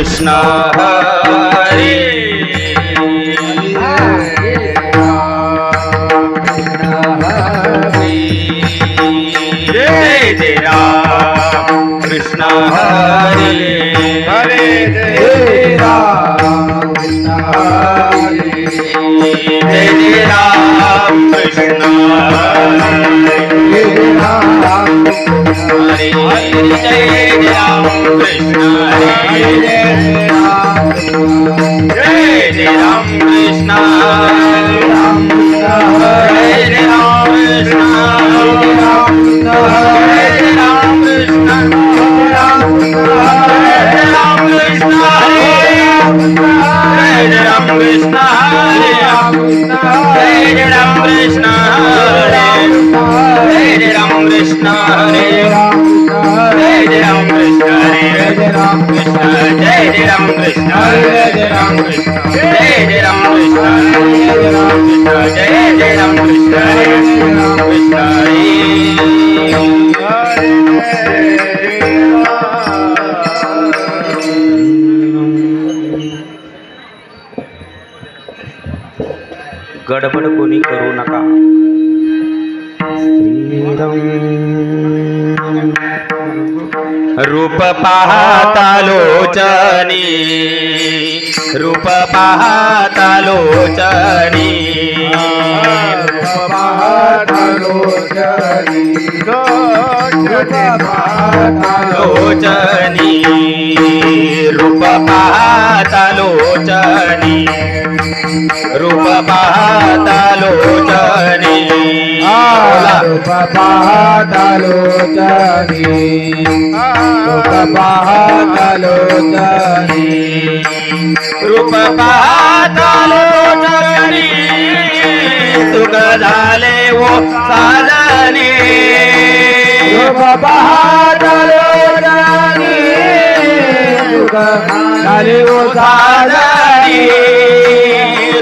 कृष्ण हरे जय राम कृष्ण हरे हरे जय राम कृष्ण हरे जय राम कृष्ण हरे हरे जय राम कृष्ण हरे जय राम कृष्ण राम हरे राम कृष्ण हरे राम कृष्ण राम कृष्ण हरे राम कृष्ण हरे राम कृष्ण हरे राम कृष्ण हरे जय राम कृष्ण हरे राम कृष्ण जय राम कृष्ण हरे राम कृष्ण जय राम कृष्ण हरे राम कृष्ण जय राम कृष्ण हरे राम कृष्ण गडबड कोणी करू नका. रूप पाहता लोचनी रूप पाहता लोचनी लोचनी रूप पाहता लोचनी रूप पाहता लोचनी रूप पाहता लोचनी रूप पाहता लोचनी रूप पाहता लोचनी सुख झाले वो साजनी रूप पाहता लोचनी सुख झाले वो साजनी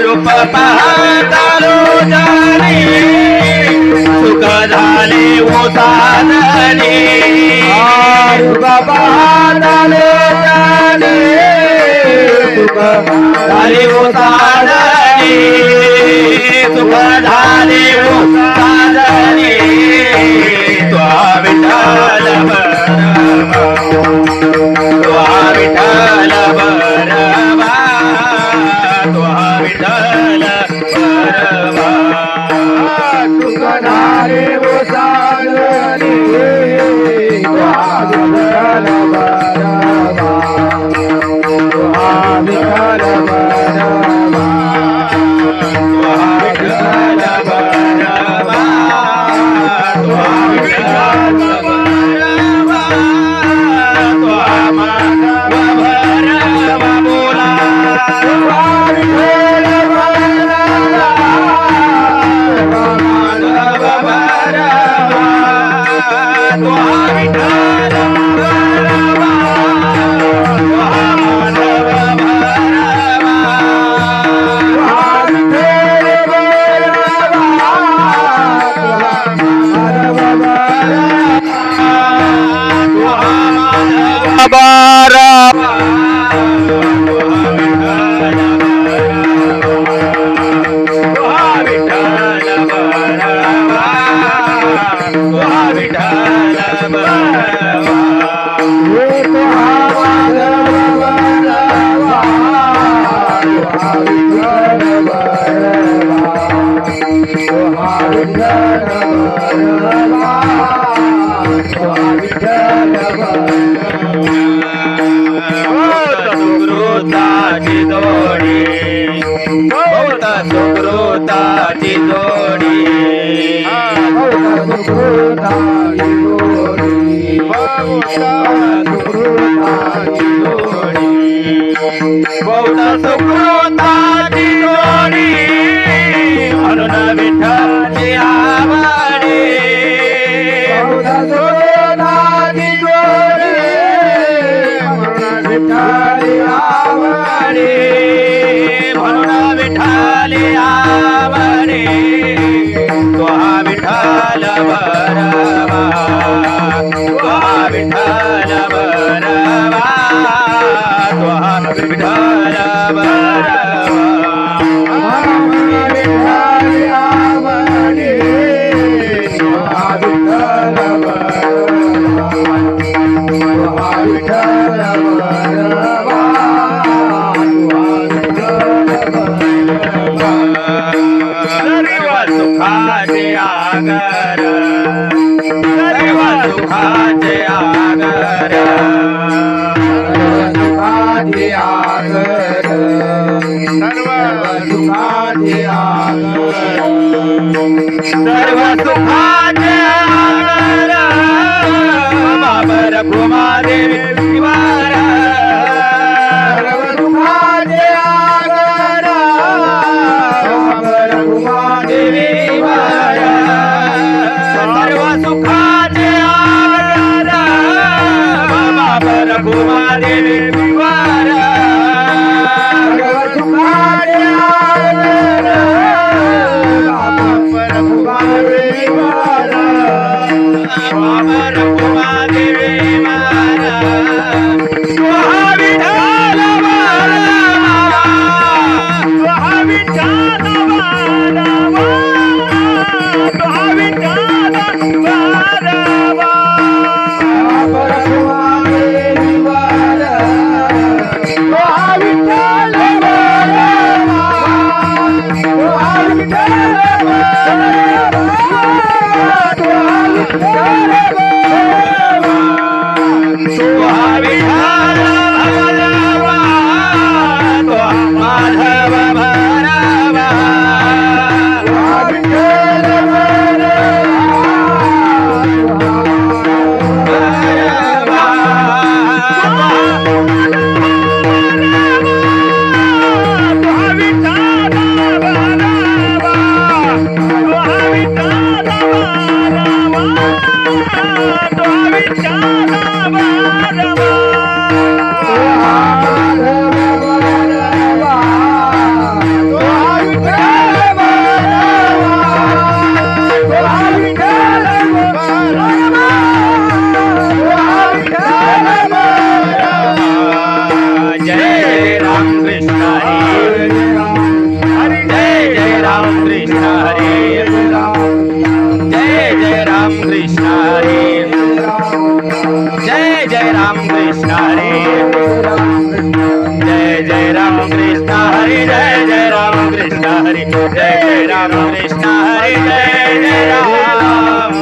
रूप पाहता लोचनी सुख झाले वो साजनी रूप पाहता लोचनी सुख झाले वो साजनी सुख झाले वो साजनी त्वा विठ्ठल बरवा त्वा विठ्ठल बरवा त्वा विठ्ठल बरवा सुख झाले वो साजनी त्वा विठ्ठल बरवा त्वा विठ्ठल बरवा त्वा विठ्ठल बरवा त्वा विठ्ठल बरवा त्वा माधव बरवा बोला त्वा विठ्ठल बरवा माधव बरवा त्वा विठ्ठल बरवा त्वा माधव बरवा सुकृताची जोडी बहुत सुकृताची जोडी बहुत सुकृताची जोडी म्हणून विठ्ठलाची आवडी म्हणून विठ्ठलाची आवडी त्वा विठ्ठल बरवा त्वा विठ्ठल बरवा त्वा आगर सर्व सुखाचे आगर सुखाचे आगर सर्व सुखाचे आगर सर्व सुखाचे आगर बाबर कुमादेवी निवार सर्व सुखाचे आगर बाबर कुमादेवी निवार सर्व सुखाचे आगर बाबर कुमादेवी निवार सर्व सुखाचे आगर बाबर कुमादेवी निवार बाबर कुमादेवी निवार स्वाहा विठ्ठल वारवा स्वाहा विठ्ठल वारवा स्वाहा विठ्ठल वारवा बाबर कुमादेवी निवार स्वाहा विठ्ठल वारवा स्वाहा विठ्ठल वारवा स्वाहा विठ्ठल वारवा स्वाहा विठ्ठल वारवा स्वाहा माधव वारवा स्वाहा विठ्ठल जय राम कृष्ण हरे जय राम कृष्ण हरे जय राम कृष्ण हरे जय राम कृष्ण हरे जय राम कृष्ण हरे जय राम कृष्ण हरे जय राम कृष्ण हरे जय Ram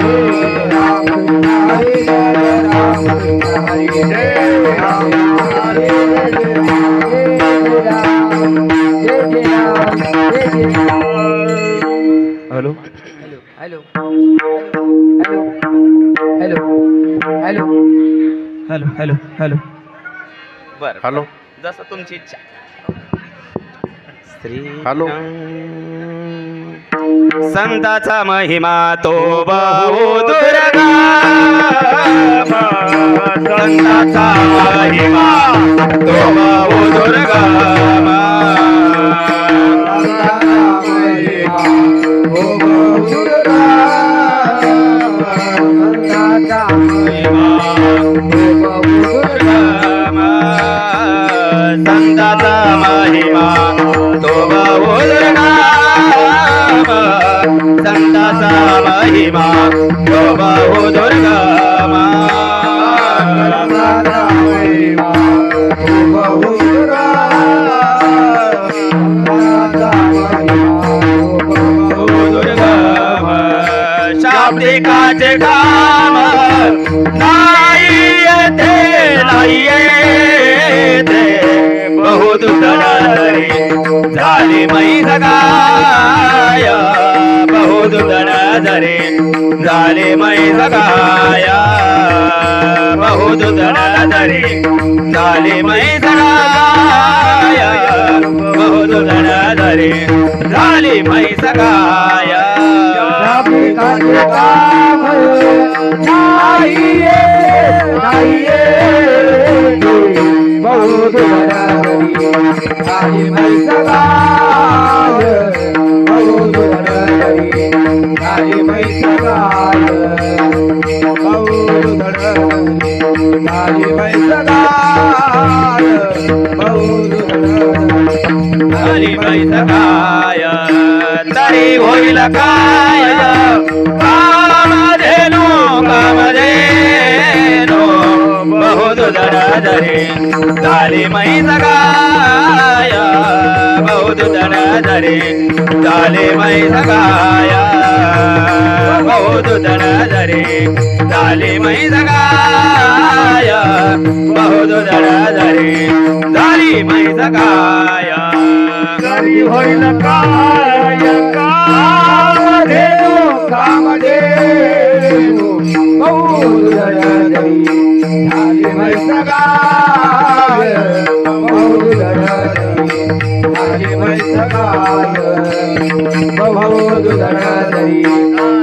hello hello hello hello hello hello hello hello बर हॅलो जसं तुमची इच्छा श्री हॅलो. संताचा महिमा तो बहुदुर्गा संताचा महिमा तो बहुदुर्गा संताचा महिमा तो बहुदुर्गा संताचा महिमा तो बहुदुर्गा शाब्दिकाचे काम नाही येते नाही येते बहुदुर्गणधरी झाली मै सगाय बहुदुर्गणधरी झाली मै सगाय बहुदुर्गणधरी झाली मै सगाय बहुदुर्गणधरी झाली मै सगाय शाब्दिकाचे काम नाहीये नाहीये बहुदुर्गणधरी झाली मै सगाय बहुदुर्गणधरी झाली मै सगाय बहुदुर्गणधरी झाली मै सगाय बहुदुर्गणधरी झाली मै सगाय तरी होईल काय कामधेनु कामधेनु बहुदुर्गणधरी झाली मै सगाय बहुदुर्गणधरी झाली मै सगाय बहुदुधर धरे झाली म्हैस गाय बहुदुधर धरे झाली म्हैस गाय करी होईल काय कामधेनु बहुदुधर धरी झाली म्हैस गाय बहुदुधर धरी झाली म्हैस गाय बहुदुधर धरी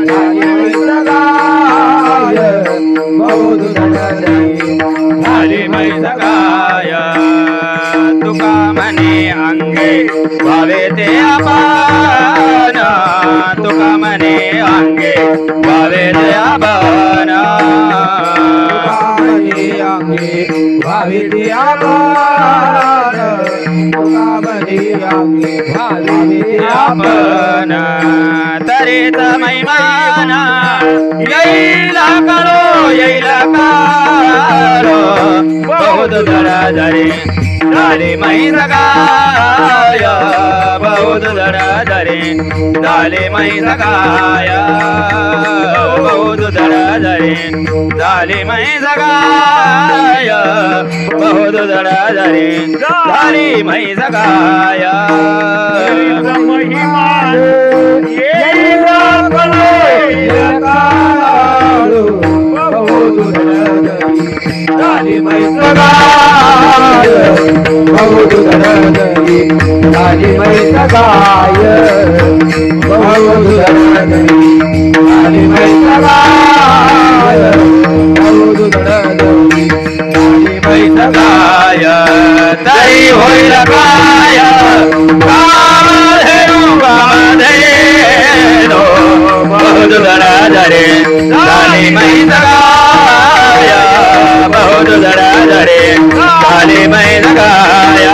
झाली म्हैस गाय बहुदुधर धरी झाली म्हैस गाय तुका म्हणे अंगे व्हावे ते आपण तुका म्हणे अंगे व्हावे ते आपण अंगे भावी आपण अंगे भावी आपण तरीत मैमान येईल काळो येईल काळो बहुदुधर धरे झाली म्हैस गाय बहुदुधर धरे झाली म्हैस गाय बहुदुधर धरे झाली म्हैस गाय बहुदुधर धरे झाली म्हैस गाय महिमा येईल काळो बहुदुधर धरी झाली म्हैस गाय बहुदुधर धरी झाली म्हैस गाय बहुदुधर धरी झाली म्हैस गाय बहुदुधर धरी झाली म्हैस गाय तरी होईल काय कामधेनु बहुदुधर धरे झाली म्हैस गाय बहुदुधर धरे झाली म्हैस गाय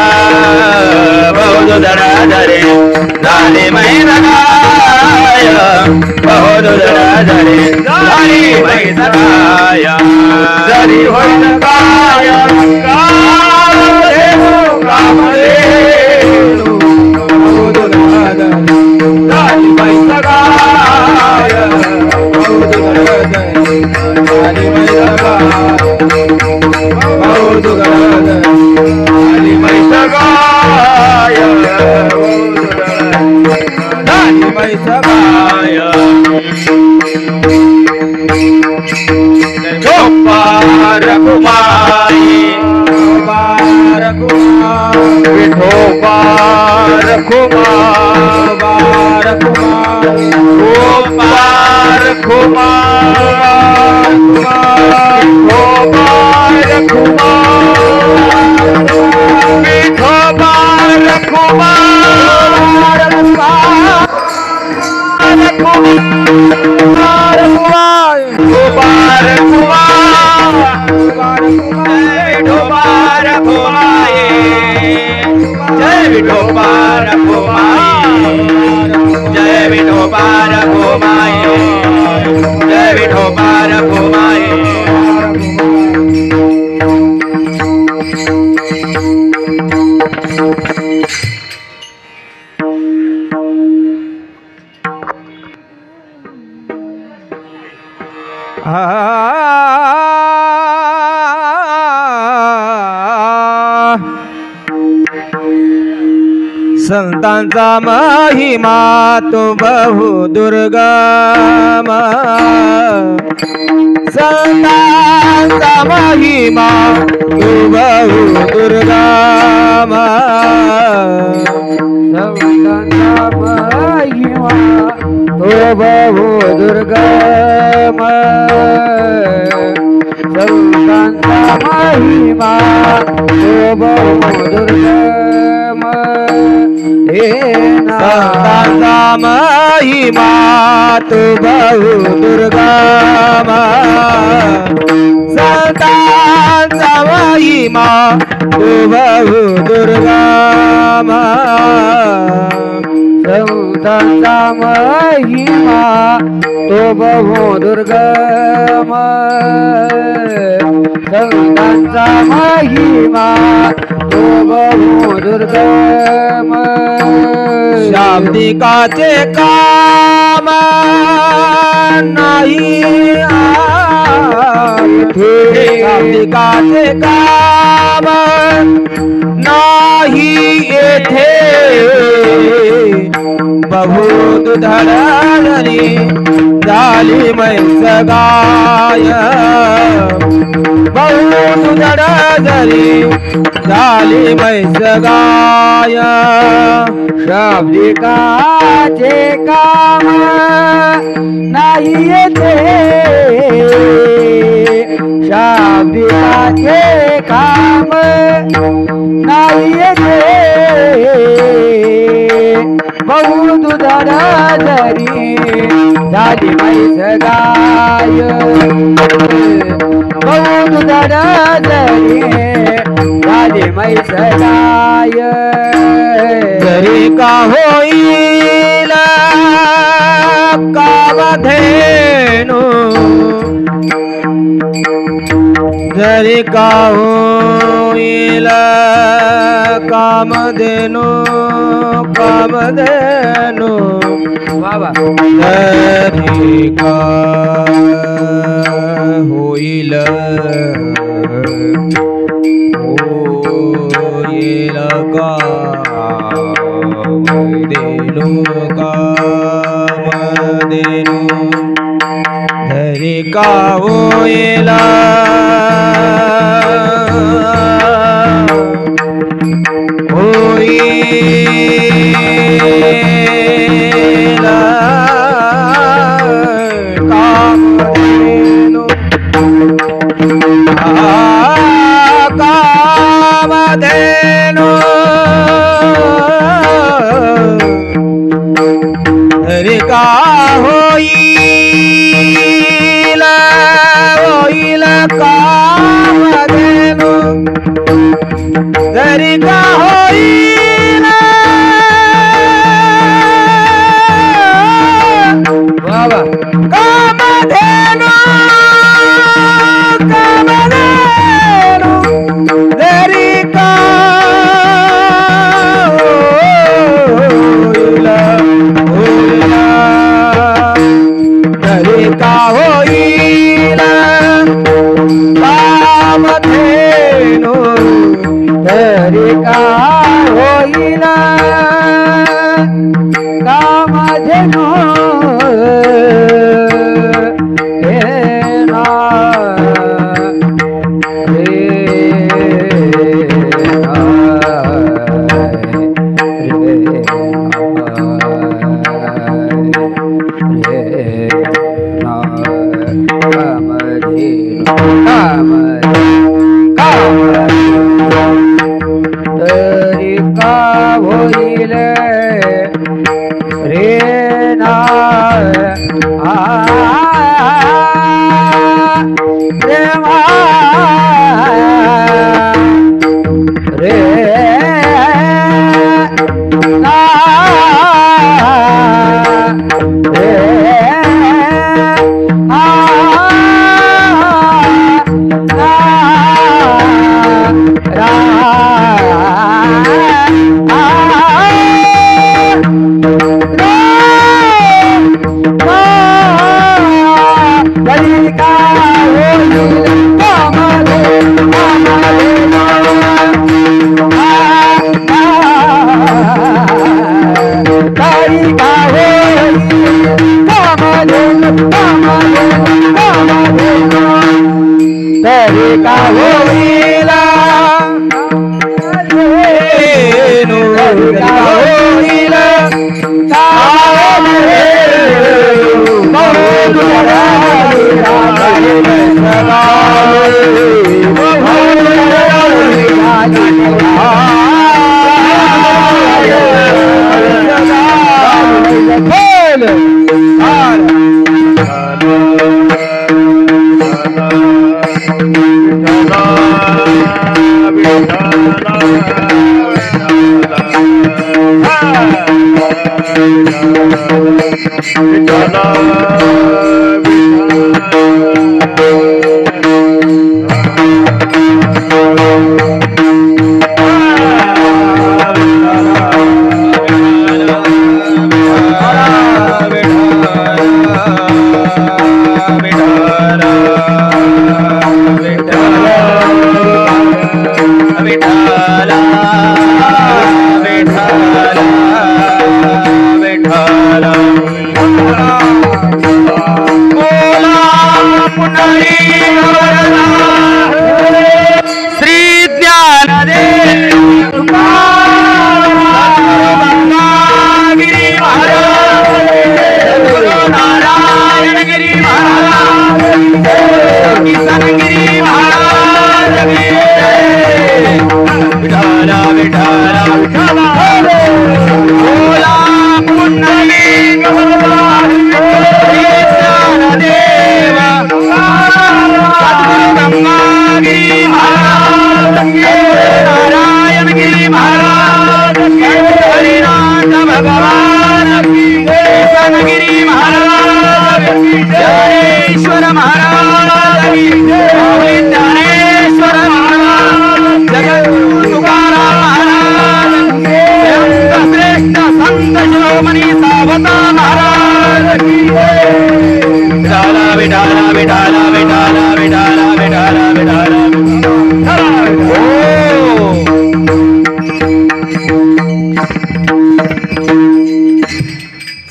बहुदुधर धरे झाली म्हैस गाय बहुदुधर धरे झाली म्हैस गाय जरी होईल काय कामधेनु बहुदुधर धरी झाली म्हैस गाय बहुदुधर धरी झाली म्हैस गाय बहुदुधर धरी झाली म्हैस गाय झाली म्हैस गाय विठोबार कुमारी बार कुमार विठोबार कुमार बार कुमार गोपार कुमार विठोबार कुमार विठोबार कुमार गोपार कुमार विठोबार कुमार जय विठोबार कुमार जय विठोबार कुमार जय विठोबार कुमार संतांचा महिमा तो बहु दुर्गम संतांचा महिमा तो बहु दुर्गम संतांचा महिमा तो बहु दुर्गम संतांचा महिमा तो बहु दुर्गम संतांचा महिमा तो बहु दुर्गम संतांचा महिमा तो बहु दुर्गम संतांचा महिमा तो बहु दुर्गम संतांचा महिमा तो बहु दुर्गम शाब्दिकाचे काम नाही शाब्दिकाचे काम नाही येथे बहुत धडधडी झाली म्हैस गाय बहुत धडधडी झाली म्हैस गाय शाब्दिकाचे काम नाही येथे शाब्दिकाचे काम नाही येथे बहुत धडधडी झाली म्हैस गाय बहुत धडधडी झाली म्हैस गाय तरी का होईल कामधेनु जरी का होईल कामधेनु कामधेनु बाबा जरी का होईल होईल कामधेनु कामधेनु धरी का होईल कामधेनु कामधेनु धरी का होईल होईल कामधेनु धरी का होईल बाबा कामधेनु कामधेनु धरी का होईल होईल धरी का होईल कामधेनु धरी का होईल कामधेनु तरी का होईल रे ना देवा रे ना रे तरी का होईल होईल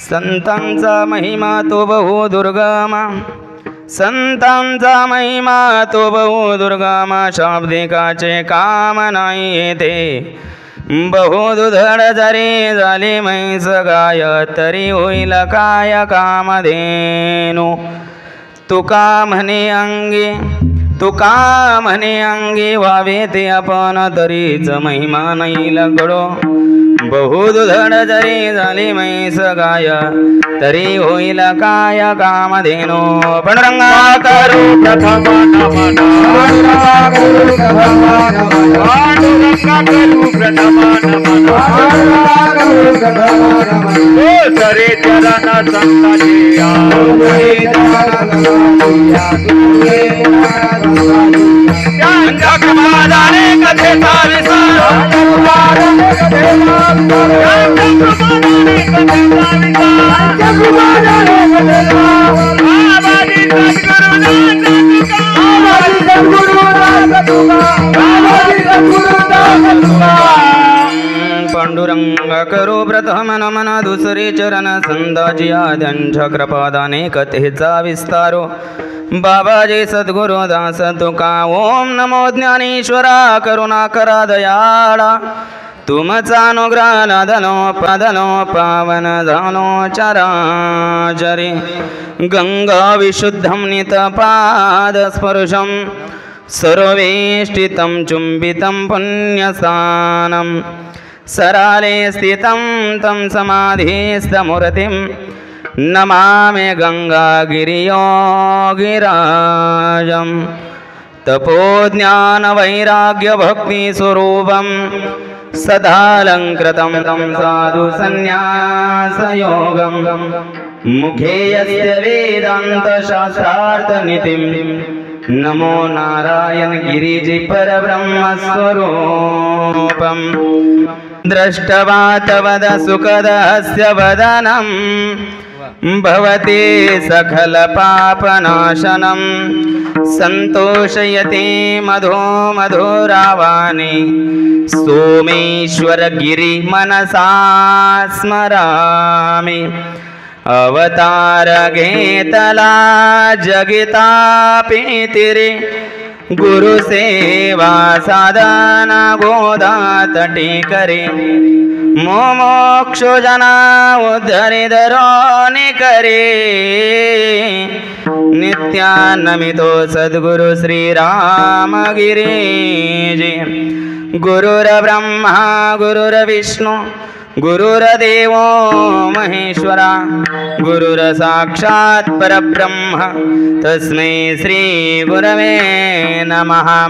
संतांचा महिमा तो बहु दुर्गम, संतांचा महिमा तो बहु दुर्गम, शाब्दिकाचे काम नाही येते. बहु दुधड जरी झाली म्हैस गाय, तरी होईल काय कामधेनु. तुका म्हणे अंगी व्हावे ते आपण, तरीच महिमा नाही लगडो. बहु दुधड जरी झाली म्हैस गाय, तरी होईल काय कामधेनु. पांडुरंगा करू प्रथम नमन, पांडुरंगा करू प्रथम नमन, पांडुरंगा करू प्रथम नमन, पांडुरंगा करू प्रथम नमन. ओ सरे चरण संताजिया, सरे चरण संताजिया, जगमादाने कथेचा विसार, जगमादाने कथेचा पांडुरंग करू प्रथम नमन, दुसरे चरण संताजिया, त्यांच्या कृपादाने कथेचा विस्तारो. बाबाजी सद्गुरु दास तुका, ओम नमो ज्ञानेश्वरा, करुणा करा दयाळा. तुमचा अनुग्रह लादलो पावन झालो चराचरे. गंगा विशुद्धं नितपादस्पर्शं, सर्वेष्टितं चुंबितं पुण्यस्थानं. सराले स्थितं तं समाधिस्थमूर्तिं, नमामि गंगागिरियोगिराजं. तपोज्ञान वैराग्य भक्ति स्वरूपं, सदालंकृतं तं साधु संन्यासयोगं. मुखे यस्य वेदांत शास्त्रार्थ नितिं, नमो नारायण गिरिजि परब्रह्मस्वरूपं. दृष्ट्वा तवद सुखदस्य वदनं, भवते सकल पापनाशनं. संतोषयते मधो मधुरावाणी, सोमेश्वर गिरि मनसा स्मरामि. अवतार घेतला जगितापितिरे, गुरुसेवा साधना गोदा तटी करे. मोक्षो जना उद्धरे धरोने करे. नित्यानमितो सद्गुरु श्री राम गिरिजी. गुरुर्ब्रह्मा गुरुर्विष्णु गुरुर्देवो महेश्वरा. गुरुर्साक्षात् परब्रह्म, तस्मै श्री गुरवे नमः.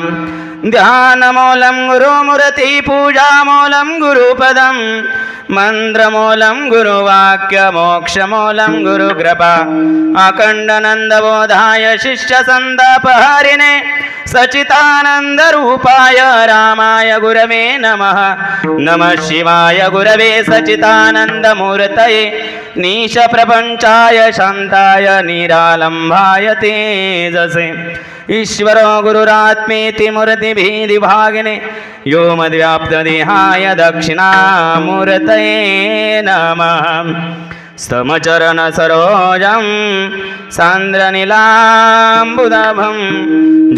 ध्यानमूलं गुरुमूर्ति पूजामूलं गुरुपदं मन्त्रमूलं गुरुवाक्यमोक्षमूलं गुरुकृपा अखण्डनन्दबोधाय शिष्यसन्तापहारिणे सच्चिदानन्दरूपाय रामाय गुरवे नमः। नमः शिवाय गुरवे सच्चिदानन्दमूर्तये नीशप्रपञ्चाय शान्ताय निरालम्भाय तेजसे ईश्वरो गुरुरात्मेति मूर्तिभेदविभागिने व्योमव्याप्तदेहाय दक्षिणामूर्तये नमः। स्तमचरणसरोजं सान्द्रनीलाम्बुदभं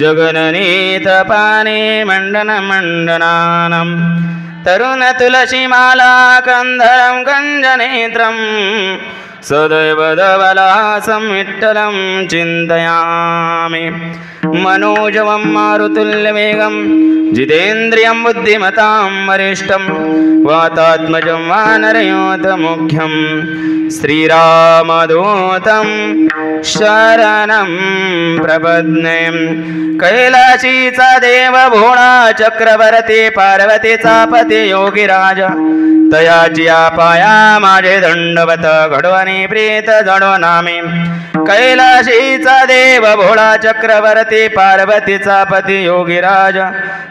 जगन्नीतपाने मण्डनमण्डनानं तरुणतुलसीमाला कन्धरं गञ्जनेत्रं सदैव धवलासं विठ्ठलं चिन्तयामि। मनोजवं मारुतुल्यवेगं जितेन्द्रियं बुद्धिमतां वरिष्ठं वातात्मजं वानरयोतमुख्यं श्रीरामदूतं शरणं प्रपद्ये। कैलाशीचा देव भोळा चक्रवर्ती पार्वतीचा पती योगीराज तयाची पाया माझे दंडवत घडवणी प्रीत जडो नामे। कैलाशीचा देव भोळा चक्रवर्ती पार्वतीचा पती योगीराज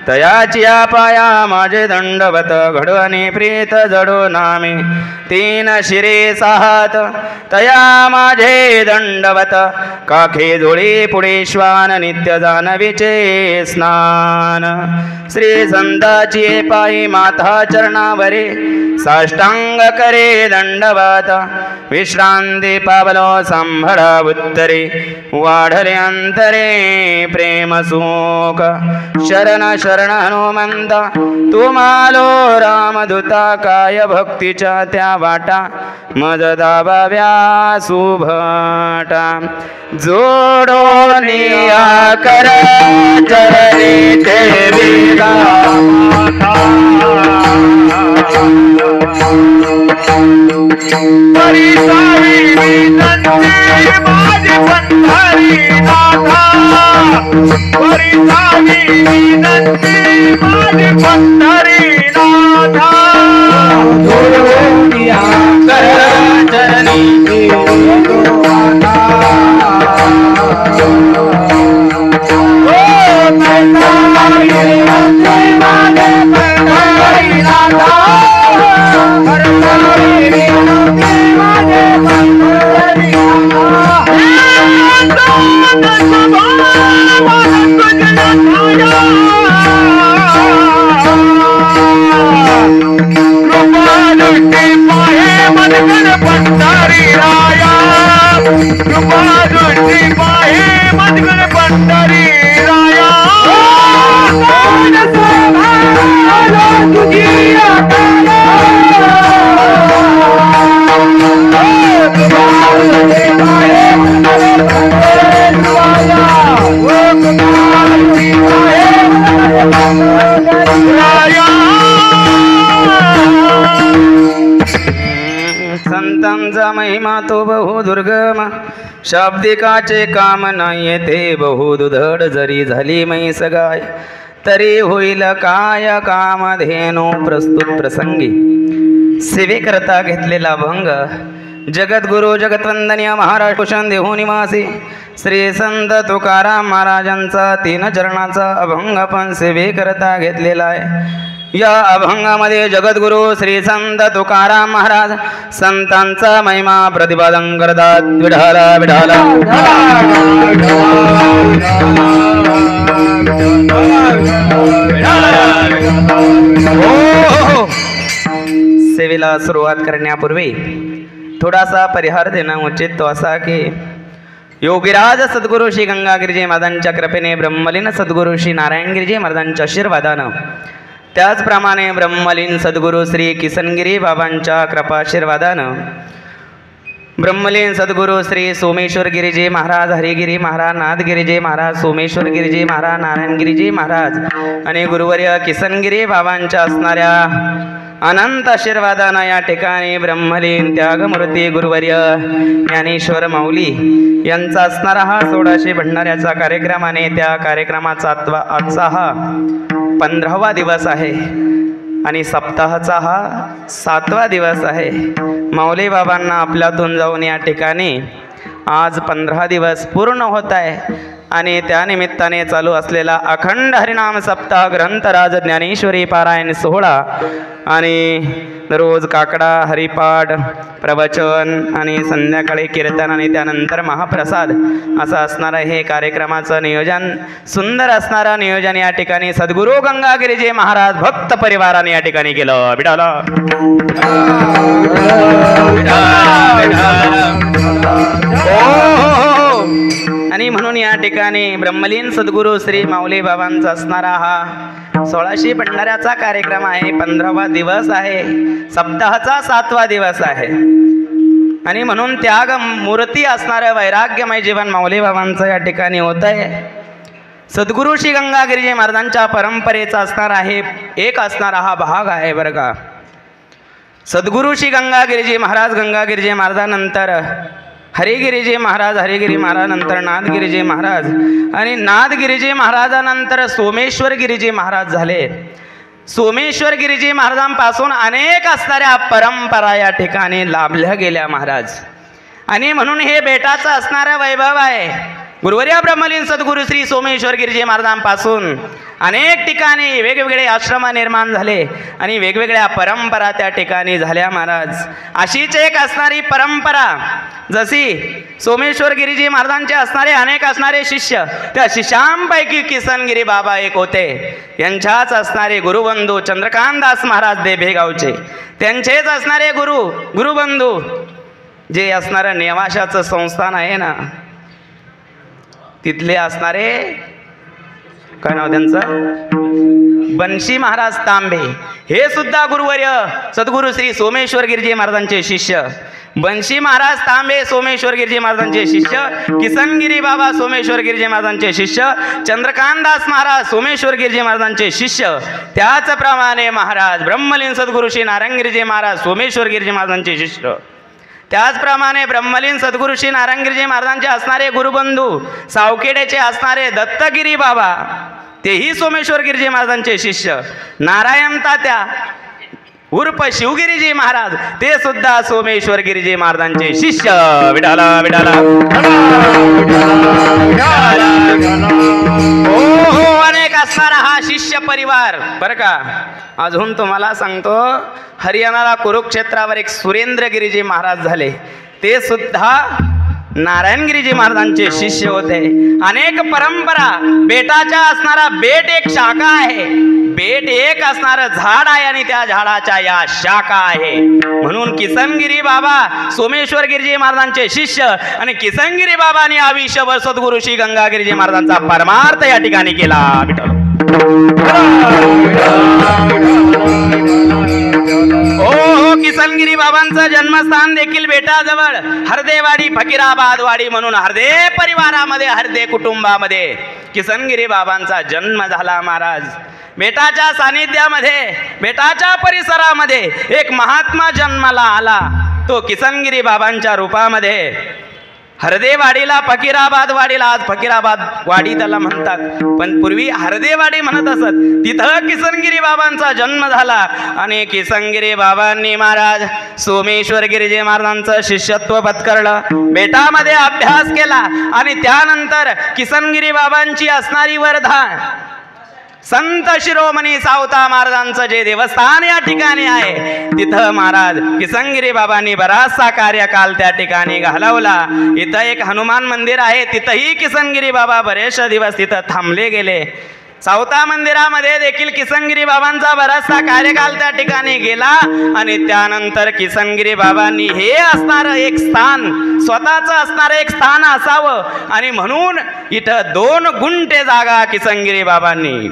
तयाची पाया माझे दंडवत घडवणी प्रीत जडो नामे। तीन शिरे साहात तया माझे दंडवत काखे जोडी पुढे श्वान नित्य जानवीचे स्नान। श्री संताची पायी माता चरणावरे साष्टांग करे दंडवत विश्रांती पावलो संभळा उत्तरे वाढले अंतरे प्रेम सुख। शरण शरण हनुमंत तुम्हालो रामदूता काय भक्तीच्या त्या वाटा मज दाबाव्या सुभटा। जोडो निया कर चरणी ठेविला परिसावी विनंती माझी पंढरी नाथा। परिसावी विनंती माझी पंढरी नाथा। जोडोनिया कर चरणी ठेविला संतांचा महिमा तो बहु दुर्गम शाब्दिकाचे काम न येते बहु दुधड जरी झाली म्हैस गाय तरी होईल काय कामधेनु। प्रस्तुत प्रसंगी सेवेकरता घेतलेला भंग जगद्गुरु जगतवंदनीय महाराज कुशन देहू निवासी श्री संत तुकाराम महाराजांचा 3 चरणाचा अभंग पण सेवेकरता घेतलेला आहे। या अभंगामध्ये जगद्गुरु श्री संत तुकाराम महाराज संतांचा महिमा प्रतिपादन करतात। विठाला विठाला सेवेला सुरुवात करण्यापूर्वी थोडासा परिहार देणं उचित तो असा की योगीराज सद्गुरु श्री गंगागिरीजी महाराजांच्या कृपेने ब्रह्मलीन सद्गुरु श्री नारायणगिरीजी महाराजांच्या आशीर्वादानं त्याचप्रमाणे ब्रह्मलीन सद्गुरु श्री किसनगिरी बाबांच्या कृपाशीर्वादानं ब्रह्मलीन सद्गुरु श्री सोमेश्वर गिरीजी महाराज हरिगिरी महाराज नाथगिरीजी महाराज सोमेश्वर गिरीजी महाराज नारायणगिरीजी महाराज आणि गुरुवर्य किसनगिरी बाबांच्या असणाऱ्या अनंत आशीर्वादानं या ठिकाणी ब्रह्मलीन त्यागमूर्ती गुरुवर्य ज्ञानेश्वर माऊली यांचा असणारा हा 1600 भंडाऱ्याचा कार्यक्रमाने त्या कार्यक्रमाचा आजचा हा 15वा दिवस आहे आणि सप्ताहाचा हा 7वा दिवस आहे। माऊली बाबांना आपल्यातून जाऊन या ठिकाणी आज 15 दिवस पूर्ण होत आहे आणि त्यानिमित्ताने चालू असलेला अखंड हरिनाम सप्ताह ग्रंथराज ज्ञानेश्वरी पारायण सोहळा आणि रोज काकडा हरिपाठ प्रवचन आणि संध्याकाळी कीर्तन आणि त्यानंतर महाप्रसाद असं असणारं हे कार्यक्रमाचं नियोजन सुंदर असणारं नियोजन या ठिकाणी सद्गुरू गंगागिरीजी महाराज भक्त परिवाराने या ठिकाणी केलं। विठाला आणि म्हणून या ठिकाणी ब्रह्मलीन सद्गुरू श्री माऊली बाबांचा असणारा हा 1600 भंडाऱ्याचा कार्यक्रम आहे। 15वा दिवस आहे, सप्ताहाचा 7वा दिवस आहे आणि म्हणून त्याग मूर्ती असणारं वैराग्यमय जीवन माऊली बाबांचं या ठिकाणी होत आहे। सद्गुरू श्री गंगागिरीजी महाराजांच्या परंपरेचा असणार आहे एक असणारा हा भाग आहे बरं का। सद्गुरू श्री गंगागिरीजी महाराजानंतर हरिगिरीजी महाराज, हरिगिरी महाराजानंतर नाथगिरीजी महाराज आणि नाथगिरीजी महाराजानंतर सोमेश्वर गिरीजी महाराज झाले। सोमेश्वर गिरीजी महाराजांपासून अनेक असणाऱ्या परंपरा या ठिकाणी लाभल्या गेल्या महाराज आणि म्हणून हे बेटाचं असणारं वैभव आहे। गुरुवर्य ब्रह्मलीन सद्गुरू श्री सोमेश्वर गिरीजी महाराजांपासून अनेक ठिकाणी वेगवेगळे आश्रम निर्माण झाले आणि वेगवेगळ्या परंपरा त्या ठिकाणी झाल्या महाराज। अशीच एक असणारी परंपरा जशी सोमेश्वर गिरीजी महाराजांचे असणारे अनेक असणारे शिष्य, त्या शिष्यांपैकी किसनगिरी बाबा एक होते। यांच्याच असणारे गुरुबंधू चंद्रकांतदास महाराज देभेगावचे, त्यांचेच असणारे गुरुबंधू जे असणारं नेवाशाचं संस्थान आहे ना, तिथले असणारे काय नाव त्यांचं, बंशी महाराज तांबे, हे सुद्धा गुरुवर्य सद्गुरू श्री सोमेश्वर गिरीजी महाराजांचे शिष्य। बंशी महाराज तांबे सोमेश्वर गिरीजी महाराजांचे शिष्य, किसनगिरी बाबा सोमेश्वर गिरीजी महाराजांचे शिष्य, चंद्रकांतदास महाराज सोमेश्वर गिरीजी महाराजांचे शिष्य। त्याचप्रमाणे महाराज ब्रह्मलीन सद्गुरू श्री नारायणगिरीजी महाराज सोमेश्वर गिरीजी महाराजांचे शिष्य। त्याचप्रमाणे ब्रह्मलीन सद्गुरू श्री नारायणगिरीजी महाराजांचे असणारे गुरुबंधू सावखेड्याचे असणारे दत्तगिरी बाबा, तेही सोमेश्वर गिरीजी महाराजांचे शिष्य। नारायण तात्या उर्फ शिवगिरीजी महाराज, ते सुद्धा सोमेश्वर गिरीजी महाराजांचे शिष्य। विठाला विठाला हो अनेक असणारा हा शिष्य परिवार बरं का। अजून तुम्हाला सांगतो, हरियाणाला कुरुक्षेत्रावर एक सुरेंद्र गिरीजी महाराज झाले, ते सुद्धा नारायणगिरीजी महाराजांचे शिष्य होते। अनेक परंपरा, बेटाच्या असणारा बेट एक शाखा आहे, बेट एक असणारं झाड आहे आणि त्या झाडाच्या या शाखा आहे। म्हणून किसनगिरी बाबा सोमेश्वर गिरीजी महाराजांचे शिष्य आणि किसनगिरी बाबांनी आयुष्यभर सद्गुरू श्री गंगागिरीजी महाराजांचा परमार्थ या ठिकाणी केला। हो किसनगिरी बाबांचं जन्मस्थान देखील बेटाजवळ हरदेवाडी फकीराबाद वाडी म्हणून हरदे परिवारामध्ये, हरदे कुटुंबामध्ये किसनगिरी बाबांचा जन्म झाला महाराज। बेटाच्या सानिध्यामध्ये, बेटाच्या परिसरामध्ये एक महात्मा जन्माला आला, तो किसनगिरी बाबांच्या रूपामध्ये। हरदेवाडीला फकीराबाद वाडीला, आज फकीराबाद वाडी त्याला म्हणतात, पण पूर्वी हरदेवाडी म्हणत असत। तिथं किसनगिरी बाबांचा जन्म झाला आणि किसनगिरी बाबांनी महाराज सोमेश्वर गिरीजी महाराजांचं शिष्यत्व पत्करलं, बेटामध्ये अभ्यास केला आणि त्यानंतर किसनगिरी बाबांची असणारी वर्धा संत शिरोमणी सावता महाराजांचं जे देवस्थान या ठिकाणी आहे, तिथं महाराज किसनगिरी बाबांनी बराचसा कार्यकाल त्या ठिकाणी घालवला। इथं एक हनुमान मंदिर आहे, तिथंही किसनगिरी बाबा बरेच दिवस तिथं थांबले गेले। सावता मंदिरामध्ये देखील किसनगिरी बाबांचा बराचसा कार्यकाल त्या ठिकाणी गेला आणि त्यानंतर किसनगिरी बाबांनी हे असणारं एक स्थान, स्वतःचं असणारं एक स्थान असावं आणि म्हणून इथं 2 गुंठे जागा किसनगिरी बाबांनी,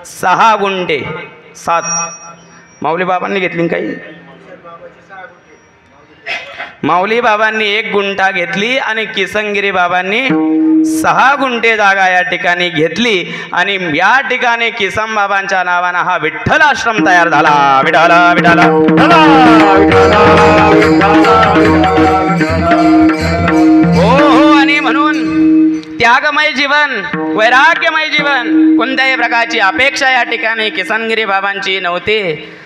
6 गुंठे 7 माऊली बाबांनी घेतली काही माऊली बाबांनी 1 गुंठा घेतली आणि किसनगिरी बाबांनी 6 गुंठे जागा या ठिकाणी घेतली आणि या ठिकाणी किसन बाबांच्या नावानं हा विठ्ठल आश्रम तयार झाला. विठ्ठल विठ्ठल हो. आणि म्हणून त्यागमय जीवन, वैराग्यमय जीवन, कोणत्याही प्रकारची अपेक्षा या ठिकाणी किसनगिरी बाबांची नव्हती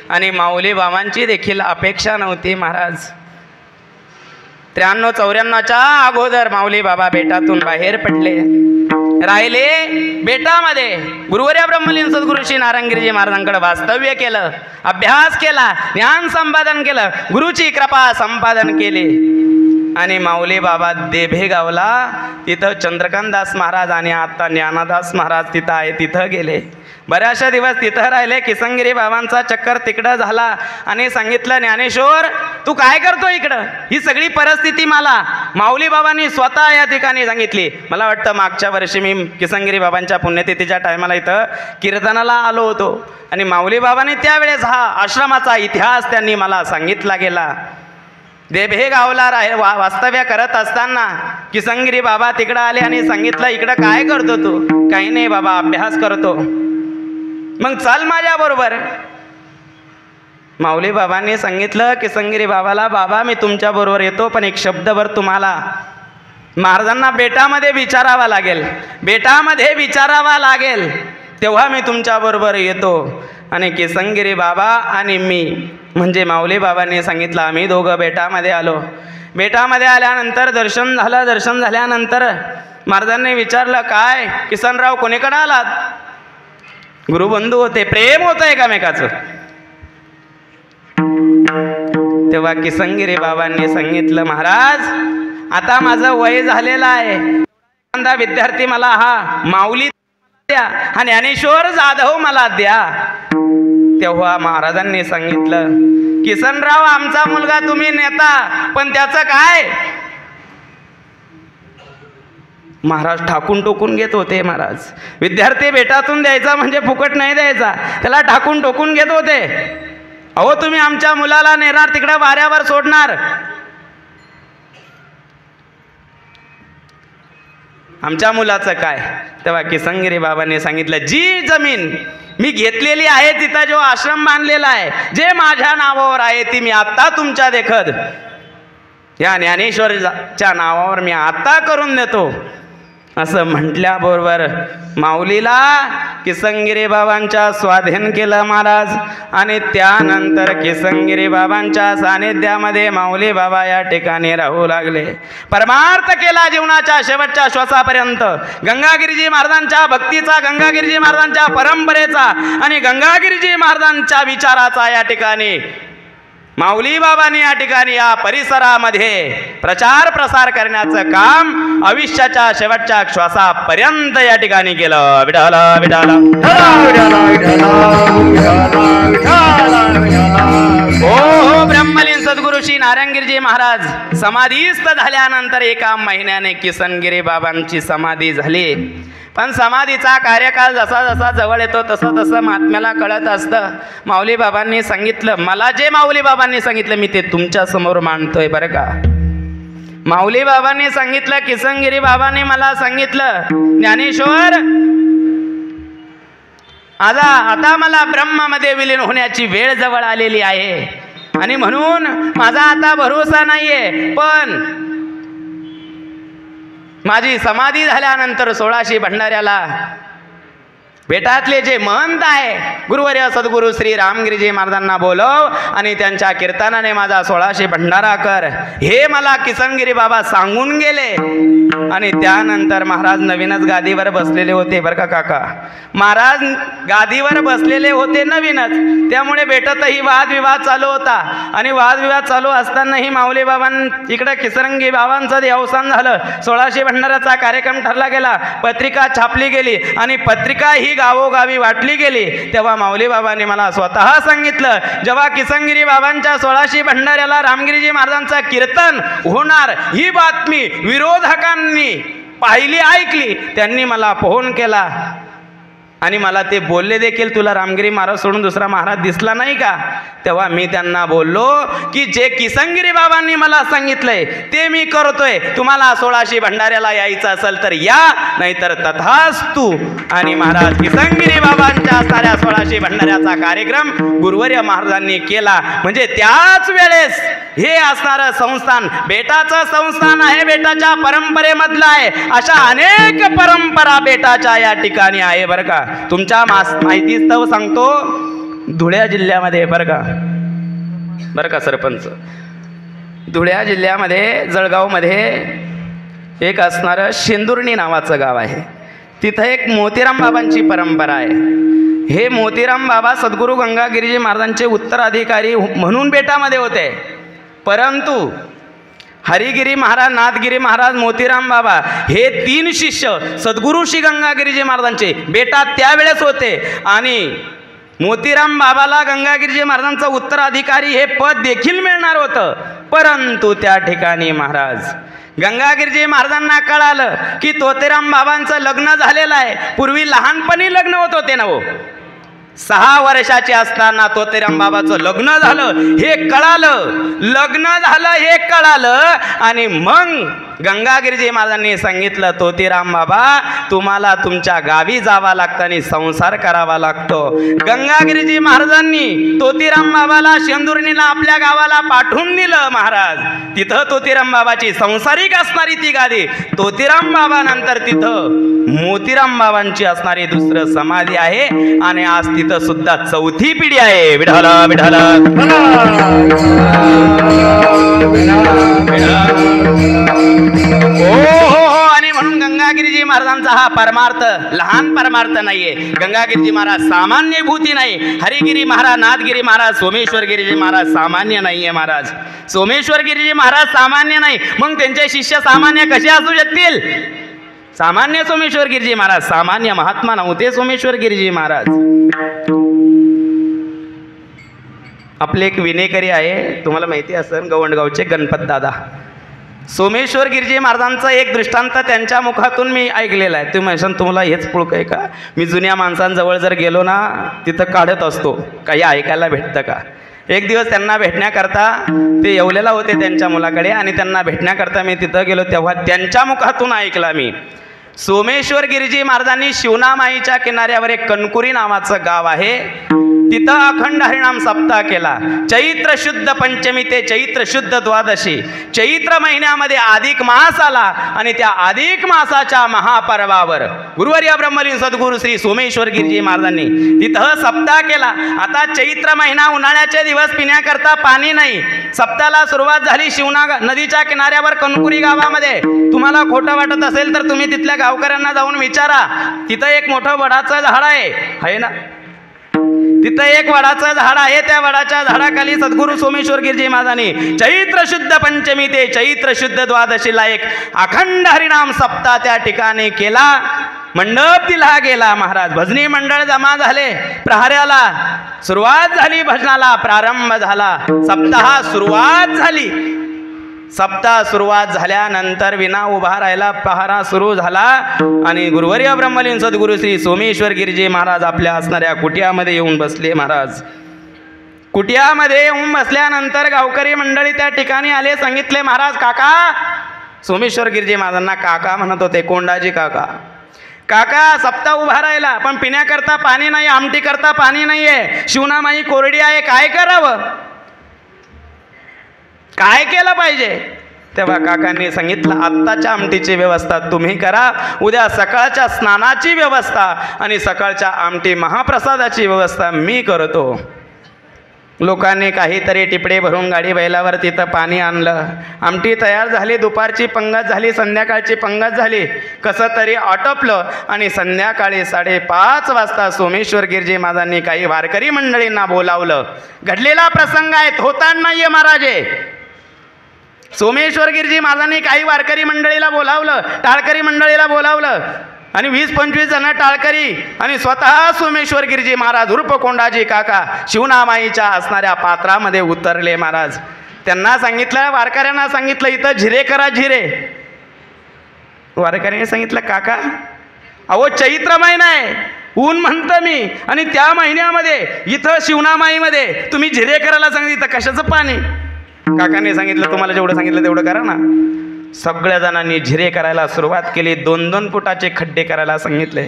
आणि माऊली बाबांची देखील अपेक्षा नव्हती. महाराज 93-94च्या अगोदर माऊली बाबा बेटातून बाहेर पडले, राहिले बेटामध्ये. गुरुवर्य ब्रह्मलीन सद्गुरू श्री नारायणगिरीजी महाराजांकडे वास्तव्य केलं, अभ्यास केला, ज्ञान संपादन केलं, गुरुची कृपा संपादन केले. आणि माऊली बाबा देभेगावला, तिथं चंद्रकांतदास महाराज आणि आता ज्ञानदास महाराज तिथं आहे, तिथं गेले. बऱ्याचशा दिवस तिथं राहिले. किसनगिरी बाबांचा चक्कर तिकडं झाला आणि सांगितलं, ज्ञानेश्वर तू काय करतो इकडं? ही सगळी परिस्थिती मला माऊली बाबांनी स्वतः या ठिकाणी सांगितली. मला वाटतं मागच्या वर्षी मी किसनगिरी बाबांच्या पुण्यतिथीच्या टायमाला इथं कीर्तनाला आलो होतो आणि माऊली बाबांनी त्यावेळेस हा आश्रमाचा इतिहास त्यांनी मला सांगितला गेला. देभेगावला वास्तव्य करत असताना किसनगिरी बाबा तिकडं आले आणि सांगितलं, इकडं काय करतो तू? काही नाही बाबा, अभ्यास करतो. मग चल माझ्या बरोबर. माऊली बाबांनी सांगितलं किसनगिरी बाबाला, बाबा मी तुमच्या बरोबर येतो, पण एक शब्दभर तुम्हाला महाराजांना बेटामध्ये विचारावा लागेल, बेटामध्ये विचारावा लागेल, तेव्हा मी तुमच्या बरोबर येतो. आणि किसनगिरी बाबा आणि मी म्हणजे माऊली बाबांनी सांगितलं, आम्ही दोघं बेटामध्ये आलो. बेटामध्ये आल्यानंतर दर्शन झालं. दर्शन झाल्यानंतर महाराजांनी विचारलं, काय किसनराव कोणीकडे आलात? गुरुबंधू होते, प्रेम होतं एकामेकाचं. तेव्हा किसनगिरी बाबांनी सांगितलं, महाराज आता माझं वय झालेलं आहे, एखादा विद्यार्थी मला हा माऊली द्या हा ज्ञानेश्वर जाधव मला द्या. तेव्हा महाराजांनी सांगितलं, किसनराव आमचा मुलगा तुम्ही नेता, पण त्याचं काय? महाराज ठाकून टोकून घेत होते. महाराज विद्यार्थी बेटातून द्यायचा म्हणजे फुकट नाही द्यायचा, त्याला ठाकून टोकून घेत होते. अहो तुम्ही आमच्या मुलाला नेणार तिकडे वाऱ्यावर सोडणार, आमच्या मुलाचं काय? तेव्हा किसनगिरी बाबांनी सांगितलं, जी जमीन मी घेतलेली आहे तिथं जो आश्रम बांधलेला आहे, जे माझ्या नावावर आहे ती मी आत्ता तुमच्या देखत या ज्ञानेश्वरच्या नावावर मी आत्ता करून देतो. असं म्हटल्याबरोबर माऊलीला किसनगिरी बाबांच्या स्वाधीन केलं महाराज. आणि त्यानंतर किसनगिरी बाबांच्या सानिध्यामध्ये माऊली बाबा या ठिकाणी राहू लागले. परमार्थ केला जीवनाच्या शेवटच्या श्वासापर्यंत. गंगागिरीजी महाराजांच्या भक्तीचा, गंगागिरीजी महाराजांच्या परंपरेचा आणि गंगागिरीजी महाराजांच्या विचाराचा या ठिकाणी माऊली बाबांनी या ठिकाणी या परिसरामध्ये प्रचार प्रसार करण्याचं काम आयुष्याच्या शेवटच्या श्वासापर्यंत या ठिकाणी केलं. विठ्ठल विठ्ठल हो. ब्रह्मलीन सद्गुरू श्री नारायणगिरीजी महाराज समाधीस्थ झाल्यानंतर 1 महिन्याने किसनगिरी बाबांची समाधी झाली. पण समाधीचा कार्यकाळ जसा जसा जवळ येतो तसं तसं महात्म्याला कळत असतं. माऊली बाबांनी सांगितलं, मला जे माऊली बाबांनी सांगितलं मी ते तुमच्या समोर मांडतोय बरं का. माऊली बाबांनी सांगितलं, किसनगिरी बाबांनी मला सांगितलं, ज्ञानेश्वर आता मला ब्रह्मामध्ये विलीन होण्याची वेळ जवळ आलेली आहे आणि म्हणून माझा आता भरोसा नाहीये, पण माझी समाधी झाल्यानंतर 1600 भंडाऱ्याला बेटातले जे महंत आहे गुरुवर्य सद्गुरू श्री रामगिरीजी महाराजांना बोलव आणि त्यांच्या कीर्तनाने माझा 1600 भंडारा कर, हे मला किसनगिरी बाबा सांगून गेले. आणि त्यानंतर महाराज नवीनच गादीवर बसलेले होते बरं का काका. महाराज गादीवर बसलेले होते नवीनच, त्यामुळे बेटातही वादविवाद चालू होता. आणि वादविवाद चालू असतानाही माऊली इकडे किसनगिरी बाबांचं देवसान झालं. 1600 भंडाराचा कार्यक्रम ठरला गेला, पत्रिका छापली गेली आणि पत्रिका ही गावोगावी वाटली गेली. तेव्हा माऊली बाबांनी मला स्वतः सांगितलं, जेव्हा किसनगिरी बाबांच्या 1600 भंडाऱ्याला रामगिरीजी महाराजांचं कीर्तन होणार ही बातमी विरोधकांनी पाहिली, ऐकली, त्यांनी मला फोन केला आणि मला ते बोलले देखील, तुला रामगिरी महाराज सोडून दुसरा महाराज दिसला नाही का? तेव्हा मी त्यांना बोललो की जे किसनगिरी बाबांनी मला सांगितलंय ते मी करतोय. तुम्हाला 1600 भंडाऱ्याला यायचं असेल तर या, नाहीतर तथास्तु. आणि महाराज किसनगिरी बाबांच्या साऱ्या 1600 भंडाऱ्याचा कार्यक्रम गुरुवर्य महाराजांनी केला. म्हणजे त्याच वेळेस हे असणारं संस्थान बेटाचं संस्थान आहे, बेटाच्या परंपरेमधलं आहे. अशा अनेक परंपरा बेटाच्या या ठिकाणी आहे बरं का. तुमच्या माहितीस्तव सांगतो, धुळ्या जिल्ह्यामध्ये बरं का सरपंच, धुळ्या जिल्ह्यामध्ये जळगावमध्ये एक असणारं शेंदुर्णी नावाचं गाव आहे. तिथं एक मोतीराम बाबांची परंपरा आहे. हे मोतीराम बाबा सद्गुरू गंगागिरीजी महाराजांचे उत्तराधिकारी म्हणून बेटामध्ये होते. परंतु हरिगिरी महाराज, नाथगिरी महाराज, मोतीराम बाबा हे 3 शिष्य सद्गुरू श्री गंगागिरीजी महाराजांचे बेटात त्यावेळेस होते. आणि मोतीराम बाबाला गंगागिरीजी महाराजांचं उत्तराधिकारी हे पद देखील मिळणार होतं. परंतु त्या ठिकाणी महाराज गंगागिरीजी महाराजांना कळालं की तोतेराम बाबांचं लग्न झालेलं आहे. पूर्वी लहानपणी लग्न होत होते ना, 6 वर्षाचे असताना तोतेराम बाबाचं लग्न झालं हे कळालं. हे कळालं आणि मग गंगागिरीजी महाराजांनी सांगितलं, तोतेराम बाबा तुम्हाला तुमच्या गावी जावं लागतं आणि संसार करावा लागतो. गंगागिरीजी महाराजांनी तोतेराम बाबाला शेंदुर्णीला आपल्या गावाला पाठवून दिलं. महाराज तिथं तोतेराम बाबाची संसारिक असणारी ती गादी, तोतेराम बाबा नंतर तिथं मोतीराम बाबांची असणारी दुसरं समाधी आहे. आणि आज तिथं सुद्धा 4थी पिढी आहे. विठाला विठाला हो. आणि म्हणून गंगागिरीजी महाराजांचा हा परमार्थ लहान परमार्थ नाहीये. गंगागिरीजी महाराज सामान्य भूती नाही. हरिगिरी महाराज, नाथगिरी महाराज, सोमेश्वर गिरीजी महाराज सामान्य नाहीये. महाराज सोमेश्वर गिरीजी महाराज सामान्य नाही, मग त्यांचे शिष्य सामान्य कसे असू शकतील? सामान्य सोमेश्वर गिरीजी महाराज सामान्य महात्मा नव्हते. सोमेश्वर गिरीजी महाराज आपले एक विनेकरी आहे, तुम्हाला माहिती असेल, गवंडगावचे गणपत दादा. सोमेश्वर गिरीजी महाराजांचा एक दृष्टांत त्यांच्या मुखातून मी ऐकलेला आहे. तुम्ही म्हणशाल तुम्हाला हेच पुळक आहे का? मी जुन्या माणसांजवळ जर गेलो ना तिथं काढत असतो, काही ऐकायला भेटतं का? एक दिवस त्यांना भेटण्याकरता ते येवलेला होते त्यांच्या मुलाकडे, आणि त्यांना भेटण्याकरता मी तिथं गेलो तेव्हा त्यांच्या मुखातून ऐकला मी. सोमेश्वर गिरीजी महाराजांनी शिवनामाईच्या किनाऱ्यावर एक कणकुरी नावाचं गाव आहे, तिथं अखंड हरिनाम सप्ताह केला. चैत्र शुद्ध पंचमी ते चैत्र शुद्ध द्वादशी, चैत्र महिन्यामध्ये अधिक मास आला. आणि त्या अधिक मासाच्या महापर्वावर गुरुवर्य ब्रह्मलीन सद्गुरू श्री सोमेश्वर गिरीजी महाराजांनी तिथं सप्ताह केला. आता चैत्र महिना, उन्हाळ्याचे दिवस, पिण्याकरता पाणी नाही. सप्ताहाला सुरुवात झाली शिवना नदीच्या किनाऱ्यावर कणकुरी गावामध्ये. तुम्हाला खोटं वाटत असेल तर तुम्ही तिथल्या गावकऱ्यांना जाऊन विचारा. तिथं एक मोठं वडाचं झाड आहे ना, तिथं एक वडाचं झाड आहे. त्या वडाच्या झाडाखाली सद्गुरू सोमेश्वर गिरीजी महाराजांनी चैत्र शुद्ध पंचमी ते चैत्र शुद्ध द्वादशीला एक अखंड हरिनाम सप्ताह त्या ठिकाणी केला. मंडप दिला गेला. महाराज भजनी मंडळ जमा झाले. प्रहाऱ्याला सुरुवात झाली, भजनाला प्रारंभ झाला. सप्ताह सुरुवात झाली. सप्ताह सुरुवात झाल्यानंतर विना उभा राहिला पहारा सुरू झाला. आणि गुरुवर्य ब्रह्मलीन सद्गुरू श्री सोमेश्वर गिरीजी महाराज आपल्या असणाऱ्या कुटियामध्ये येऊन बसले. महाराज कुटियामध्ये येऊन बसल्यानंतर गावकरी मंडळी त्या ठिकाणी आले. सांगितले, महाराज काका, सोमेश्वर गिरीजी महाराजांना काका म्हणत होते, कोंडाजी काका. काका सप्ताह उभा राहिला पण पिण्याकरता पाणी नाही, आमटी करता पाणी नाहीये, शिवनामाई कोरडी आहे, काय करावं, काय केलं पाहिजे? तेव्हा काकांनी सांगितलं, आत्ताच्या आमटीची व्यवस्था तुम्ही करा, उद्या सकाळच्या स्नानाची व्यवस्था आणि सकाळच्या आमटी महाप्रसादाची व्यवस्था मी करतो. लोकांनी काहीतरी टिपडे भरून गाडी बैलावर तिथं पाणी आणलं. आमटी तयार झाली. दुपारची पंगत झाली, संध्याकाळची पंगत झाली. कसं तरी आटोपलं. आणि संध्याकाळी 5:30 वाजता सोमेश्वर गिरीजी महाराजांनी काही वारकरी मंडळींना बोलावलं. घडलेला प्रसंग आहे, होताना नाहीये महाराजे. सोमेश्वर गिरीजी महाराजांनी काही वारकरी मंडळीला बोलावलं, टाळकरी मंडळीला बोलावलं. आणि 20-25 जण टाळकरी आणि स्वतः सोमेश्वर गिरीजी महाराज उर्फ कोंडाजी काका शिवनामाईच्या असणाऱ्या पात्रामध्ये उतरले. महाराज त्यांना सांगितलं, वारकऱ्यांना सांगितलं, इथं जिरे करा, जिरे. वारकऱ्यांनी सांगितलं, काका अहो चैत्र महिना आहे, ऊन म्हणतं मी, आणि त्या महिन्यामध्ये इथं शिवनामाईमध्ये तुम्ही झिरे करायला सांगितलं. तर कशाचं पाणी? काकांनी सांगितलं तुम्हाला जेवढं सांगितलं तेवढं करा ना. सगळ्या जणांनी झिरे करायला सुरुवात केली. 2-2 फुटाचे खड्डे करायला सांगितले.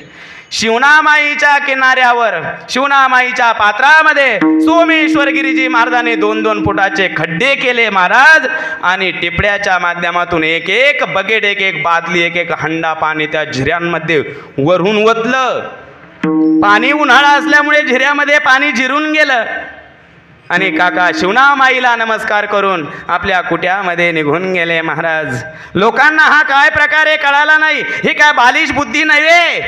शिवनामाईच्या किनाऱ्यावर, शिवनामाईच्या पात्रामध्ये सोमेश्वर गिरीजी महाराजांनी 2-2 फुटाचे खड्डे केले महाराज. आणि टिपड्याच्या माध्यमातून एक एक बकेट, एक एक बादली, एक एक हंडा पाणी त्या झिऱ्यांमध्ये वरून ओतलं. पाणी उन्हाळा असल्यामुळे झिऱ्यामध्ये पाणी जिरून गेलं. आणि काका शिवनामाईला नमस्कार करून आपल्या कुट्यामध्ये निघून गेले महाराज. लोकांना हा काय प्रकारे कळाला नाही. ही काय बालिश बुद्धी नव्हे.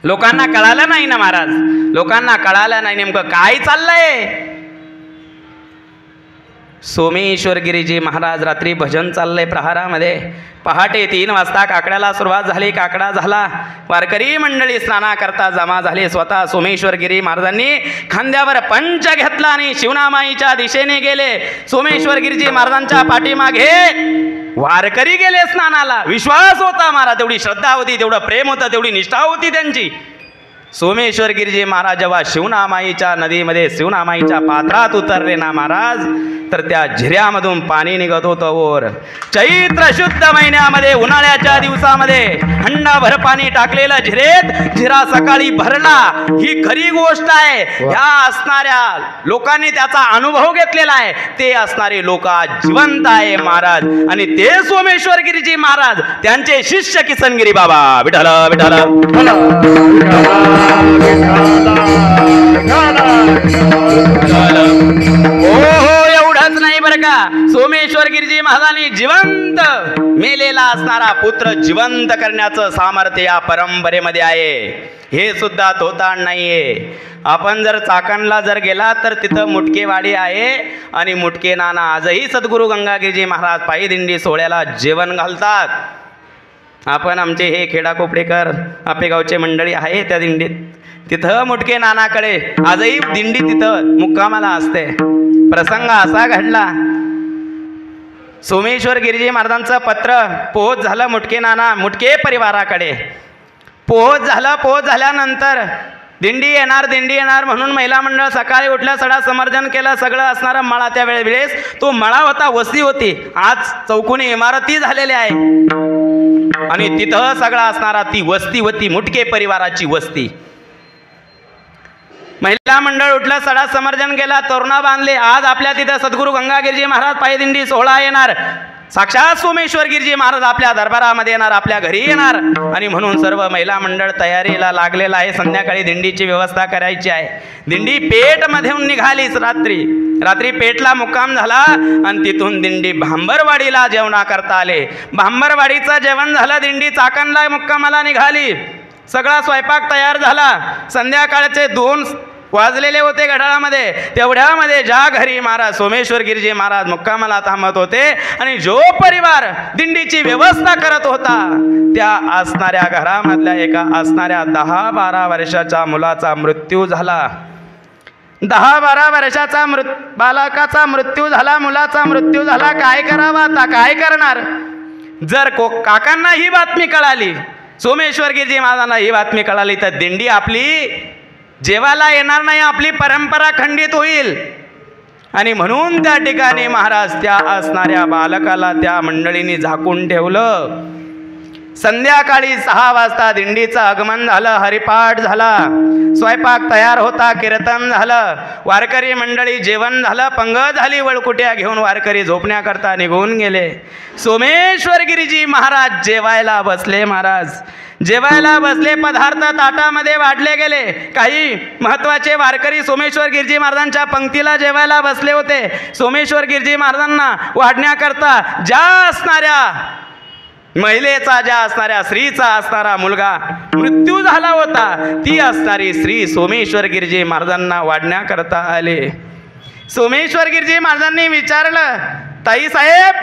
लोकांना कळालं नाही ना महाराज. लोकांना कळालं नाही नेमकं काय चाललंय. सोमेश्वर गिरीजी महाराज रात्री भजन चाललंय प्रहारामध्ये. पहाटे 3 वाजता काकड्याला सुरुवात झाली. काकडा झाला. वारकरी मंडळी स्नानाकरता जमा झाले. स्वतः सोमेश्वर गिरी महाराजांनी खांद्यावर पंच घेतला आणि शिवनामाईच्या दिशेने गेले. सोमेश्वर गिरीजी महाराजांच्या पाठीमागे वारकरी गेले स्नानाला. विश्वास होता महाराज, तेवढी श्रद्धा होती, तेवढं प्रेम होतं, तेवढी निष्ठा होती त्यांची. सोमेश्वर गिरीजी महाराज जेव्हा शिवनामाईच्या नदीमध्ये, शिवनामाईच्या पात्रात उतरले ना महाराज, तर त्या झिऱ्यामधून पाणी निघत होतं वर. चैत्र शुद्ध महिन्यामध्ये, उन्हाळ्याच्या दिवसामध्ये हंडाभर पाणी टाकलेलं झिरेत, झिरा सकाळी भरला. ही खरी गोष्ट आहे. ह्या असणाऱ्या लोकांनी त्याचा अनुभव घेतलेला आहे. ते असणारे लोक आज जिवंत आहे महाराज. आणि ते सोमेश्वर गिरीजी महाराज, त्यांचे शिष्य किसनगिरी बाबा. विठ्ठल विठ्ठल. एवढंच नाही बरं का, सोमेश्वर गिरीजी महाराजांनी जिवंत मेलेला असणारा पुत्र जिवंत करण्याचं सामर्थ्य या परंपरेमध्ये आहे. हे सुद्धा थोतांड नाहीये. आपण जर चाकणला जर गेला तर तिथं मुटकेवाडी आहे. आणि मुटके नाना आजही सद्गुरू गंगागिरीजी महाराज पायी दिंडी सोहळ्याला जेवण घालतात. आपण आमचे हे खेडा कोपडेकर आपेगावचे मंडळी आहे त्या दिंडीत. तिथं मुटके नानाकडे आजही दिंडी तिथं मुक्कामाला असते. प्रसंग असा घडला, सोमेश्वर गिरीजी महाराजांचं पत्र पोहोच झालं मुटके नाना मुटके परिवाराकडे. पोहोच झाल्यानंतर दिंडी येणार म्हणून महिला मंडळ सकाळी उठलं, सडा समर्जन केलं. सगळं असणारा मळा त्या वेळेस तो मळा होता, वस्ती होती. आज चौकोनी इमारती झालेल्या आहे. आणि तिथं सगळा असणारा ती वस्ती होती, मुटके परिवाराची वस्ती. महिला मंडळ उठलं, सडा समर्जन केला, तोरणा बांधले. आज आपल्या तिथं सद्गुरू गंगागिरीजी महाराज पायी दिंडी सोहळा येणार. साक्षात सोमेश्वर गिरीजी महाराज आपल्या दरबारामध्ये येणार, आपल्या घरी येणार. आणि म्हणून सर्व महिला मंडळ तयारीला लागलेला आहे. संध्याकाळी दिंडीची व्यवस्था करायची आहे. दिंडी पेठमधून निघालीच. रात्री पेठला मुक्काम झाला. आणि तिथून दिंडी भांबरवाडीला जेवणाकरता आले. भांबरवाडीचं जेवण झालं. दिंडी चाकणला मुक्कामाला निघाली. सगळा स्वयंपाक तयार झाला. संध्याकाळचे 2 वाजलेले होते घड्याळामध्ये. तेवढ्यामध्ये ज्या घरी महाराज सोमेश्वर गिरीजी महाराज मुक्कामाला थांबत होते आणि जो परिवार दिंडीची व्यवस्था करत होता, त्या असणाऱ्या घरामधल्या एका असणाऱ्या 10-12 वर्षाच्या मुलाचा मृत्यू झाला. 10-12 वर्षाचा बालकाचा मृत्यू झाला, मुलाचा मृत्यू झाला. काय करावं आता, काय करणार? जर काकांना ही बातमी कळाली, सोमेश्वर गिरीजी महाराजांना ही बातमी कळाली, तर दिंडी आपली जेवायला येणार नाही, आपली परंपरा खंडित होईल. आणि म्हणून त्या ठिकाणी महाराज त्या असणाऱ्या बालकाला त्या मंडळींनी झाकून ठेवलं. संध्याकाळी 6 वाजता दिंडीचं आगमन झालं. हरिपाठ झाला, स्वयंपाक तयार होता, कीर्तन झालं, वारकरी मंडळी जेवण झालं, पंगत झाली. वळकुट्या घेऊन वारकरी झोपण्याकरता निघून गेले. सोमेश्वर गिरीजी महाराज जेवायला बसले. महाराज जेवायला बसले. पदार्थ ताटामध्ये वाढले गेले. काही महत्वाचे वारकरी सोमेश्वर गिरीजी महाराजांच्या पंक्तीला जेवायला बसले होते. सोमेश्वर गिरीजी महाराजांना वाढण्याकरता ज्या असणाऱ्या महिलेचा, ज्या असणाऱ्या स्त्रीचा असणारा मुलगा मृत्यू झाला होता, ती असणारी स्त्री सोमेश्वर गिरीजी महाराजांना वाढण्याकरता आले. सोमेश्वर गिरीजी महाराजांनी विचारलं, ताई साहेब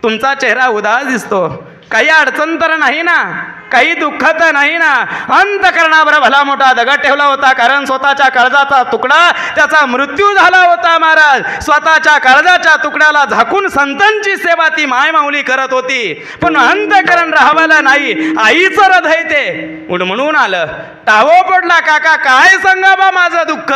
तुमचा चेहरा उदास दिसतो, काही अडचण तर नाही ना, काही दुःख तर नाही ना. अंतकरणावर भला मोठा दगड ठेवला होता, कारण स्वतःच्या काळजाचा तुकडा त्याचा मृत्यू झाला होता महाराज. स्वतःच्या काळजाच्या तुकड्याला झाकून संतांची सेवा ती मायमाऊली करत होती, पण अंतकरण राहावला नाही. आईचं हृदय ते उडमणून आलं. टाहो पडला. काका काय सांगावा माझं दुःख,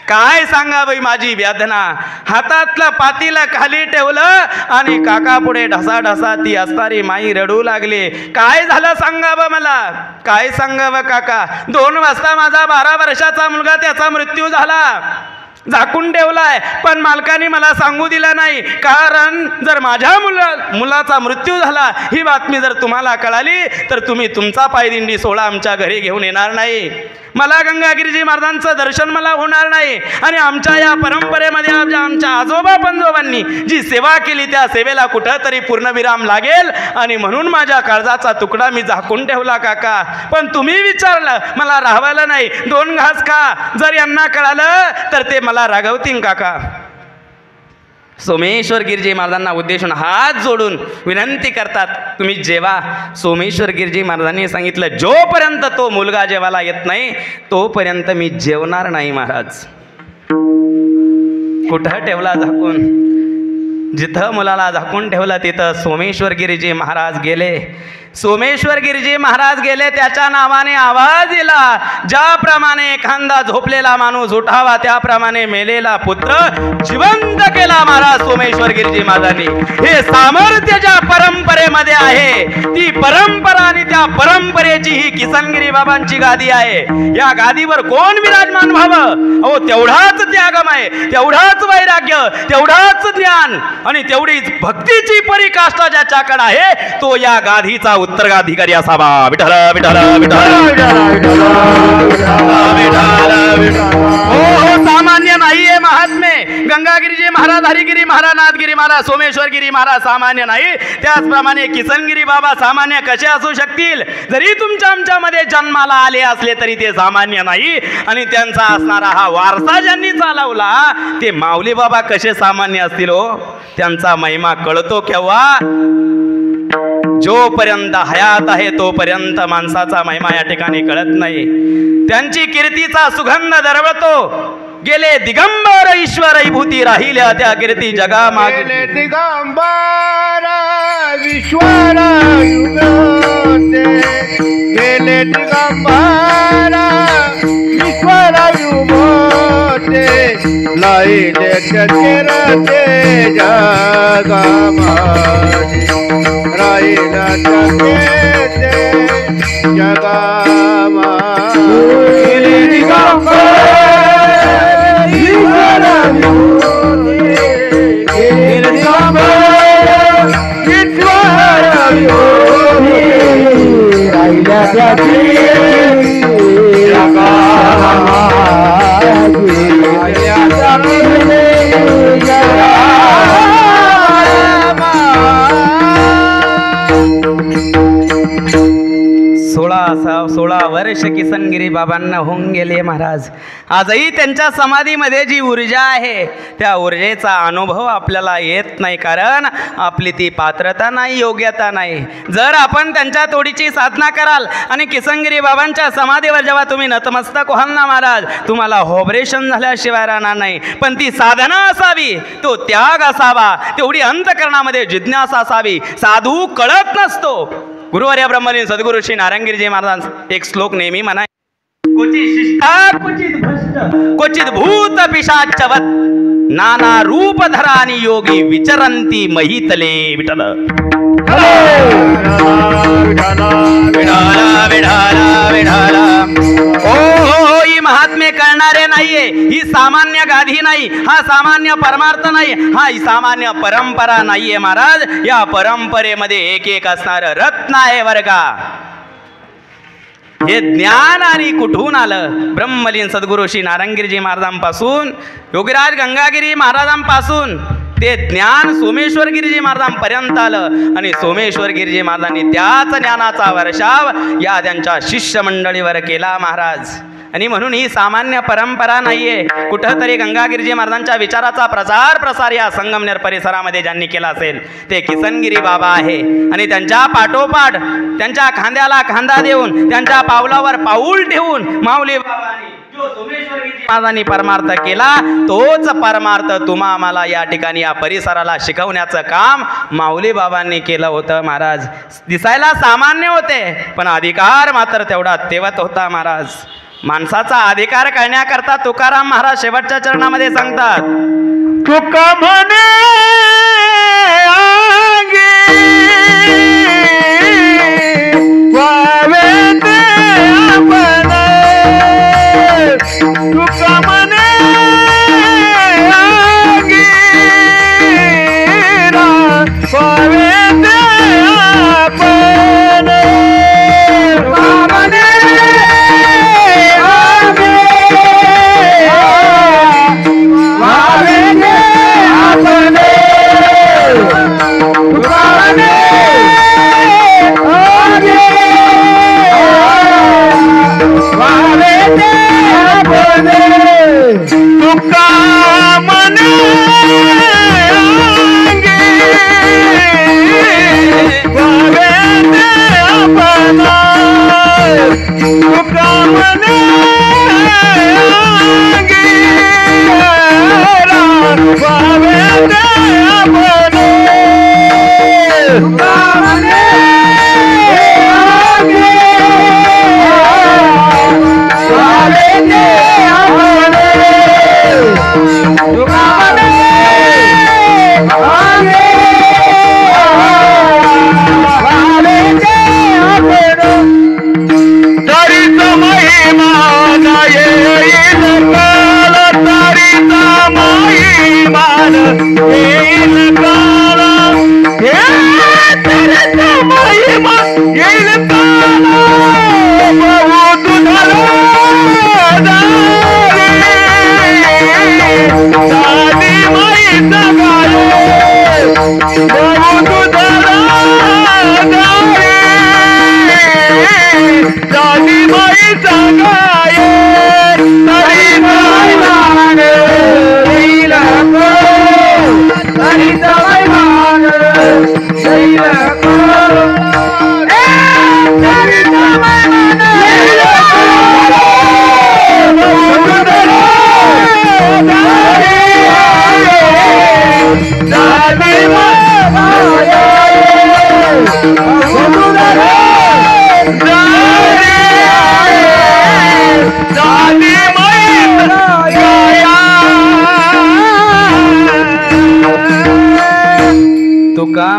काय सांगावी माझी वेदना. हातातलं पातीला खाली ठेवलं आणि काका पुढे ढसा ती असणारी माई रडू लागली. काय झालं सांगावं मला, काय सांगावं काका. 2 वाजता माझा 12 वर्षाचा मुलगा त्याचा मृत्यू झाला, झाकून ठेवलाय, पण मालकाने मला सांगू दिला नाही. कारण जर माझ्या मुलाचा मृत्यू झाला ही बातमी जर तुम्हाला कळाली तर तुम्ही तुमचा पायदिंडी सोहळा आमच्या घरी घेऊन येणार नाही. मला गंगागिरीजी महाराजांचं दर्शन मला होणार नाही. आणि आमच्या या परंपरेमध्ये आमच्या आजोबा पंजोबांनी जी सेवा केली त्या सेवेला कुठंतरी पूर्णविराम लागेल. आणि म्हणून माझ्या काळजाचा तुकडा मी झाकून ठेवला काका. पण तुम्ही विचारलं मला राहावलं नाही. 2 घास खा. जर यांना कळालं तर ते मला रागवतील काका. सोमेश्वर गिरजी महाराजांना उद्देशून हात जोडून विनंती करतात, तुम्ही जेवा. सोमेश्वर गिरजी महाराजांनी सांगितलं, जोपर्यंत तो मुलगा जेवायला येत नाही तोपर्यंत मी जेवणार नाही महाराज. कुठं ठेवला झाकून, जिथं मुलाला झाकून ठेवलं तिथं सोमेश्वर गिरजी महाराज गेले. सोमेश्वर गिरजी महाराज गेले, त्याच्या नावाने आवाज दिला. ज्याप्रमाणे एखादा झोपलेला माणूस उठावा त्याप्रमाणे मेलेला पुत्र जिवंत केला महाराज सोमेश्वर गिरजी महाराजांनी. हे सामर्थ्य ज्या परंपरेमध्ये आहे ती परंपरा आणि त्या परंपरेची ही किसनगिरी बाबांची गादी आहे. या गादीवर कोण विराजमान व्हावं, अहो तेवढाच त्यागमय, तेवढाच वैराग्य, तेवढाच ज्ञान आणि तेवढीच भक्तीची परिकाष्ठा ज्याच्याकडे आहे तो या गादीचा उत्तराधिकारी असावा. विठ्ठल विठ्ठल हो, सामान्य नाहीये महात्मे. गंगागिरीजी महाराज, हरिगिरी महाराज, नाथगिरी महाराज, सोमेश्वरगिरी महाराज सामान्य नाही. त्याचप्रमाणे किसनगिरी बाबा सामान्य कसे असू शकतील. जरी तुमच्या आमच्यामध्ये जन्माला आले असले तरी ते सामान्य नाही. आणि त्यांचा असणारा हा वारसा ज्यांनी चालवला ते माऊली बाबा कसे सामान्य असतील हो. त्यांचा महिमा कळतो केव्हा, जोपर्यंत हयात आहे तोपर्यंत माणसाचा महिमा या ठिकाणी कळत नाही. त्यांची कीर्तीचा सुगंध दरवळतो. गेले दिगंबर ईश्वर विभूती राहिल्या त्या कीर्ती जगा मागे. दिगंबर ईश्वर युगते, गेले दिगंबर ईश्वर युगते, लाईले कीर्ती जगा मागे. राहिला कीर्ती जगा मागे. दिगंबर ईश्वर युगते, सोळा वर्ष किसनगिरी बाबांना होऊन गेले महाराज. आजही त्यांच्या समाधीमध्ये जी ऊर्जा आहे त्या ऊर्जेचा अनुभव आपल्याला येत नाही, कारण आपली ती पात्रता नाही, योग्यता नाही. जर आपण त्यांच्या तोडीची साधना कराल आणि किसनगिरी बाबांच्या समाधीवर जेव्हा तुम्ही नतमस्तक व्हाल ना महाराज, तुम्हाला ऑपरेशन झाल्याशिवाय राहणार नाही. पण ती साधना असावी, तो त्याग असावा, तेवढी अंतकरणामध्ये जिज्ञासा असावी. साधू कळत नसतो. गुरुवर्य ब्रह्मलीन सद्गुरु श्री नारायणगिरीजी महाराज एक श्लोक नेहमी म्हणा, क्वचित शिष्टा क्वचित भ्रष्ट क्वचित भूत पिशाचवत नाना रूप धरा आणि योगी विचरंती महितले. विठ्ठल हो, ही महात्मे करणारे नाहीये. ही सामान्य गाधी नाही, हा सामान्य परमार्थ नाही, हा सामान्य परंपरा नाहीये महाराज. या परंपरेमध्ये एक एक असणार रत्न आहे वर्गा. हे ज्ञान आणि कुठून आलं? ब्रह्मलीन सद्गुरु श्री नारायणगिरीजी महाराजांपासून, योगीराज गंगागिरी महाराजांपासून ते ज्ञान सोमेश्वर गिरीजी महाराजांपर्यंत आलं. आणि सोमेश्वर गिरीजी महाराजांनी त्याच ज्ञानाचा वर्षाव या त्यांच्या शिष्य मंडळीवर केला महाराज. आणि म्हणून ही सामान्य परंपरा नाहीये. कुठंतरी गंगागिरीजी महाराजांच्या विचाराचा प्रसार या संगमनेर परिसरामध्ये ज्यांनी केला असेल ते किसनगिरी बाबा आहे. आणि त्यांच्या पाठोपाठ त्यांच्या खांद्याला खांदा देऊन त्यांच्या पावलावर पाऊल ठेवून माऊली बाबांनी जो सोमेश्वरगिरी महाराजांनी परमार्थ केला तोच परमार्थ तुम्हा आम्हाला या ठिकाणी या परिसराला शिकवण्याचं काम माऊली बाबांनी केलं होतं. महाराज दिसायला सामान्य होते पण अधिकार मात्र तेवढा तेवत होता. महाराज माणसाचा अधिकार करण्याकरता तुकाराम महाराज शेवटच्या चरणामध्ये सांगतात, तुका म्हणे वावे ते आपण, तुका म्हणे वावे ते आपण,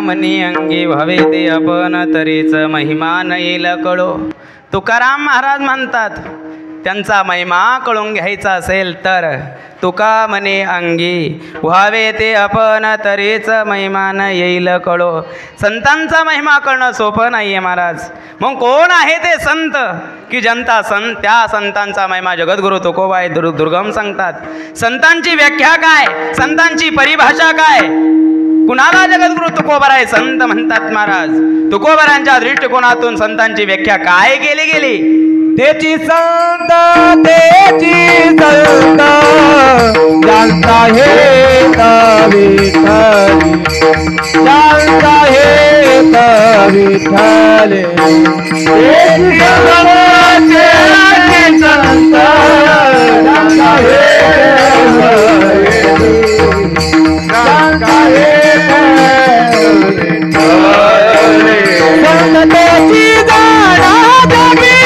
मनी अंगी व्हावे ते आपण तरीच महिमा न येईल कळो. तुकाराम महाराज म्हणतात त्यांचा महिमा कळून घ्यायचा असेल तर तुका मने अंगी व्हावे ते आपण तरीच महिमा न येईल कळो. संतांचा महिमा कळणं सोपं नाही आहे महाराज. मग कोण आहे ते संत की जनता त्या संतांचा महिमा जगद्गुरु तुकोबाई दुर्गम सांगतात. संतांची व्याख्या काय, संतांची परिभाषा काय, कुणाला जगद्गुरु तुकोबाराय संत म्हणतात महाराज. तुकोबारांच्या दृष्टिकोनातून संतांची व्याख्या काय केली गेली. तेची संत जानता हे विठ्ठल, जानता हे विठ्ठल, तेची संत जानता हे संततेची जाणा जगी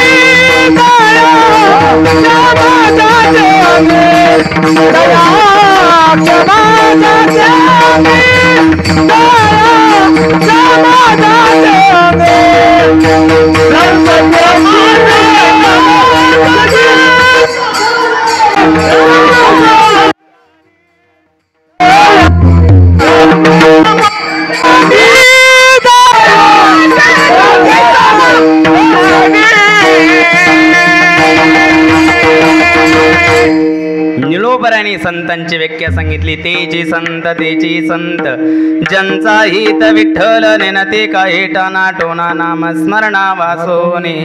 निळोबरांनी संतांची व्याख्या सांगितली. तेची संत ज्यांचा हित विठ्ठल नेनते काही टाना टोना नाम स्मरणा वासोने.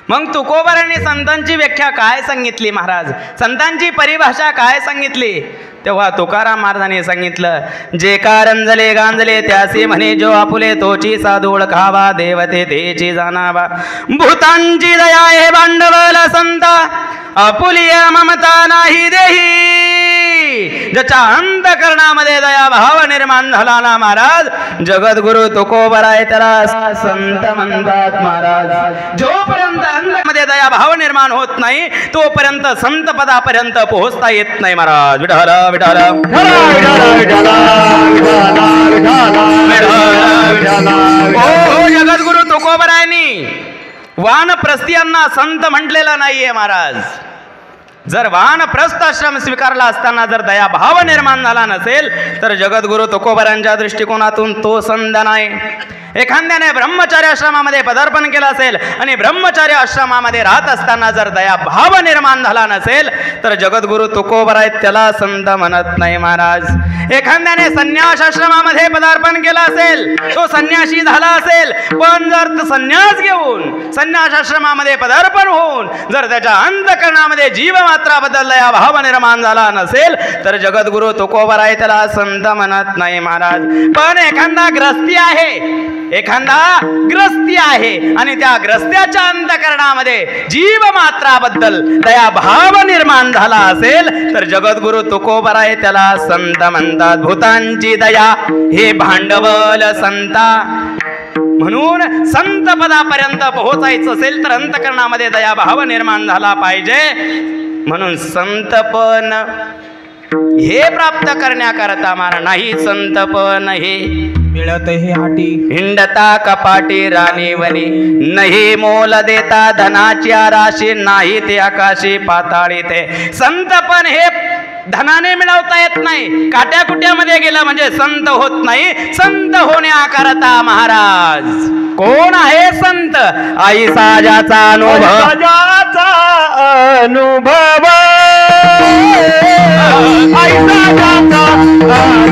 मग तुकोबारांनी संतांची व्याख्या काय सांगितली महाराज, संतांची परिभाषा काय सांगितली? तेव्हा तुकाराम महाराजांनी सांगितलं, जे कारंजले गांजले त्यासी म्हणे जो आपुले तोची साधू ओळखावा, देवते तेची जाणावा. भूतांची दया हे भांडवल संता, आपुलिया ममता नाही देही. ज्याच्या अंतकरणामध्ये दया भाव निर्माण झाला ना महाराज, जगद्गुरु तुकोबराय त्याला संत म्हणतात महाराज. जोपर्यंत अंतमध्ये दया भाव निर्माण होत नाही तोपर्यंत संत पदापर्यंत पोहोचता येत नाही महाराज. विठ्ठल विठ्ठल हो जगद्गुरु तुकोबरायांनी वानप्रस्थियांना संत म्हटलेलं नाहीये महाराज. जर वानप्रस्थ आश्रम स्वीकारला असताना जर दया भाव निर्माण झाला नसेल तर जगद्गुरु तुकोबरांच्या दृष्टिकोनातून तो संत नाही. एखाद्याने ब्रह्मचार्य आश्रमामध्ये पदार्पण केलं असेल आणि ब्रह्मचार्य आश्रमामध्ये राहत असताना जर दया भाव निर्माण झाला नसेल तर जगद्गुरु तुकोबराय त्याला संत म्हणत नाही महाराज. एखाद्याने संन्यास आश्रमामध्ये पदार्पण केलं असेल, तो संन्यासी झाला असेल, पण जर संन्यास घेऊन संन्यास आश्रमामध्ये पदार्पण होऊन जर त्याच्या अंतकरणामध्ये जीव मात्राबद्दल दया भाव निर्माण झाला नसेल तर जगद्गुरु तुकोबराय त्याला संत म्हणत नाही महाराज. पण एखादा ग्रस्ती आहे आणि त्या ग्रस्त्याच्या अंतकरणामध्ये जीव मात्राबद्दल दया भाव निर्माण झाला असेल तर जगद्गुरु तुकोबराय त्याला संत म्हणतात. भूतांची दया हे भांडवल संता. म्हणून संत पदापर्यंत पोहोचायचं असेल तर अंतकरणामध्ये दया भाव निर्माण झाला पाहिजे. म्हणून संतपण हे प्राप्त करण्याकरता मारा नाही संतपण हे मिळत हे हाटी. हिंडता कपाटी राणी वनी नाही मोल देता धनाच्या राशी नाही ते आकाशी पाताळी ते. संतपण हे धनाने मिळवता येत नाही, काट्या कुट्यामध्ये गेलं म्हणजे संत होत नाही. संत होण्याकरता महाराज कोण आहे संत? आई साजाचा अनुभव आई साजाचा अनुभव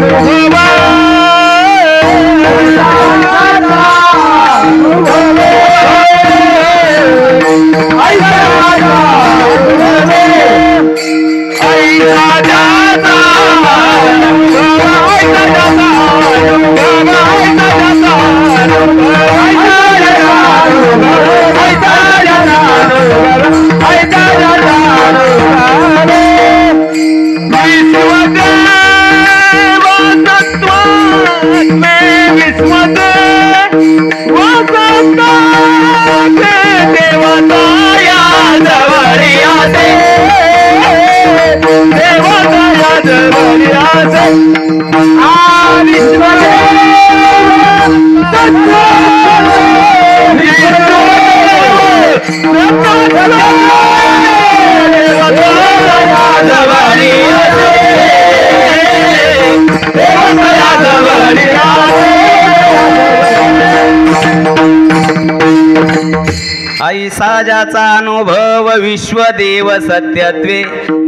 आई साजाचा अनुभव विश्वदेव सत्यत्वे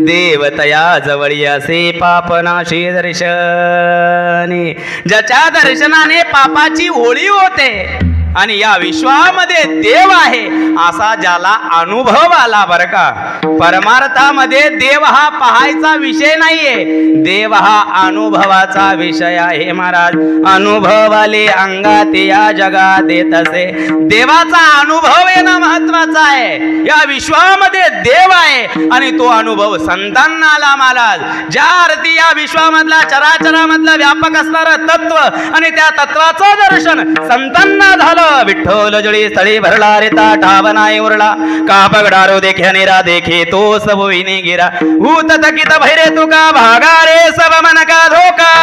देवतया जवळी असे पापनाशी दर्शनी. ज्याच्या दर्शनाने पापाची होळी होते आणि या विश्वामध्ये देव आहे असा ज्याला अनुभव आला बर का. परमार्थामध्ये देव हा पाहायचा विषय नाहीये, देव हा अनुभवाचा विषय आहे महाराज. अनुभवाले अंगात या जगात येत असे. देवाचा अनुभव येणं महत्वाचा आहे. या विश्वामध्ये देव आहे आणि तो अनुभव संतांना आला महाराज. ज्या अर्थी या विश्वामधला चराचरामधला व्यापक असणारं तत्व आणि त्या तत्वाचं दर्शन संतांना झालं. विठ्ठल जळी स्थळी भरला रे ठाव नाही उरला का पगडारो देखे निरा देखे तो सब विने गिरा भूत थकित भैरे तुका भागा रे सब मन का धोका.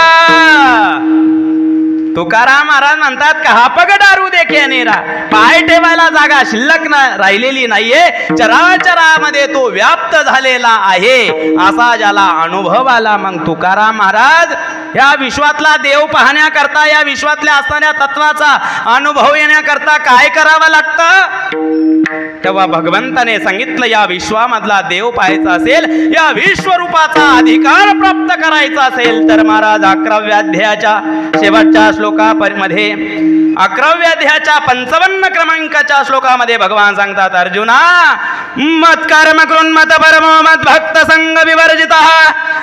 तुकाराम महाराज म्हणतात का हा पगडारू देखे नेरा, पाय ठेवायला जागा शिल्लक राहिलेली नाहीये. चराचरामध्ये तो व्याप्त झालेला आहे असा ज्याला अनुभव आला. मग तुकाराम महाराज या विश्वातला देव पाहण्याकरता, या विश्वातल्या असणाऱ्या तत्वाचा अनुभव येण्याकरता काय करावं लागतं? तेव्हा भगवंताने सांगितलं या विश्वामधला देव पाहायचा असेल, या विश्वरूपाचा अधिकार प्राप्त करायचा असेल तर महाराज 11व्या अध्यायाच्या शेवटच्या श्लोकामध्ये 11व्या अध्यायाच्या 55 क्रमांकाच्या श्लोकामध्ये भगवान सांगतात, अर्जुना मत कर्म कृन् मत परमो मत भक्त संग विवर्जिता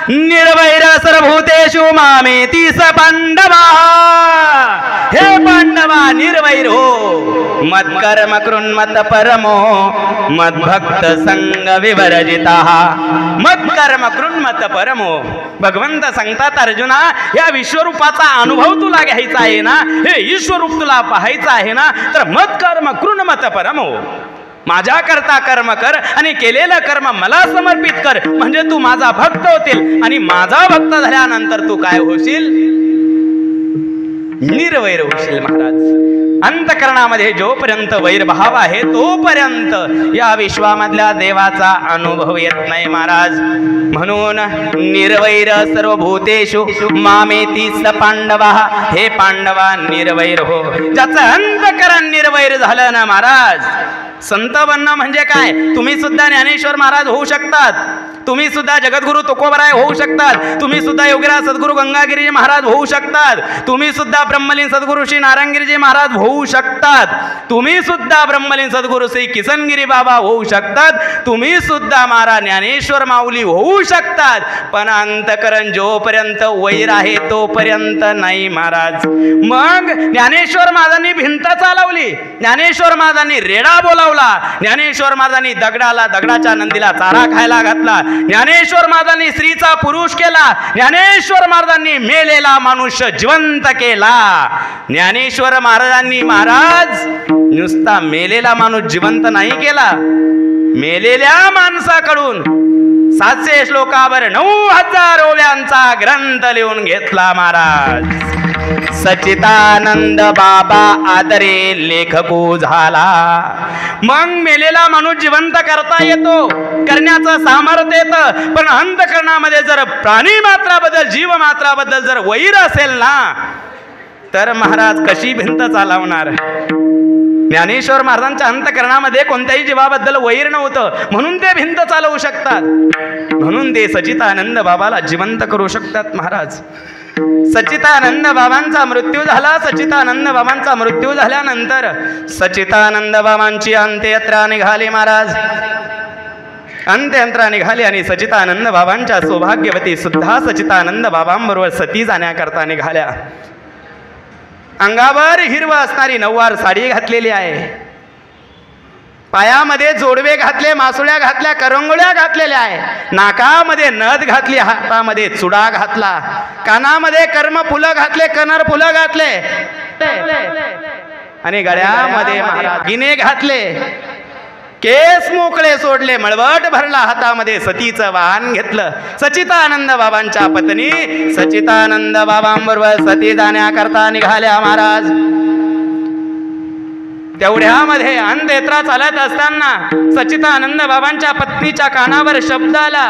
निर्वैर सर्वभूतेषु मामेति स पांडवा. हे पांडवा निर्वैर हो, मत कर्म कृन् मत परमो मत भक्त संग विवर्जिता. मत कर्म कृन् मत परमो. भगवंत सांगतात अर्जुना, या विश्वरूपाचा अनुभव तुला घ्यायचा आहे ना, हे ईश्वरूप तुला पाहायचं आहे ना, तर मत कर्म कृन् मत परमो. माझ्या करता कर्म कर आणि केलेलं कर्म मला समर्पित कर, म्हणजे तू माझा भक्त होतील आणि माझा भक्त झाल्यानंतर तू काय होशील? निर्वैर होशील महाराज. अंतकरणामध्ये जोपर्यंत वैरभाव आहे तोपर्यंत या विश्वामधल्या देवाचा अनुभव येत नाही महाराज. म्हणून निर्वैर सर्वभूतेषु मामेति स पांडवा. हे पांडवा निर्वैर हो. ज्याचं अंतकरण निर्वैर झालं ना महाराज, संत बनणं म्हणजे काय? तुम्ही सुद्धा ज्ञानेश्वर महाराज होऊ शकतात, तुम्ही सुद्धा जगद्गुरु तुकोबराय होऊ शकतात, तुम्ही सुद्धा योगीराज सद्गुरु गंगागिरीजी महाराज होऊ शकतात, तुम्ही सुद्धा ब्रह्मलीन सद्गुरु श्री नारायणगिरीजी महाराज होऊ शकतात, तुम्ही सुद्धा ब्रह्मलीन सद्गुरु श्री किसनगिरी बाबा होऊ शकतात, तुम्ही सुद्धा महाराज ज्ञानेश्वर माऊली होऊ शकतात. पण अंतकरण जोपर्यंत वैर आहे तोपर्यंत नाही महाराज. मग ज्ञानेश्वर महाराजांनी भिंत चालवली, ज्ञानेश्वर महाराजांनी रेडा बोलावला, ज्ञानेश्वर महाराजांनी दगडाच्या नंदीला चारा खायला घातला, ज्ञानेश्वर महाराजांनी स्त्रीचा पुरुष केला, ज्ञानेश्वर महाराजांनी मेलेला मनुष्य जिवंत केला. ज्ञानेश्वर महाराजांनी महाराज नुसता मेलेला माणूस जिवंत नाही केला, मेलेल्या माणसाकडून 700 श्लोकावर 9000 ओव्यांचा ग्रंथ लिहून घेतला महाराज. सच्चिदानंद बाबा आदरे लेखको झाला. मग मेलेला माणूस जिवंत करता येतो, करण्याचं सामर्थ्य येतं, पण अंतकरणामध्ये जर प्राणी मात्राबद्दल जीव मात्राबद्दल जर वैर असेल ना, तर महाराज कशी भिंत चालवणार? ज्ञानेश्वर महाराजांच्या अंतकरणामध्ये कोणत्याही जीवाबद्दल वैर नव्हतं, म्हणून ते भिंत चालवू शकतात, म्हणून ते सच्चिदानंद बाबाला जिवंत करू शकतात महाराज. सच्चिदानंद बाबांचा मृत्यू झाला. सच्चिदानंद बाबांचा मृत्यू झाल्यानंतर सच्चिदानंद बाबांची अंत्ययात्रा निघाली महाराज. अंत्ययात्रा निघाली आणि सच्चिदानंद बाबांच्या सौभाग्यवती सुद्धा सच्चिदानंद बाबांबरोबर सती जाण्याकरता निघाल्या. अंगावर हिरवं असणारी नऊवार साडी घातलेली आहे, पायामध्ये जोडवे घातले, मासुळ्या घातल्या, करंगोळ्या घातलेल्या आहे, नाकामध्ये नथ घातली, हातामध्ये चुडा घातला, कानामध्ये कर्म फुलं घातले, कनर फुलं घातले आणि गळ्यामध्ये महाराज गिने घातले, केस मोकळे सोडले, मळवट भरला, हातामध्ये सतीचं वाहन घेतलं. सच्चिदानंद बाबांच्या पत्नी सच्चिदानंद बाबांबरोबर सती जाण्याकरता निघाल्या महाराज. तेवढ्यामध्ये अंत्ययात्रा चालत असताना सच्चिदानंद बाबांच्या पत्नीच्या कानावर शब्द आला.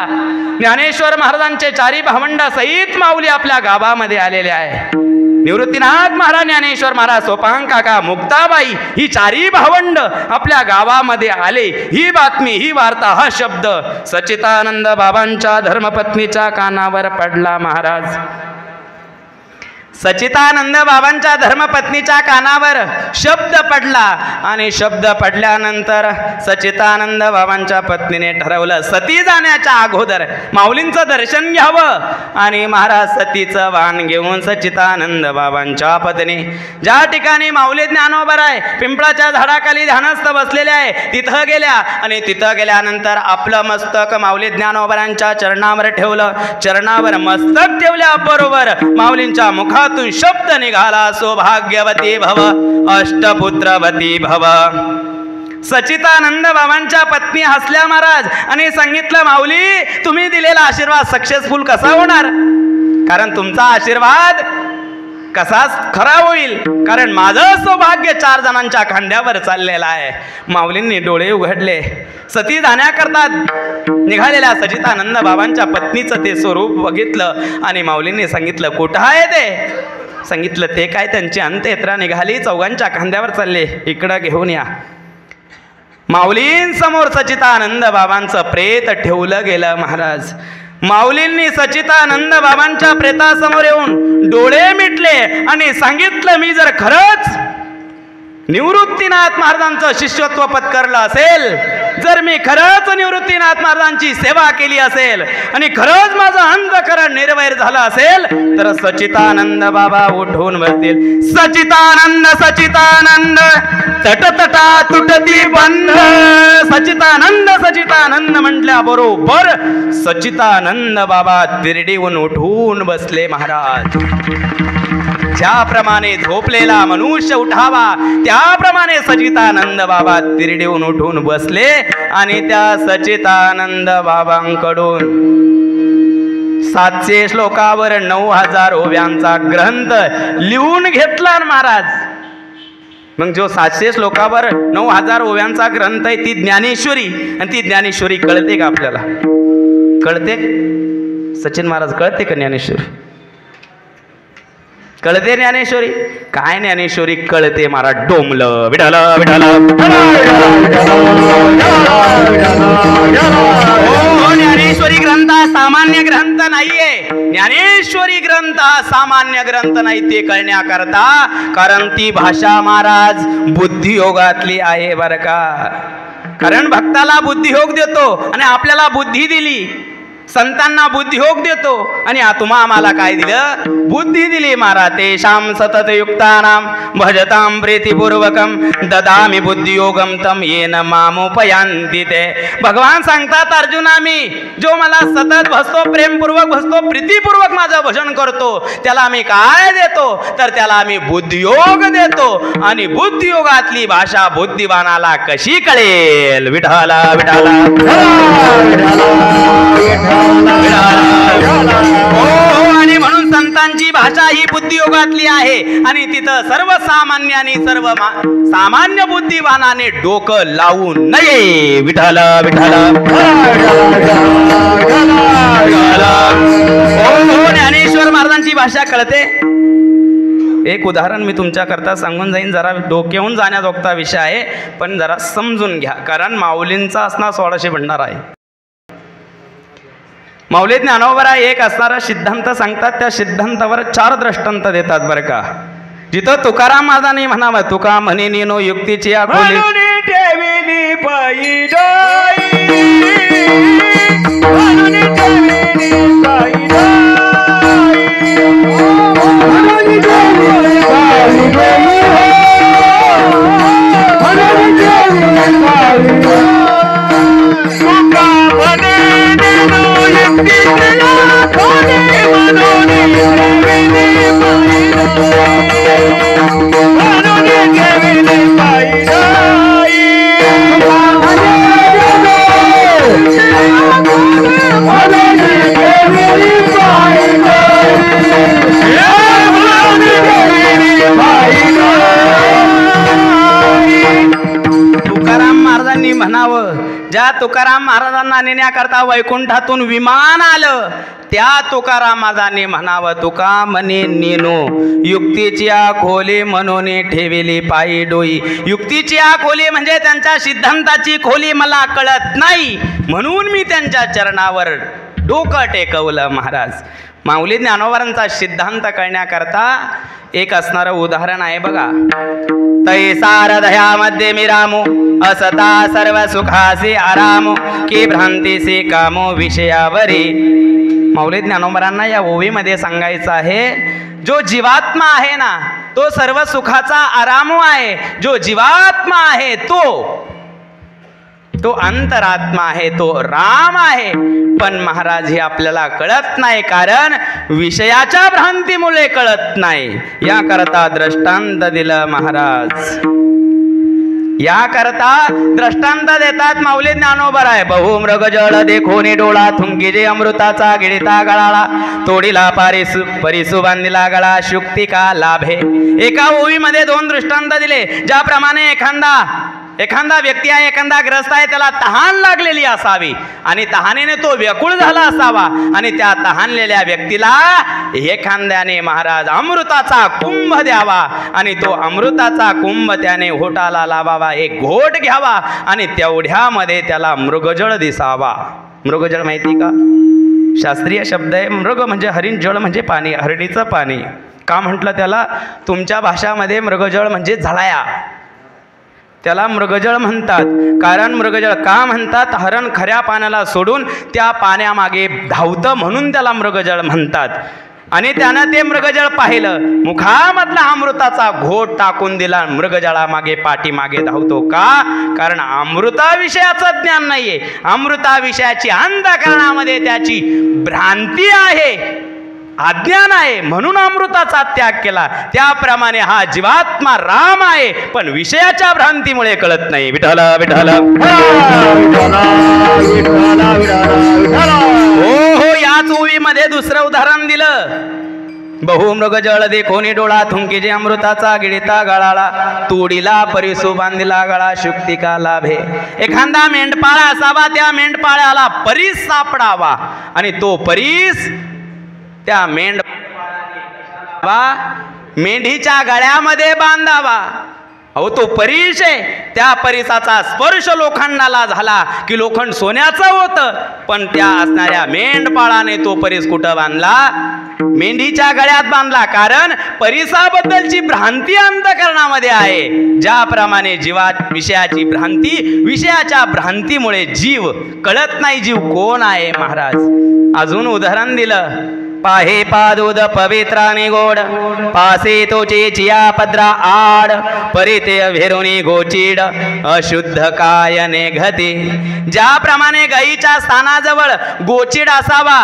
ज्ञानेश्वर महाराजांचे 4 भावंड सहित माऊली आपल्या गावामध्ये आलेले आहे. निवृत्तीनाथ महाराज, ज्ञानेश्वर महाराज, सोपान काका, मुक्ताबाई ही 4 भावंड आपल्या गावामध्ये आले. ही बातमी, ही वार्ता, हा शब्द सच्चिदानंद बाबांच्या धर्मपत्नीच्या कानावर पडला महाराज. सच्चिदानंद बाबांच्या धर्मपत्नीच्या कानावर शब्द पडला आणि शब्द पडल्यानंतर सच्चिदानंद बाबांच्या पत्नीने ठरवलं सती जाण्याच्या अगोदर माऊलींचं दर्शन घ्यावं. आणि महाराज सतीचं वाहन घेऊन सच्चिदानंद बाबांच्या पत्नी ज्या ठिकाणी माऊली ज्ञानोबराय पिंपळाच्या झाडाखाली ध्यानस्थ बसलेले आहे तिथं गेल्या आणि तिथं गेल्यानंतर आपलं मस्तक माऊली ज्ञानोबरांच्या चरणावर ठेवलं. चरणावर मस्तक ठेवल्याबरोबर माऊलींच्या मुखात शब्द निघाला, सौभाग्यवती भव, अष्टपुत्रवती भव. सच्चिदानंद बाबांच्या पत्नी हसल्या महाराज आणि सांगितलं, माऊली तुम्ही दिलेला आशीर्वाद सक्सेसफुल कसा होणार? कारण तुमचा आशीर्वाद कसा खरा होईल? कारण माझं सौभाग्य 4 जणांच्या खांद्यावर चाललेलं आहे. माऊलींनी डोळे उघडले. सती जाण्याकरता निघालेल्या सच्चिदानंद बाबांच्या पत्नीचं ते स्वरूप बघितलं आणि माऊलींनी सांगितलं, कुठं आहे ते? सांगितलं, ते काय त्यांची अंत्ययात्रा निघाली, 4घांच्या खांद्यावर चालले, इकडं घेऊन या. माऊलींसमोर सच्चिदानंद बाबांचं प्रेत ठेवलं गेलं महाराज. माऊलींनी सच्चिदानंद बाबांच्या प्रेतासमोर येऊन डोळे मिटले आणि सांगितलं, मी जर खरंच निवृत्तीनाथ महाराजांचं शिष्यत्व पत्करलं असेल, जर मी खरंच निवृत्तीनाथ महाराजांची सेवा केली असेल आणि खरंच माझं अंतःकरण निर्वैर झालं असेल, तर सच्चिदानंद बाबा उठून बसतील. सच्चिदानंद सच्चिदानंद तटतटा तुटती बंद. सच्चिदानंद सच्चिदानंद म्हटल्या बरोबर सच्चिदानंद बाबा तिरडीहून उठून बसले महाराज. ज्याप्रमाणे झोपलेला मनुष्य उठावा त्याप्रमाणे सच्चिदानंद बाबा तिरडीहून उठून बसले आणि त्या सच्चिदानंद बाबांकडून 700 श्लोकावर 9000 ओव्यांचा ग्रंथ लिहून घेतला महाराज. मग जो 700 श्लोकावर 9000 ओव्यांचा ग्रंथ आहे ती ज्ञानेश्वरी, आणि ती ज्ञानेश्वरी कळते का आपल्याला? कळते? सचिन महाराज कळते का ज्ञानेश्वरी? कळते ज्ञानेश्वरी? काय ज्ञानेश्वरी कळते महाराज? डोमलं विठाला विठाला. ज्ञानेश्वरी ग्रंथ हा सामान्य ग्रंथ नाहीये. ज्ञानेश्वरी ग्रंथ हा सामान्य ग्रंथ नाही ते कळण्याकरता, कारण ती भाषा महाराज बुद्धियोगातली आहे बरं का. कारण भक्ताला बुद्धियोग देतो आणि आपल्याला बुद्धी दिली, संतांना बुद्धियोग देतो आणि आम्हाला काय दिलं? बुद्धी दिली महाराज. तेषां सतत युक्तानां भजतां प्रीतिपूर्वकं ददामि बुद्धियोगं तम येन मामुपयांति ते. भगवान सांगतात, अर्जुना मी जो मला सतत भजतो, प्रेमपूर्वक भजतो, प्रीतिपूर्वक माझं भजन करतो, त्याला मी काय देतो? तर त्याला मी बुद्धियोग देतो. आणि बुद्धियोगातली भाषा बुद्धिवानाला कशी कळेल? विठाला विठाला. आणि म्हणून संतांची भाषा ही बुद्धियोगातली आहे आणि तिथं सर्वसामान्य आणि सामान्य बुद्धिवानाने डोकं लावू नये. विठाल विठाल. ज्ञानेश्वर महाराजांची भाषा कळते. एक उदाहरण मी तुमच्या करता सांगून जाईन. जरा डोक्याहून जाण्याजोगता विषय आहे, पण जरा समजून घ्या, कारण माऊलींचा असणार 1600 भंडारा आहे. माऊली ज्ञानोबा एक असणारा सिद्धांत सांगतात, त्या सिद्धांतावर 4 दृष्टांत देतात बरं का. जिथं तुकाराम महाराजांनी म्हणावं, तुका म्हणे नीनो युक्तीची आखोली ठेविली पायी डोई, म्हणावं, ज्या तुकाराम महाराजांना नेण्याकरता वैकुंठातून विमान आलं, त्या तुकाराम महाराजांनी म्हणावं, तुका म्हणे नेनो युक्तीची खोली म्हणून ठेविली पायी डोई. युक्तीची खोली म्हणजे त्यांच्या सिद्धांताची खोली मला कळत नाही, म्हणून मी त्यांच्या चरणावर डोकं टेकवलं महाराज. माऊली ज्ञानोबांचा सिद्धांत कळण्याकरता एक असणारं उदाहरण आहे बघा. तैसार दह्यामध्ये मी रामो असता सर्व सुखासी आरामो की भ्रांतीसी कामो विषयावरी. माऊली ज्ञानोबांना या ओवीमध्ये सांगायचं आहे, जो जीवात्मा आहे ना तो सर्व सुखाचा आरामो आहे. जो जीवात्मा आहे तो अंतरात्मा आहे, तो राम आहे. पण महाराज हे आपल्याला कळत नाही, कारण विषयाच्या भ्रांतीमुळे कळत नाही. याकरता दृष्टांत दिलं महाराज. याकरता दृष्टांत देतात माऊली ज्ञानोबा आहे. बहु मृग जळ देखोनी डोळा थुंकी जे अमृताचा गिळता गळाला तोडीला परिसू बांधिला गळा शुक्ती का लाभे. एका ओवीमध्ये 2 दृष्टांत दिले. ज्याप्रमाणे एखादा एखादा व्यक्ती आहे, एखादा ग्रस्त आहे, त्याला तहान लागलेली असावी आणि तहानेने तो व्याकुळ झाला असावा आणि त्या तहानलेल्या व्यक्तीला एखाद्याने महाराज अमृताचा कुंभ द्यावा आणि तो अमृताचा कुंभ त्याने होटाला लावावा, एक घोट घ्यावा आणि तेवढ्यामध्ये त्याला मृगजळ दिसावा. मृगजळ माहिती का? शास्त्रीय शब्द आहे. मृग म्हणजे हरिण, जळ म्हणजे पाणी, हरणीचं पाणी. का म्हटलं त्याला? तुमच्या भाषामध्ये मृगजळ म्हणजे झळाया, त्याला मृगजळ म्हणतात. कारण मृगजळ का म्हणतात? हरण खऱ्या पाण्याला सोडून त्या पाण्यामागे धावतं म्हणून त्याला मृगजळ म्हणतात. आणि त्यानं ते मृगजळ पाहिलं, मुखामधला अमृताचा घोट टाकून दिला, मृगजळामागे पाठीमागे धावतो. का? कारण अमृताविषयाचं ज्ञान नाहीये, अमृताविषयाची अंधकरणामध्ये त्याची भ्रांती आहे, अज्ञान आहे, म्हणून अमृताचा त्याग केला. त्याप्रमाणे हा जीवात्मा राम आहे, पण विषयाच्या भ्रांतीमुळे कळत नाही. विठ्ठल विठ्ठल हो. याच ओवीमध्ये दुसरं उदाहरण दिलं. बहु मृगजळ देखोनी डोळा, थुंकीजे अमृताचा गिळिता गळाळा, तोडीला परिसू बांधिला गळा, शुक्तिका लाभे. एखादा मेंढपाळ असावा, त्या मेंढपाळाला परीस सापडावा आणि तो परीस त्या मेंढीच्या गळ्यामध्ये बांधावा. अहो तो परीस आहे, त्या परिसाचा स्पर्श लोखंडाला झाला की लोखंड सोन्याचं होतं, पण त्या असणाऱ्या मेंढपाळाने तो परीस कुठं बांधला? मेंढीच्या गळ्यात बांधला. कारण परिसाबद्दलची भ्रांती अंतःकरणामध्ये आहे. ज्याप्रमाणे जीवा विषयाची भ्रांती, विषयाच्या भ्रांतीमुळे जीव कळत नाही जीव कोण आहे. महाराज अजून उदाहरण दिलं. पाहे पादोद पवित्राने गोड, पासे तोचे चिया पद्रा आड, परिते भेरुनी गोचीड, अशुद्ध कायने घते. ज्याप्रमाणे गाईच्या स्थानाजवळ गोचीड असावा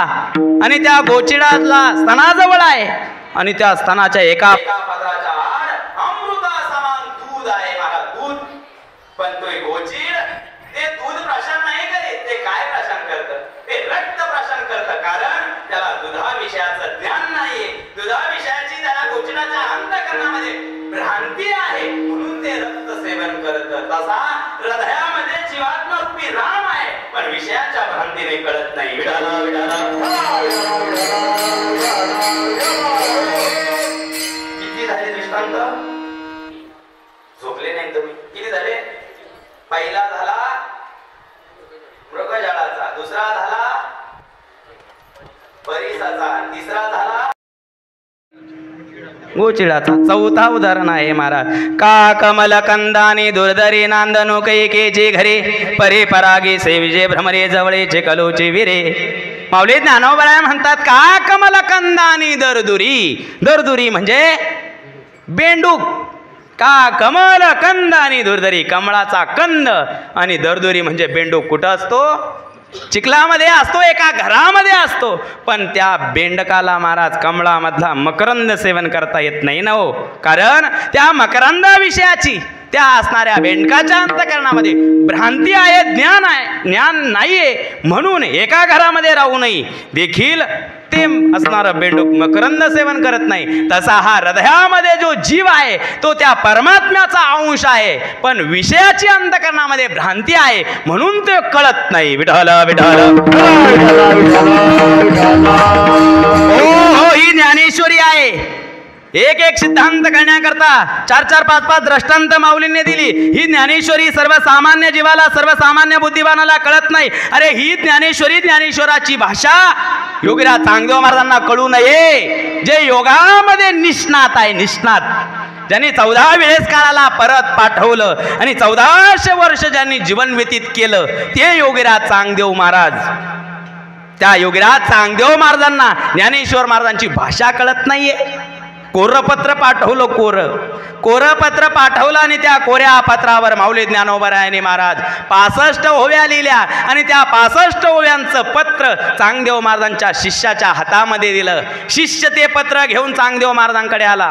आणि त्या गोचीडाला स्तनाजवळ आहे आणि त्या स्तनाच्या एका पदराच्या आड अमृता समान दूध आहे. मला दूध, पण तो गोचीड ते दूध प्राशन नाही करीत. ते काय प्राशन करतं? ते रक्त प्राशन करतं. कारण त्याला दुधाविषयाचं ज्ञान नाहीये, दुधाविषयाची त्याला गोचीडाच्या अंतःकरणामध्ये भ्रांती आहे, म्हणून ते रक्त सेवन करतं. तसा हृदयामध्ये जीवात्मा रूपी राम आहे, पण विषयाच्या भ्रांतीने कळत नाही. विठाला विठाला किती झाले दृष्टांत? झोपले नाही तुम्ही? किती झाले? पहिला झाला मृगजळाचा, दुसरा झाला परिसाचा, तिसरा झाला गोचिडाचा, चौथा उदाहरण आहे महाराज. का कमल कंदानी दुर्धरी नांदनु कैकेचे घरे, परे परागी सेविजे भ्रमरे जवळेचे कलोचे विरे. माऊली ज्ञानोबा म्हणतात का कमल कंदानी दरदुरी. दरदुरी म्हणजे बेंडूक. का कमल कंद आणि दुर्धरी, कमळाचा कंद आणि दरदुरी म्हणजे बेंडूक. कुठं असतो? चिखलामध्ये असतो, एका घरामध्ये असतो. पण त्या बेंडकाला महाराज कमळामधला मकरंद सेवन करता येत नाही ना हो. कारण त्या मकरंद विषयाची, त्या असणाऱ्या बेंडकाच्या अंतःकरणामध्ये भ्रांती आहे, ज्ञान आहे, ज्ञान नाहीये, म्हणून एका घरामध्ये राहूनही देखील ते असणारं बेंडूक मकरंद सेवन करत नाही. तसा हा हृदयामध्ये जो जीव आहे तो त्या परमात्म्याचा अंश आहे, पण विषयाची अंतःकरणामध्ये भ्रांती आहे, म्हणून ते कळत नाही. विठ्ठल विठ्ठल हो. ही ज्ञानेश्वरी आहे. एक एक सिद्धांत करण्याकरता 4-4, 5-5 दृष्टांत माऊलींनी दिली. ही ज्ञानेश्वरी सर्वसामान्य जीवाला, सर्वसामान्य बुद्धिमानाला कळत नाही. अरे ही ज्ञानेश्वरी, ज्ञानेश्वराची भाषा योगीराज चांगदेव महाराजांना कळू नये. जे योगामध्ये निष्णात आहे, निष्णात, ज्यांनी 14 वेळेस काळाला परत पाठवलं आणि 1400 वर्ष ज्यांनी जीवन व्यतीत केलं, ते योगीराज चांगदेव महाराज. त्या योगीराज चांगदेव महाराजांना ज्ञानेश्वर महाराजांची भाषा कळत नाहीये. कोरपत्र पाठवलं, कोरपत्र पाठवलं आणि त्या कोऱ्या पत्रावर माऊली ज्ञानोबरायाने महाराज 65 ओव्या लिहिल्या आणि त्या 65 ओव्यांचं पत्र चांगदेव महाराजांच्या शिष्याच्या हातामध्ये दिलं. शिष्य ते पत्र घेऊन चांगदेव महाराजांकडे आला.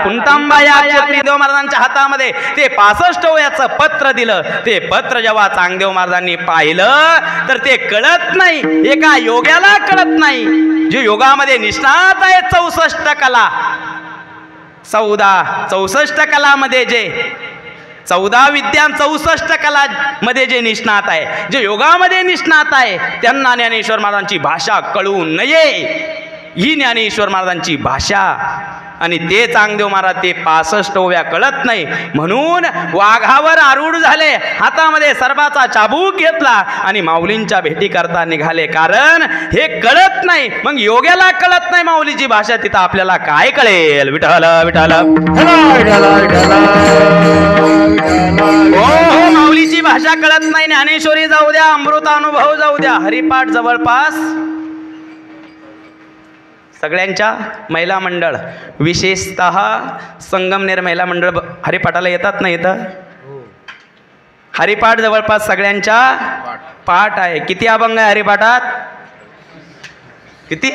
कुंतांबा या चांगदेव महाराजांच्या हातामध्ये ते 65 ओव्याचं पत्र दिलं. ते पत्र जेव्हा चांगदेव महाराजांनी पाहिलं तर ते कळत नाही, एका योग्याला कळत नाही. जे योगामध्ये निष्णात आहे 64 कला, 64 कलामध्ये जे 14 विद्या 64 कला मध्ये जे निष्णात आहे, जे योगामध्ये निष्णात आहे, त्यांना ज्ञानेश्वर महाराजांची भाषा कळू नये, ही ज्ञानेश्वर महाराजांची भाषा. आणि ते चांगदेव महाराज ते 65 ओव्या कळत नाही म्हणून वाघावर आरूढ झाले, हातामध्ये सर्पाचा चाबूक घेतला आणि माऊलींच्या भेटी करता निघाले. कारण हे कळत नाही. मग योग्याला कळत नाही माऊलीची भाषा, तिथं आपल्याला काय कळेल? विठ्ठल विठ्ठल हो, माऊलीची भाषा कळत नाही. ज्ञानेश्वरी जाऊ द्या, अमृतानुभव जाऊ द्या, हरिपाठ जवळपास सगळ्यांच्या महिला मंडळ, विशेषतः संगमनेर महिला मंडळ हरिपाठाला येतात ना. इथं हरिपाठ जवळपास सगळ्यांच्या पाठ आहे. किती अभंग आहे हरिपाठात? किती?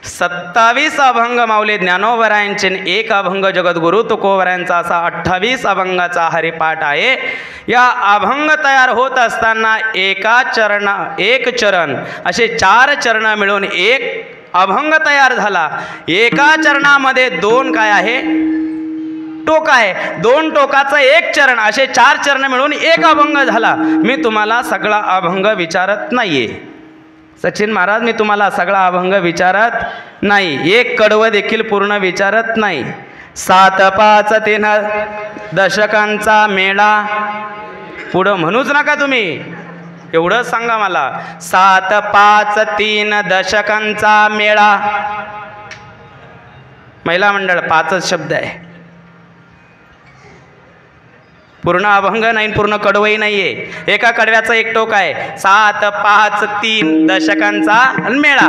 27 अभंग माऊली ज्ञानोबरायांचे, 1 अभंग जगद्गुरु तुकोबरायांचा, असा 28 अभंगाचा हरिपाठ आहे. या अभंग तयार होत असताना एक चरण असे 4 चरण मिळून एक अभंग तयार झाला. एका चरणामध्ये 2 काय आहे? टोक आहे. 2 टोकाचं 1 चरण, असे 4 चरण मिळून एक अभंग झाला. मी तुम्हाला सगळा अभंग विचारत नाहीये सचिन महाराज, मी तुम्हाला सगळा अभंग विचारत नाही, एक कडवं देखील पूर्ण विचारत नाही. 7-5 3 दशकांचा मेळा, पुढं म्हणूच नका तुम्ही, एवढंच सांगा मला. 7-5 3 दशकांचा मेळा, महिला मंडळ 5च शब्द आहे, पूर्ण अभंग नाही, पूर्ण कडवही नाहीये. एका कडव्याचं 1 टोक आहे. 7-5 3 दशकांचा मेळा.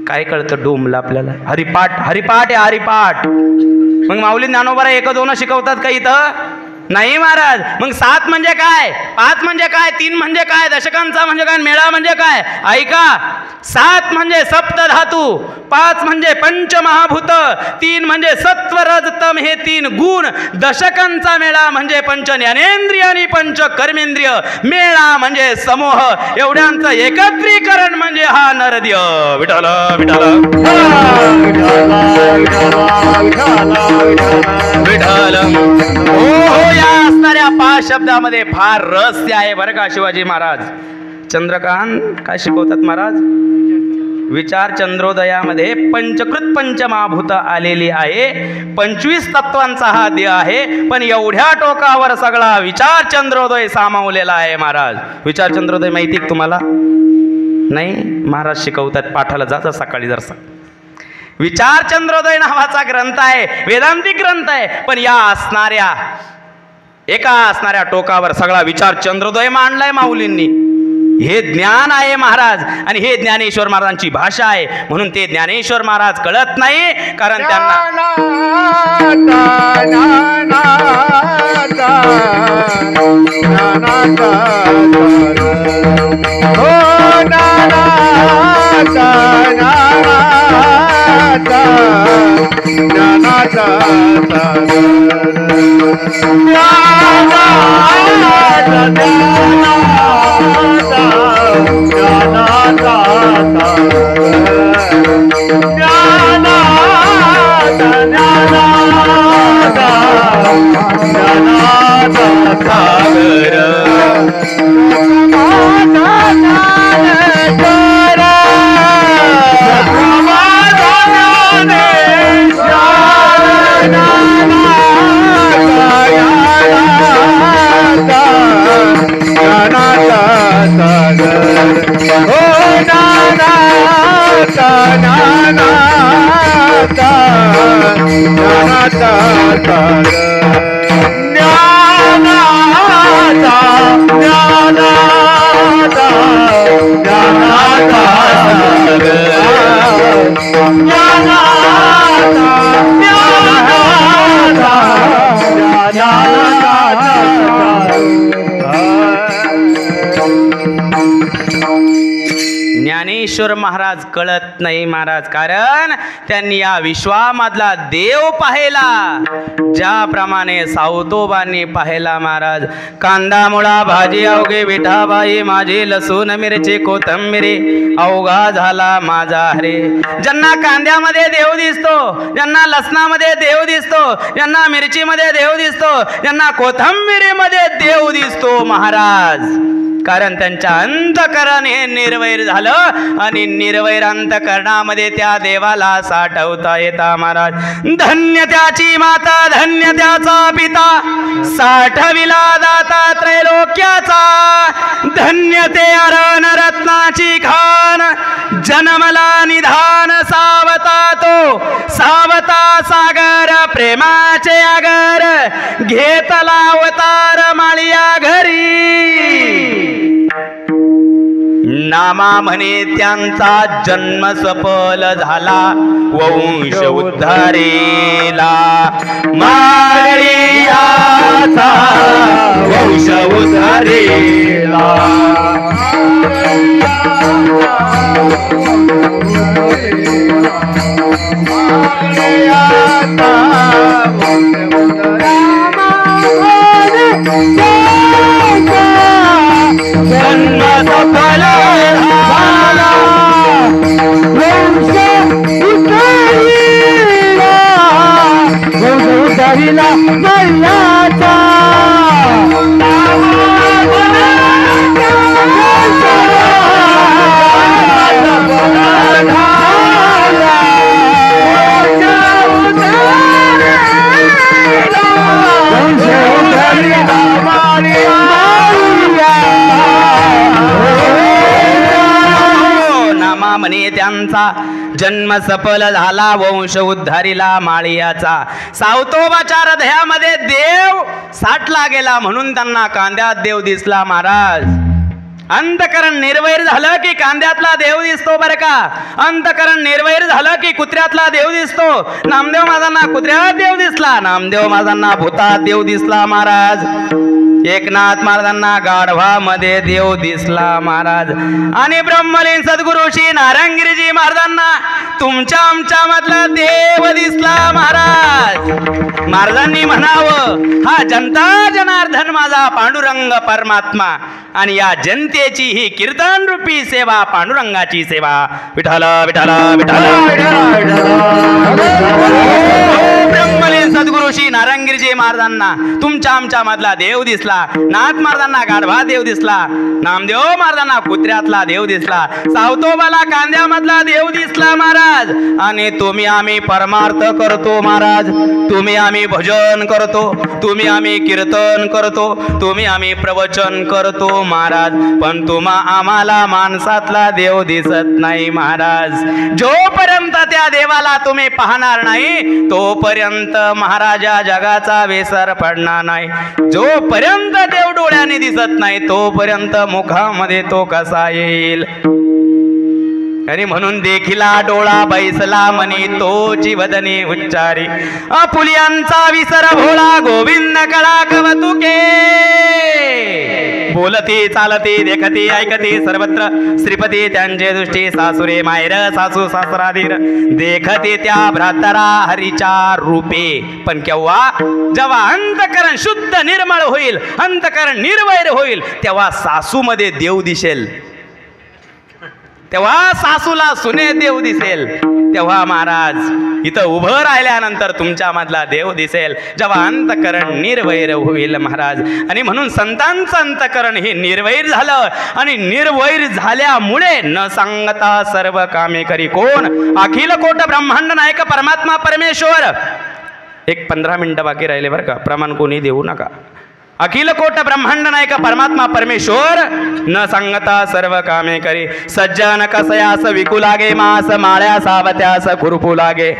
काय कळतं डोमला आपल्याला? हरिपाठ, हरिपाठ आहे हरिपाठ. मग माऊली ज्ञानोबा 1-2 शिकवतात का इथं? नाही महाराज. मग 7 म्हणजे काय, 5 म्हणजे काय, 3 म्हणजे काय, दशकांचा म्हणजे काय, मेळा म्हणजे काय? ऐका, 7 म्हणजे सप्तधातू, 5 म्हणजे पंचमहाभूत, 3 म्हणजे सत्व रज तम हे 3 गुण. दशकांचा मेळा म्हणजे पंच ज्ञानेंद्रिय आणि पंच कर्मेंद्रिय. मेळा म्हणजे समूह, एवढ्यांचं एकत्रीकरण म्हणजे हा नरदेव. विठ्ठल विठ्ठल विठ्ठल. हो, या असणाऱ्या 5 शब्दामध्ये फार रहस्य आहे बरं का. शिवाजी महाराज चंद्रकांत काय शिकवतात महाराज? विचार चंद्रोदयामध्ये पंचकृत पंचमहाभूत आलेली आहे. 25 तत्वांचा हा देह आहे, पण एवढ्या टोकावर सगळा विचार चंद्रोदय सामावलेला आहे महाराज. विचार चंद्रोदय माहिती आहे तुम्हाला? नाही, महाराज शिकवतात पाठाला जाता सकाळी जरसा. विचार चंद्रोदय नावाचा ग्रंथ आहे, वेदांतिक ग्रंथ आहे, पण या असणाऱ्या एका असणाऱ्या टोकावर सगळा विचार चंद्रोदय मांडलाय माऊलींनी. हे ज्ञान आहे महाराज, आणि हे ज्ञानेश्वर महाराजांची भाषा आहे. म्हणून ते ज्ञानेश्वर महाराज कळत नाही, कारण त्यांना ज्ञानाचा सोमेश्वर महाराज कळत नाही महाराज, कारण त्यांनी या विश्वामधला देव पाहिला ज्याप्रमाणे सावतोबांनी पाहिला महाराज. कांदा मुळा भाजी अवघे विठाबाई, माझी लसूण मिरची कोथंबिरी अवघा झाला माझा हरे. ज्यांना कांद्यामध्ये देव दिसतो, ज्यांना लसणामध्ये देव दिसतो, ज्यांना मिरचीमध्ये देव दिसतो, ज्यांना कोथंबिरीमध्ये देव दिसतो महाराज, कारण त्यांच्या अंतकरण हे निर्वैर झालं आणि निर्वैर अंतकरणामध्ये त्या देवाला साठवता येता महाराज. धन्य त्याची माता, धन्य त्याचा पिता, साठविला दाता त्रैलोक्याचा. धन्य ते अरण रत्नाची खान, जन्मला निधान सावता तो, सावता सागर प्रेमाचे आगर, घेतला अवतार माळिया घरी. नामा म्हणे त्यांचा जन्म सफल झाला, वंश उद्धारेला. माळियाचा वंश उद्धारेला. जन्म सफल झाला, वंश उद्धारिला, वंश उद्धारिला माळियाचा. म्हणे त्यांचा जन्म सफल झाला, वंश उद्धारिला माळियाचा. सावतोबाच्या हृदयामध्ये देव साठला गेला म्हणून त्यांना कांद्यात देव दिसला महाराज. अंतकरण निर्वैर झालं की कांद्यातला देव दिसतो बरं का. अंतकरण निर्वैर झालं की कुत्र्यातला देव दिसतो. नामदेव महाराजांना कुत्र्यात देव दिसला, नामदेव महाराजांना भूतात देव दिसला महाराज. एकनाथ महाराजांना गाढवामध्ये देव दिसला महाराज. आणि ब्रह्मलीन सद्गुरु श्री नारायणगिरीजी महाराजांना तुमच्या आमच्या मधला देव दिसला महाराज. महाराजांनी म्हणावं, हा जनता जनार्दन माझा पांडुरंग परमात्मा, आणि या जनतेची ही कीर्तन रूपी सेवा, पांडुरंगाची सेवा. विठ्ठल विठ्ठल विठ्ठल. ब्रह्मलीन सद्गुरु श्री नारायणगिरीजी महाराजांना तुमच्या आमच्या मधला देव दिसला. नाथ महाराजांना गाढवा देव दिसला, नामदेव महाराजांना कुत्र्यातला देव दिसला, सावतोबाला कांद्यामधला देव दिसला महाराज. आणि तुम्ही आम्ही परमार्थ करतो महाराज, तुम्ही आम्ही भजन करतो, तुम्ही आम्ही कीर्तन करतो, तुम्ही आम्ही प्रवचन करतो महाराज, पण तुम्हा आम्हाला माणसातला देव दिसत नाही महाराज. जोपर्यंत त्या देवाला तुम्ही पाहणार नाही तोपर्यंत महाराजा जगाचा विसर पडणार नाही. जोपर्यंत देव डोळ्याने दिसत नाही तोपर्यंत मुखामध्ये तो कसा येईल. आणि म्हणून देखिला डोळा बैसला म्हणे तोची वदनी उच्चारी, अपुलियांचा विसर भोळा गोविंद कळा कवतुके. बोलती चालती देखती ऐकती सर्वत्र श्रीपती त्यांचे दृष्टी, सासुरे मायर सासू सासराधीर देखते त्या भ्रातरा हरीच्या रूपे. पण केव्हा, जेव्हा अंतकरण शुद्ध निर्मळ होईल, अंतकरण निर्वैर होईल, तेव्हा सासूमध्ये देव दिसेल, तेव्हा सासूला सुने देव दिसेल, तेव्हा महाराज इथं उभं राहिल्यानंतर तुमच्या मधला देव दिसेल, जेव्हा अंतकरण निर्वैर होईल महाराज. आणि म्हणून संतांचं अंतकरण हे निर्वैर झालं, आणि निर्वैर झाल्यामुळे न सांगता सर्व कामे करी कोण, अखिल कोट ब्रह्मांड नायक परमात्मा परमेश्वर. एक 15 मिनिटं बाकी राहिले बरं का, प्रमाण कोणी देऊ नका. अखिल कोट ब्रह्मांड नायक परमात्मा परमेश्वर न सांगता सर्व कामे करी. सज्जन कसयास विकू लागे, मास माळ्या सावत्यास खुरपू लागे.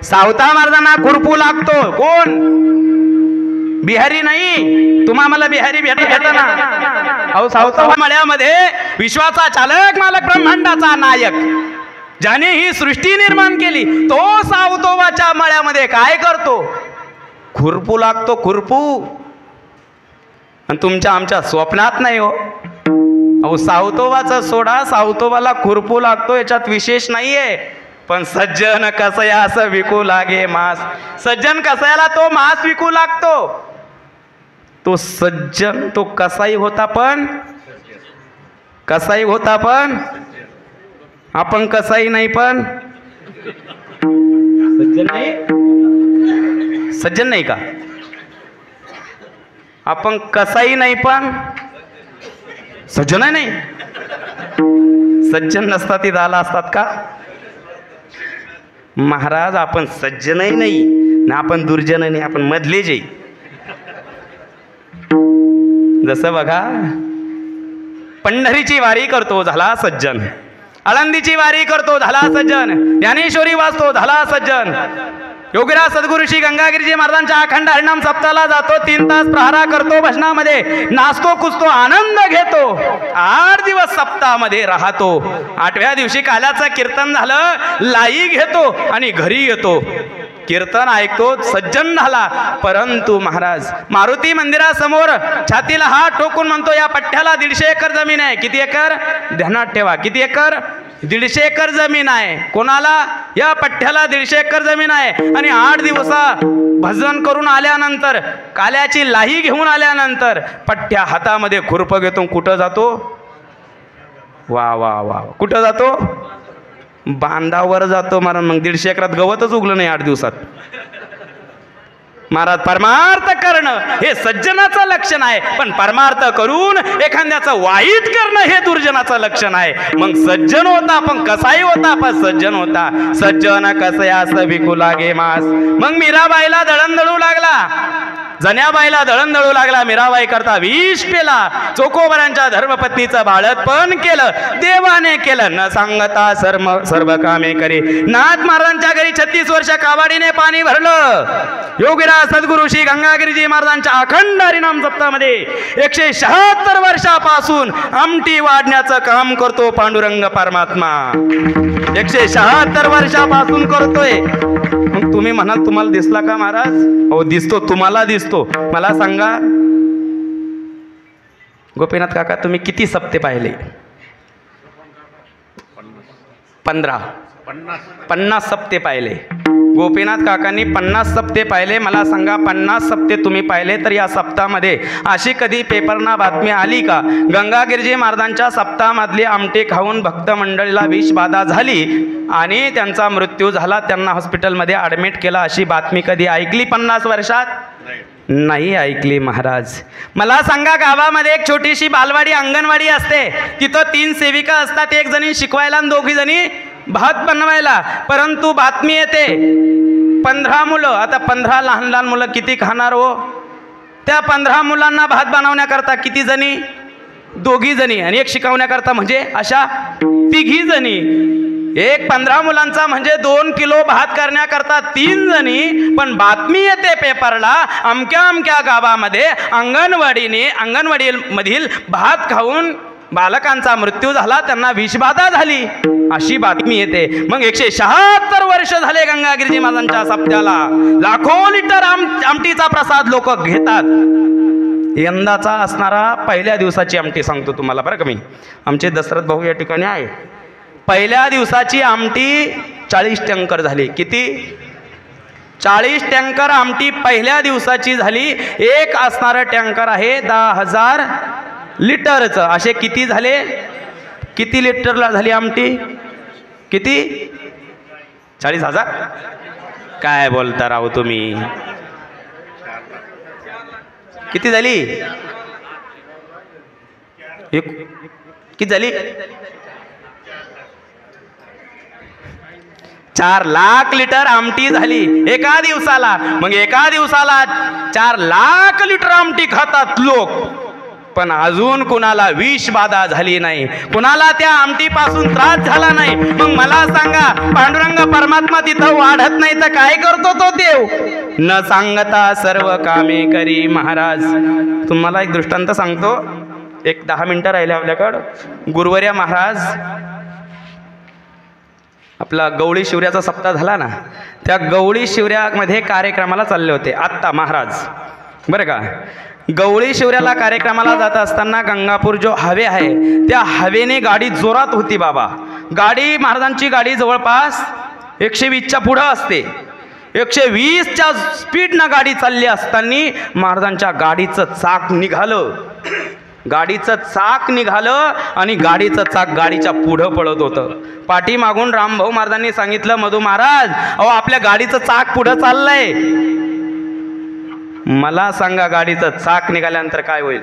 सावता महाराजांना खुरपू लागतो कोण, बिहारी नाही. तुम्हा मला बिहारी भेटा ना. अहो सावता माळ्यामध्ये विश्वाचा चालक मालक ब्रह्मांडाचा नायक ज्याने ही सृष्टी निर्माण केली, तो सावतोबाच्या मळ्यामध्ये काय करतो, खुरपू लागतो. खुरपू. आणि तुमच्या आमच्या स्वप्नात नाही हो. अहो सावतोबाचा सोडा, सावतोबाला खुरपू लागतो याच्यात विशेष नाहीये, पण सज्जन कसया असं विकू लागे मास. सज्जन कसायाला तो मास विकू लागतो. तो सज्जन तो कसाई होता, पण कसाई होता, पण आपण कसाई नाही, पण सज्जन नाही. सज्जन नाही का आपण? कसाई नाही, पण सज्जन नाही. सज्जन नसतात ती झाला असतात का महाराज? आपण सज्जनही नाही ना आपण दुर्जन नाही, आपण मधले जे. जसं बघा, पंढरीची वारी करतो झाला सज्जन, आळंदीची वारी करतो झाला सज्जन, ज्ञानेश्वरी वाचतो झाला सज्जन, योगीराज सद्गुरू श्री गंगागिरीजी महाराजांच्या अखंड हरिनाम सप्ताहाला जातो, 3 तास प्रहारा करतो, भजनामध्ये नाचतो, कुचतो, आनंद घेतो, 8 दिवस सप्ताहामध्ये राहतो. 8व्या दिवशी काल्याचं कीर्तन झालं, लाई घेतो आणि घरी येतो. कीर्तन ऐकतो, सज्जन झाला. परंतु महाराज मारुती मंदिरासमोर छातीला हात ठोकून म्हणतो, या पठ्ठ्याला 150 एकर जमीन आहे. किती एकर? ध्यानात ठेवा, किती एकर? 150 एकर जमीन आहे. कोणाला? या पठ्ठ्याला 150 एकर जमीन आहे. आणि 8 दिवसा भजन करून आल्यानंतर, काल्याची लाही घेऊन आल्यानंतर पठ्ठ्या हातामध्ये खुरप घेतो. कुठं जातो? वा वा वा, कुठं जातो? बांधावर जातो महाराज. मग 150 एकरात गवतच उगलं नाही 8 दिवसात. महाराज परमार्थ करणं हे सज्जनाचं लक्षण आहे, पण परमार्थ करून एखाद्याचं वाईट करणं हे दुर्जनाचं लक्षण आहे. मग सज्जन होता पण कसाही होता, पण सज्जन होता. सज्जन कसया असं विकू लागे मास. मग मीराबाईला दळण लागला, जन्याबाईला दळण दळू लागला. मीराबाई करता विष पेला. चोकोबरांच्या धर्मपत्नीचं बाळतपण केलं, देवाने केलं. न सांगता सर्व कामे करी. नाथ महाराजांच्या घरी 36 वर्ष कावाडीने पाणी भरलं. योगीराज सद्गुरू श्री गंगागिरीजी महाराजांच्या अखंड हरिनाम सप्ताहामध्ये 176 वर्षापासून आमटी वाढण्याचं काम करतो पांडुरंग परमात्मा. 176 वर्षापासून करतोय. मग तुम्ही म्हणाल तुम्हाला दिसला का महाराज? हो दिसतो, तुम्हाला दिसतो. मला सांगा गोपीनाथ काका, तुम्ही किती सप्ते पाहिले? 50 सप्ते पाहिले. गोपीनाथ काकांनी 50 सप्ते पाहिले. मला सांगा 50 सप्ते तुम्ही पाहिले तर या सप्ताहामध्ये अशी कधी पेपरना बातमी आली का गंगागिरीजी महाराजांच्या सप्ताहामधली आमटे खाऊन भक्त मंडळीला विषबाधा झाली आणि त्यांचा मृत्यू झाला, त्यांना हॉस्पिटलमध्ये ॲडमिट केला, अशी बातमी कधी ऐकली 50 वर्षात? नाही ऐकली महाराज. मला सांगा, गावामध्ये एक छोटीशी बालवाडी अंगणवाडी असते, तिथं 3 सेविका असतात, 1 जणी शिकवायला आणि 2 जणी भात बनवायला. परंतु बातमी येते 15 मुलं. आता 15 लहान लहान मुलं किती खाणार हो? त्या 15 मुलांना भात बनवण्याकरता किती जणी? 2 जणी, आणि 1 शिकवण्याकरता म्हणजे अशा 3 जणी. 15 मुलांचा म्हणजे 2 किलो भात करण्याकरता 3 जणी. पण बातमी येते पेपरला, अमक्या अमक्या गावामध्ये अंगणवाडी मधील भात खाऊन बालकांचा मृत्यू झाला, त्यांना विषबाधा झाली, अशी बातमी येते. मग 176 वर्ष झाले गंगागिरीजी महाराजांच्या सप्त्याला. लाखो लिटर आमटीचा प्रसाद लोक घेतात. यंदाचा असणारा पहिल्या दिवसाची आमटी सांगतो तुम्हाला बरं का मी. आमचे दशरथ भाऊ या ठिकाणी आहे. पहिल्या दिवसाची आमटी 40 टँकर झाली. किती? 40 टँकर आमटी पहिल्या दिवसाची झाली. एक असणारं टँकर आहे 10,000 लिटरचं. असे किती झाले? किती लिटरला झाली आमटी? किती? 40,000? काय बोलता राव तुम्ही? किती झाली? किती झाली? 4 लाख लिटर आमटी झाली एका दिवसाला. मग एका दिवसाला 4 लाख लिटर आमटी खातात लोक, पण अजून कुणाला विषबाधा झाली नाही, कुणाला त्या आमटीपासून त्रास झाला नाही. मग मला सांगा, पांडुरंग परमात्मा तिथं वाढत नाही तर काय करतो तो देव? न सांगता सर्व कामे करी. महाराज तुम्हाला एक दृष्टांत सांगतो. एक 10 मिनिटं राहिले आपल्याकडं. गुरुवर्या महाराज आपला गवळी शिवऱ्याचा सप्ताह झाला ना, त्या गवळी शिवऱ्यामध्ये कार्यक्रमाला चालले होते आत्ता महाराज बरं का. गवळी शिवऱ्याला कार्यक्रमाला जात असताना गंगापूर जो हवे आहे त्या हवेने गाडी जोरात होती बाबा. गाडी महाराजांची गाडी जवळपास 120च्या पुढं असते. 120च्या स्पीडनं गाडी चालली असताना महाराजांच्या गाडीचं चाक निघालं. गाडीचं चाक निघालं आणि गाडीचं चाक गाडीच्या पुढं पळत होतं. पाठीमागून रामभाऊ महाराजांनी सांगितलं, मधू महाराज अहो आपल्या गाडीचं चाक पुढं चाललंय. मला सांगा गाडीचं चाक निघाल्यानंतर काय होईल?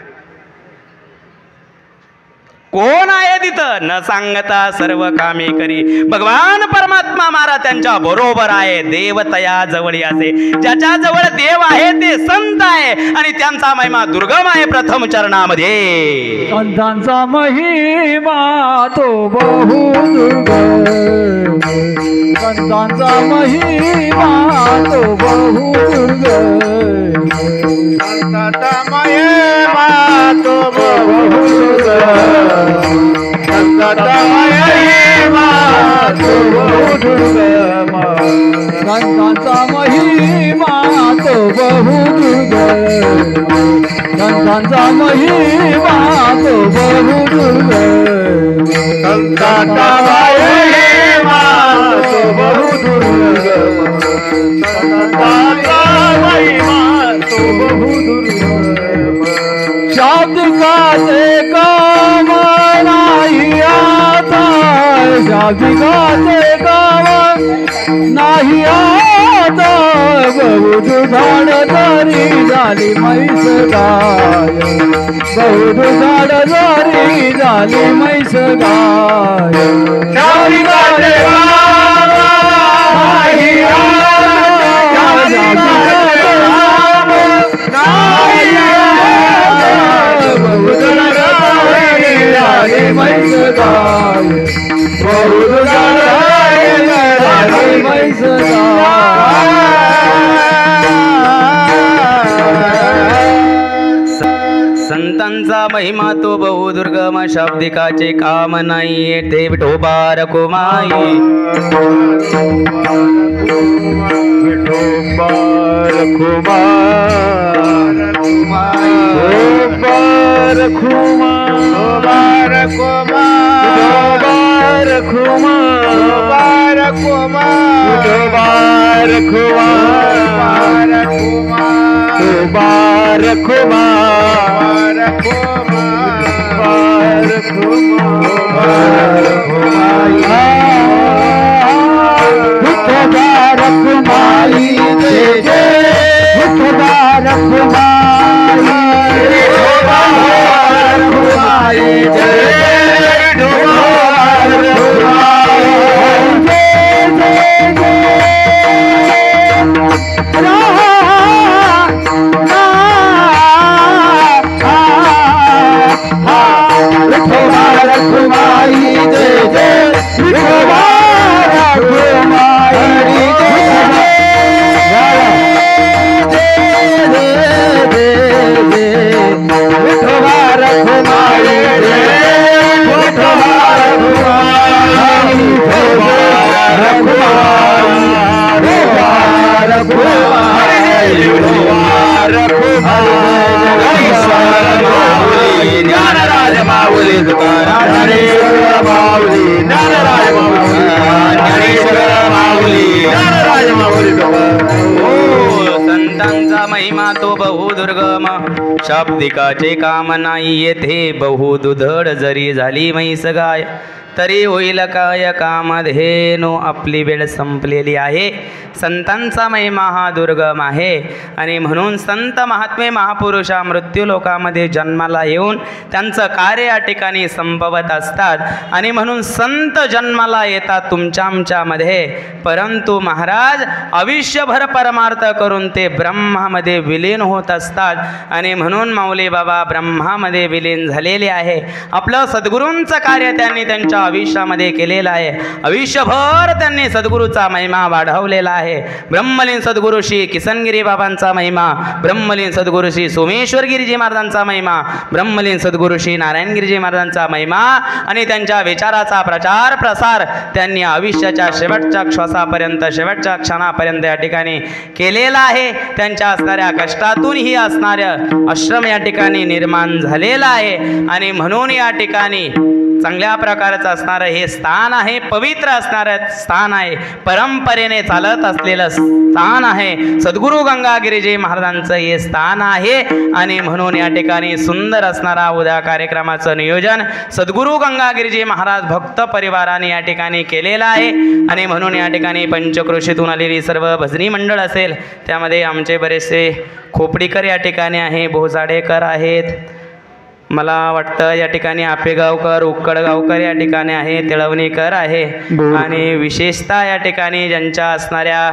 कोण आहे तिथं? न सांगता सर्व कामे करी भगवान परमात्मा महाराज त्यांच्या बरोबर आहे. देव तया जवळी असे, ज्याच्या जवळ देव आहे ते संत आहे आणि त्यांचा महिमा दुर्गम आहे. प्रथम चरणामध्ये संतांचा महिमा तो बहु दुर्गम, संतांचा महिमा तो बहु दुर्गम, संतांचा महिमा तो बहु दुर्गम, संतांचा महिमा तो बहु दुर्गम, संतांचा महिमा तो बहु दुर्गम, संतांचा महिमा तो बहु दुर्गम, संतांचा महिमा तो बहु दुर्गम, संतांचा महिमा तो बहु दुर्गम. शाब्दिकाचे काम नाही आता, शाब्दिकाचे काम नाही आता, बहुत झाड जरी झाली म्हैस गाय, बहुत झाड जरी झाली म्हैस गाय. शाब्दिकाचे काम नाही आता, शाब्दिकाचे काम नाही आता, बहुत झाली म्हैस गाय, बहुत झाली म्हैस गाय. संतांचा महिमा तो बहु दुर्गम, शाब्दिकाचे काम नाही ते विठोबा रखुमाई. विठोबा रखुमाई, विठोबा रखुमाई, विठोबा रखुमाई, विठोबा रखुमाई, विठोबा रखुमाई, विठोबा रखुमाई, जय जय विठोबा रखुमाई, विठोबा रखुमाई, जय जय विठोबा रखुमाई, जय जय विठोबा रखुमाई, जय जय विठोबा संतांचा महिमा तो बहु दुर्गम, शाब्दिकाचे काम नाही येथे बहु दुधड जरी झाली म्हैस गाय, तरी होईल काय कामधेनो. आपली वेळ संपलेली आहे. संतांचा महिमा हा दुर्गम आहे आणि म्हणून संत महात्मे महापुरुषा मृत्यू लोकामध्ये जन्माला येऊन त्यांचं कार्य या ठिकाणी संपवत असतात आणि म्हणून संत जन्माला येतात तुमच्या आमच्यामध्ये. परंतु महाराज आयुष्यभर परमार्थ करून ते ब्रह्मामध्ये विलीन होत असतात आणि म्हणून माऊली बाबा ब्रह्मामध्ये विलीन झालेले आहे. आपलं सद्गुरूंचं कार्य त्यांनी त्यांच्या आयुष्यामध्ये केलेलं आहे. आयुष्यभर त्यांनी सद्गुरूचा महिमा वाढवलेला आहे. ब्रह्मलीन सद्गुरू श्री किसनगिरी बाबांचा महिमा, ब्रह्मलीन सद्गुरू श्री सोमेश्वर गिरीजी महाराजांचा महिमा, ब्रह्मलीन सद्गुरू श्री नारायण गिरीजी महाराजांचा महिमा आणि त्यांच्या विचाराचा प्रचार प्रसार त्यांनी आयुष्याच्या शेवटच्या श्वासापर्यंत, शेवटच्या क्षणापर्यंत या ठिकाणी केलेला आहे. त्यांच्या असणाऱ्या कष्टातून ही असणारं आश्रम या ठिकाणी निर्माण झालेला आहे. आणि म्हणून या ठिकाणी चांगल्या प्रकारचं असणारं हे स्थान आहे, पवित्र असणारं स्थान आहे, परंपरेने चालत असलेलं स्थान आहे. सद्गुरू गंगागिरीजी महाराजांचं हे स्थान आहे. आणि म्हणून या ठिकाणी सुंदर असणारा उद्या कार्यक्रमाचं नियोजन सद्गुरू गंगागिरीजी महाराज भक्त परिवाराने या ठिकाणी केलेलं आहे. आणि म्हणून या ठिकाणी पंचक्रोशीतून आलेली सर्व भजनी मंडळ असेल, त्यामध्ये आमचे बरेचसे खोपडीकर या ठिकाणी आहे, भोजाडेकर आहेत, मला वाटतं या ठिकाणी आपेगावकर, उक्कडगावकर या ठिकाणी आहे, तिळवणीकर आहे. आणि विशेषतः या ठिकाणी ज्यांच्या असणाऱ्या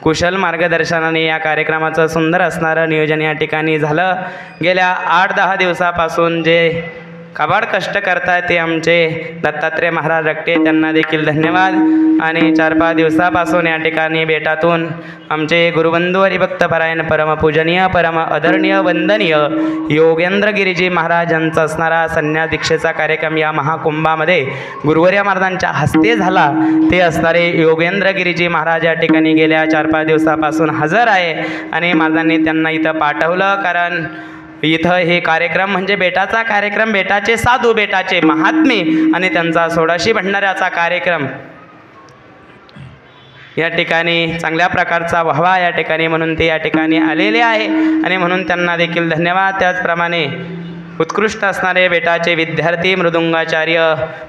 कुशल मार्गदर्शनाने या कार्यक्रमाचं सुंदर असणारं नियोजन या ठिकाणी झालं. गेल्या 8-10 दिवसापासून जे काबाड कष्ट करतायत ते आमचे दत्तात्रय महाराज रक्ते, त्यांना देखील धन्यवाद. आणि 4-5 दिवसापासून या ठिकाणी बेटातून आमचे गुरुबंधू हरिभक्तपरायण परमपूजनीय परम आदरणीय वंदनीय योगेंद्र गिरीजी महाराज यांचा असणारा संन्यास दीक्षेचा कार्यक्रम या महाकुंभामध्ये गुरुवर्य महाराजांच्या हस्ते झाला. ते असणारे योगेंद्र गिरीजी महाराज या ठिकाणी गेल्या 4-5 दिवसापासून हजर आहे. आणि महाराजांनी त्यांना इथं पाठवलं, कारण इथं हे कार्यक्रम म्हणजे बेटाचा कार्यक्रम, बेटाचे साधू, बेटाचे महात्मे आणि त्यांचा 16शी भंडाऱ्याचा कार्यक्रम या ठिकाणी चांगल्या प्रकारचा व्हावा या ठिकाणी, म्हणून ते या ठिकाणी आलेले आहे. आणि म्हणून त्यांना देखील धन्यवाद. त्याचप्रमाणे उत्कृष्ट असणारे बेटाचे विद्यार्थी मृदुंगाचार्य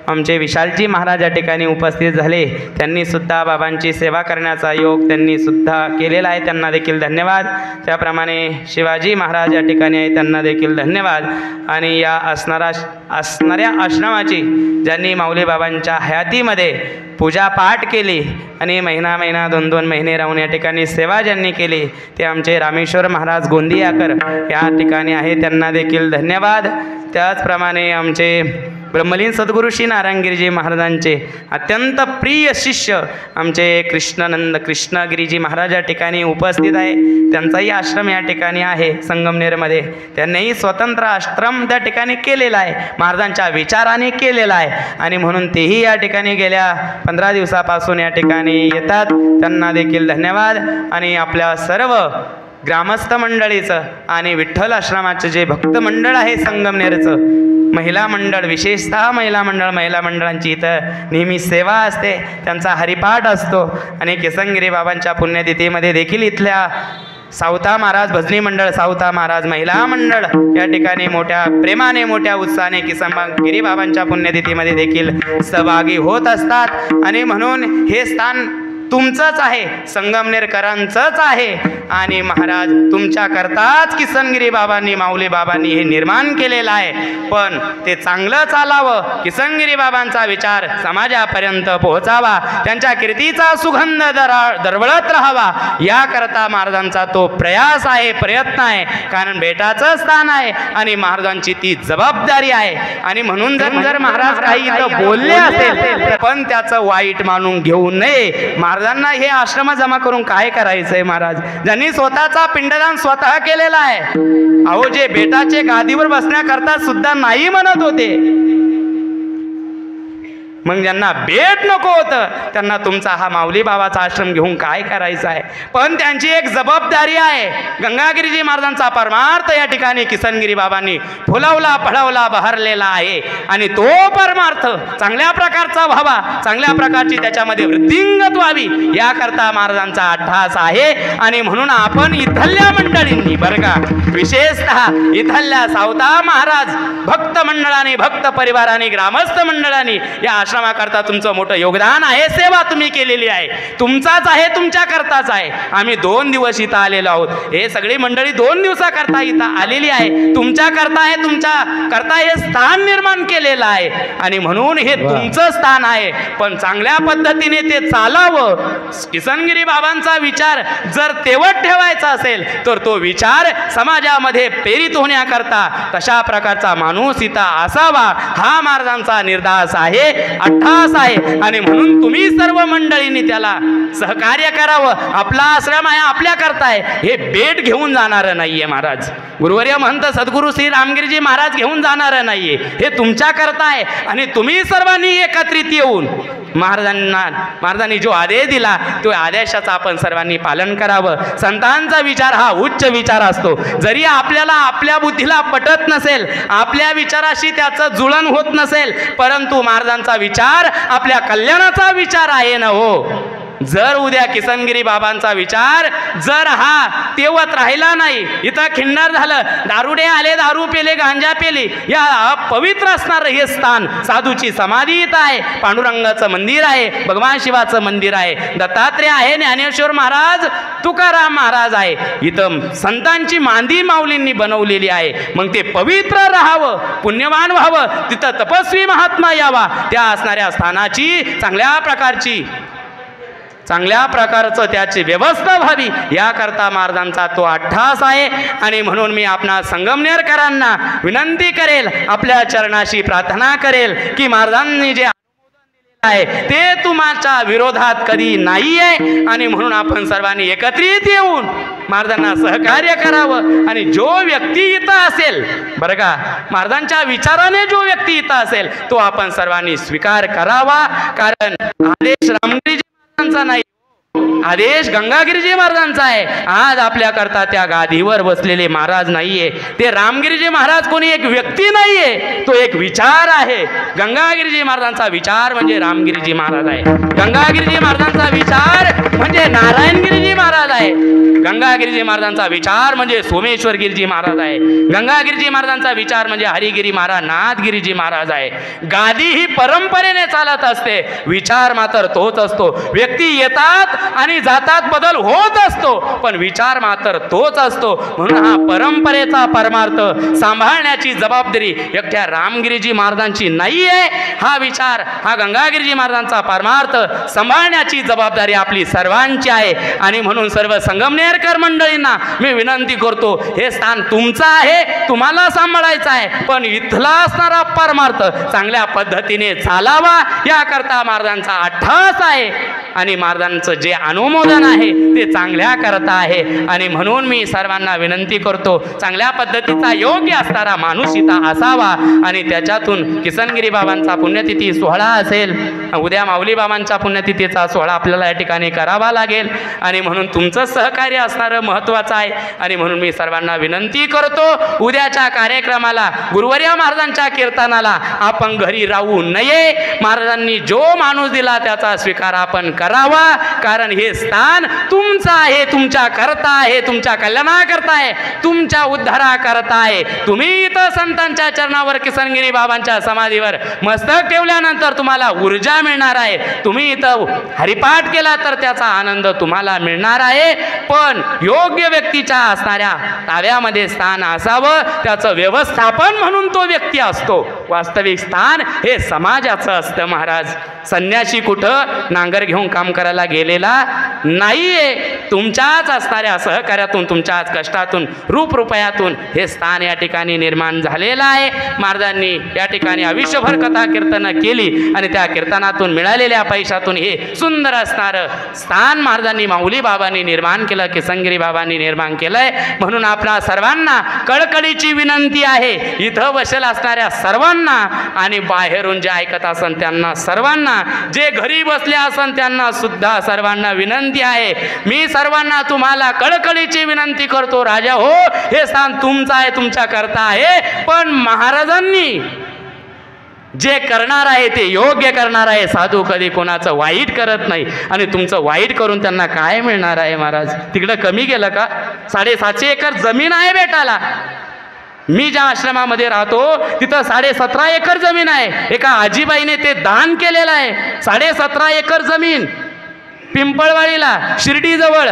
आमचे विशालजी महाराज या ठिकाणी उपस्थित झाले. त्यांनी सुद्धा बाबांची सेवा करण्याचा योग त्यांनी सुद्धा केलेला आहे, त्यांना देखील धन्यवाद. त्याप्रमाणे शिवाजी महाराज या ठिकाणी आहे, त्यांना देखील धन्यवाद. आणि या असणाऱ्या आश्रमाची ज्यांनी माऊली बाबांच्या हयातीमध्ये पूजापाठ केली आणि महिना 2-2 महिने राहून या ठिकाणी सेवा ज्यांनी केली ते आमचे रामेश्वर महाराज गोंदियाकर या ठिकाणी आहे, त्यांना देखील धन्यवाद. त्याचप्रमाणे आमचे ब्रह्मलीन सद्गुरू श्री नारायणगिरीजी महाराजांचे अत्यंत प्रिय शिष्य आमचे कृष्णगिरीजी महाराज या ठिकाणी उपस्थित आहे. त्यांचाही आश्रम या ठिकाणी आहे संगमनेरमध्ये. त्यांनीही स्वतंत्र आश्रम त्या ठिकाणी केलेला आहे, महाराजांच्या विचाराने केलेला आहे. आणि म्हणून तेही या ठिकाणी गेल्या 15 दिवसापासून या ठिकाणी येतात, त्यांना देखील धन्यवाद. आणि आपल्या सर्व ग्रामस्थ मंडळीचं आणि विठ्ठल आश्रमाचं जे भक्त मंडळ आहे संगमनेरचं, महिला मंडळ, विशेषतः महिला मंडळांची इथं नेहमी सेवा असते, त्यांचा हरिपाठ असतो. आणि किसनगिरी बाबांच्या पुण्यतिथीमध्ये देखील इथल्या सावता महाराज भजनी मंडळ, सावता महाराज महिला मंडळ या ठिकाणी मोठ्या प्रेमाने, मोठ्या उत्साहाने किसनगिरी बाबांच्या पुण्यतिथीमध्ये देखील सहभागी होत असतात. आणि म्हणून हे स्थान तुमचंच आहे, संगमनेरकरांचंच आहे. आणि महाराज तुमच्याकरताच किसनगिरी बाबांनी, माऊली बाबांनी हे निर्माण केलेलं आहे. पण ते चांगलं चालावं, किसनगिरी बाबांचा विचार समाजापर्यंत पोहोचावा, त्यांच्या कीर्तीचा सुगंध दरवळत राहावा, याकरता महाराजांचा तो प्रयास आहे, प्रयत्न आहे. कारण बेटाचं स्थान आहे आणि महाराजांची ती जबाबदारी आहे. आणि म्हणून जर महाराज काही इथं बोलले असेल पण त्याचं वाईट मानून घेऊ नये. महाराजांना हे आश्रम जमा करून काय करायचंय? महाराज ज्यांनी स्वतःचा पिंडदान स्वतः केलेला आहे, अहो जे बेटाचे गादीवर बसण्याकरता सुद्धा नाही म्हणत होते, मग ज्यांना भेट नको होतं त्यांना तुमचा हा माऊली बाबाचा आश्रम घेऊन काय करायचं आहे? पण त्यांची एक जबाबदारी आहे. गंगागिरीजी महाराजांचा परमार्थ या ठिकाणी किसनगिरी बाबांनी फुलवला, फळवला, बहरलेला आहे. आणि तो परमार्थ चांगल्या प्रकारचा व्हावा, चांगल्या प्रकारची त्याच्यामध्ये वृद्धिंगत व्हावी, याकरता महाराजांचा अट्टहास आहे. आणि म्हणून आपण इथल्या मंडळींनी बरं का, विशेषतः इथल्या सावता महाराज भक्त मंडळाने, भक्त परिवाराने, ग्रामस्थ मंडळाने या करता तुमचं मोठं योगदान आहे. सेवा तुम्ही केलेली आहे, तुमचाच आहे, तुमच्या करताच आहे. आम्ही 2 दिवस इथं आलेलो आहोत. हे सगळी मंडळी 2 दिवसाकरता इथं आलेली आहे, तुमच्या करता आहे, तुमच्या करता हे स्थान निर्माण केलेलं आहे. आणि म्हणून हे तुमचं स्थान आहे, पण चांगल्या पद्धतीने ते चालावं. किसनगिरी बाबांचा विचार जर तेवत ठेवायचा असेल तर तो विचार समाजामध्ये प्रेरित होण्याकरता तशा प्रकारचा माणूस इथं असावा, हा महाराजांचा निर्धास आहे. अट्टहास आहे आणि म्हणून तुम्ही सर्व मंडळींनी त्याला सहकार्य करावं. आपला आश्रम आहे, आपल्या करताय, हे बेट घेऊन जाणार नाहीये महाराज. गुरुवर्य महंत सद्गुरू श्री रामगिरीजी महाराज घेऊन जाणार नाहीये, हे तुमच्या करताय. आणि तुम्ही सर्वांनी एकत्रित येऊन महाराजांनी जो आदेश दिला तो आदेशाचा आपण सर्वांनी पालन करावं. संतांचा विचार हा उच्च विचार असतो. जरी आपल्याला आपल्या बुद्धीला पटत नसेल, आपल्या विचाराशी त्याचं जुळण होत नसेल, परंतु महाराजांचा विचार आपल्या कल्याणाचा विचार आहे ना हो. जर उद्या किसनगिरी बाबांचा विचार जर हा तेवत राहिला नाही, इथं खिंडार झालं, दारुडे आले, दारू पेले, गांजा पेले, या पवित्र असणारं हे स्थान, साधूची समाधी इथं आहे, पांडुरंगाचं मंदिर आहे, भगवान शिवाचं मंदिर आहे, दत्तात्रेय आहे, ज्ञानेश्वर महाराज, तुकाराम महाराज आहे, इथं संतांची मांदी माऊलींनी बनवलेली आहे. मग ते पवित्र राहावं, पुण्यवान व्हावं, तिथं तपस्वी महात्मा यावा, त्या असणाऱ्या स्थानाची चांगल्या प्रकारचं त्याची व्यवस्था व्हावी, याकरता महाराजांचा तो अट्टहास आहे. आणि म्हणून मी आपणा संगमनेरकरांना विनंती करेल, आपल्या चरणाशी प्रार्थना करेल की महाराजांनी जे आहे ते तुमच्या विरोधात कधी नाही आहे. आणि म्हणून आपण सर्वांनी एकत्रित येऊन महाराजांना सहकार्य करावं. आणि जो व्यक्ती इथं असेल, बरं का, महाराजांच्या विचाराने जो व्यक्ती इथं असेल तो आपण सर्वांनी स्वीकार करावा. कारण आदेश रामगिरीजी महाराजांचा नाही, आदेश गंगागिरीजी महाराजांचा आहे. आज आपल्या करता त्या गादीवर बसलेले महाराज नाहीये, ते रामगिरीजी महाराज कोणी एक व्यक्ती नाहीये, तो एक विचार आहे. गंगागिरीजी महाराजांचा विचार म्हणजे रामगिरीजी महाराज आहे. गंगागिरीजी महाराजांचा विचार म्हणजे नारायणगिरीजी महाराज आहे. गंगागिरीजी महाराजांचा विचार म्हणजे सोमेश्वरगिरीजी महाराज आहे. गंगागिरीजी महाराजांचा विचार म्हणजे हरिगिरी महाराज, नाथगिरीजी महाराज आहे. गादी ही परंपरेने चालत असते, विचार मात्र तोच असतो. व्यक्ती येतात आणि जातात, बदल होत असतो, पण विचार मात्र तोच असतो. म्हणून हा परंपरेचा परमार्थ सांभाळण्याची जबाबदारी एकट्या रामगिरीजी महाराजांची नाही आहे. हा विचार, हा गंगागिरीजी महाराजांचा परमार्थ सांभाळण्याची जबाबदारी आपली सर्वांची आहे. आणि म्हणून सर्व संगमनेरकर मंडळींना मी विनंती करतो, हे स्थान तुमचं आहे, तुम्हाला सांभाळायचं आहे, पण इथला असणारा परमार्थ चांगल्या पद्धतीने चालावा, याकरता महाराजांचा अट्टहास आहे. आणि महाराजांचं जे अनुमोदन आहे ते चांगल्या करता आहे. आणि म्हणून मी सर्वांना विनंती करतो, चांगल्या पद्धतीचा योग्य असणारा माणूस इथं असावा. आणि त्याच्यातून किसनगिरी बाबांचा पुण्यतिथी सोहळा असेल, उद्या माऊली बाबांच्या पुण्यतिथीचा सोहळा आपल्याला या ठिकाणी करावा लागेल. आणि म्हणून तुमचं सहकार्य असणारं महत्त्वाचं आहे. आणि म्हणून मी सर्वांना विनंती करतो, उद्याच्या कार्यक्रमाला, गुरुवर्य महाराजांच्या कीर्तनाला आपण घरी राहू नये. महाराजांनी जो माणूस दिला त्याचा स्वीकार आपण करावा. कारण हे स्थान तुमचं आहे, तुमच्या करता आहे, तुमच्या कल्याणाकरता आहे, तुमच्या उद्धाराकरता आहे. तुम्ही इथं संतांच्या चरणावर, किसनगिरी बाबांच्या समाधीवर मस्तक ठेवल्यानंतर तुम्हाला ऊर्जा मिळणार आहे. तुम्ही इथं हरिपाठ केला तर त्याचा आनंद तुम्हाला मिळणार आहे. पण योग्य व्यक्तीच्या असणाऱ्या ताब्यामध्ये स्थान असावं, त्याचं व्यवस्थापन म्हणून तो व्यक्ती असतो. वास्तविक स्थान हे समाजाचं असतं महाराज. संन्यासी कुठं नांगर घेऊन काम करायला गेलेला नाहीये. तुमच्याच असणाऱ्या सहकार्यातून, तुमच्याच कष्टातून, रूपरुपयातून हे स्थान या ठिकाणी निर्माण झालेलं आहे. महाराजांनी या ठिकाणी आयुष्यभर कथा कीर्तनं केली आणि त्या कीर्तनातून मिळालेल्या पैशातून हे सुंदर असणारं स्थान महाराजांनी, माऊली बाबांनी निर्माण केलं, किसनगिरी बाबांनी निर्माण केलंय. म्हणून आपणा सर्वांना कळकळीची विनंती आहे, इथं बसेल असणाऱ्या सर्वांना आणि बाहेरून जे ऐकत असन त्यांना सर्वांना, जे घरी बसले असन त्यांना सुद्धा सर्वांना विनंती आहे. मी सर्वांना तुम्हाला कळकळीची विनंती करतो, राजा हो, हे स्थान तुमचं आहे, तुमच्या करता आहे, पण महाराजांनी जे करणार आहे ते योग्य करणार आहे. साधू कधी कोणाचं वाईट करत नाही. आणि तुमचं वाईट करून त्यांना काय मिळणार आहे महाराज? तिकडं कमी गेलं का? 750 एकर जमीन आहे बेटाला. मी ज्या आश्रमामध्ये राहतो तिथं 17.5 एकर जमीन आहे. एका आजीबाईने ते दान केलेलं आहे. 17.5 एकर जमीन पिंपळवाडीला, शिर्डीजवळ.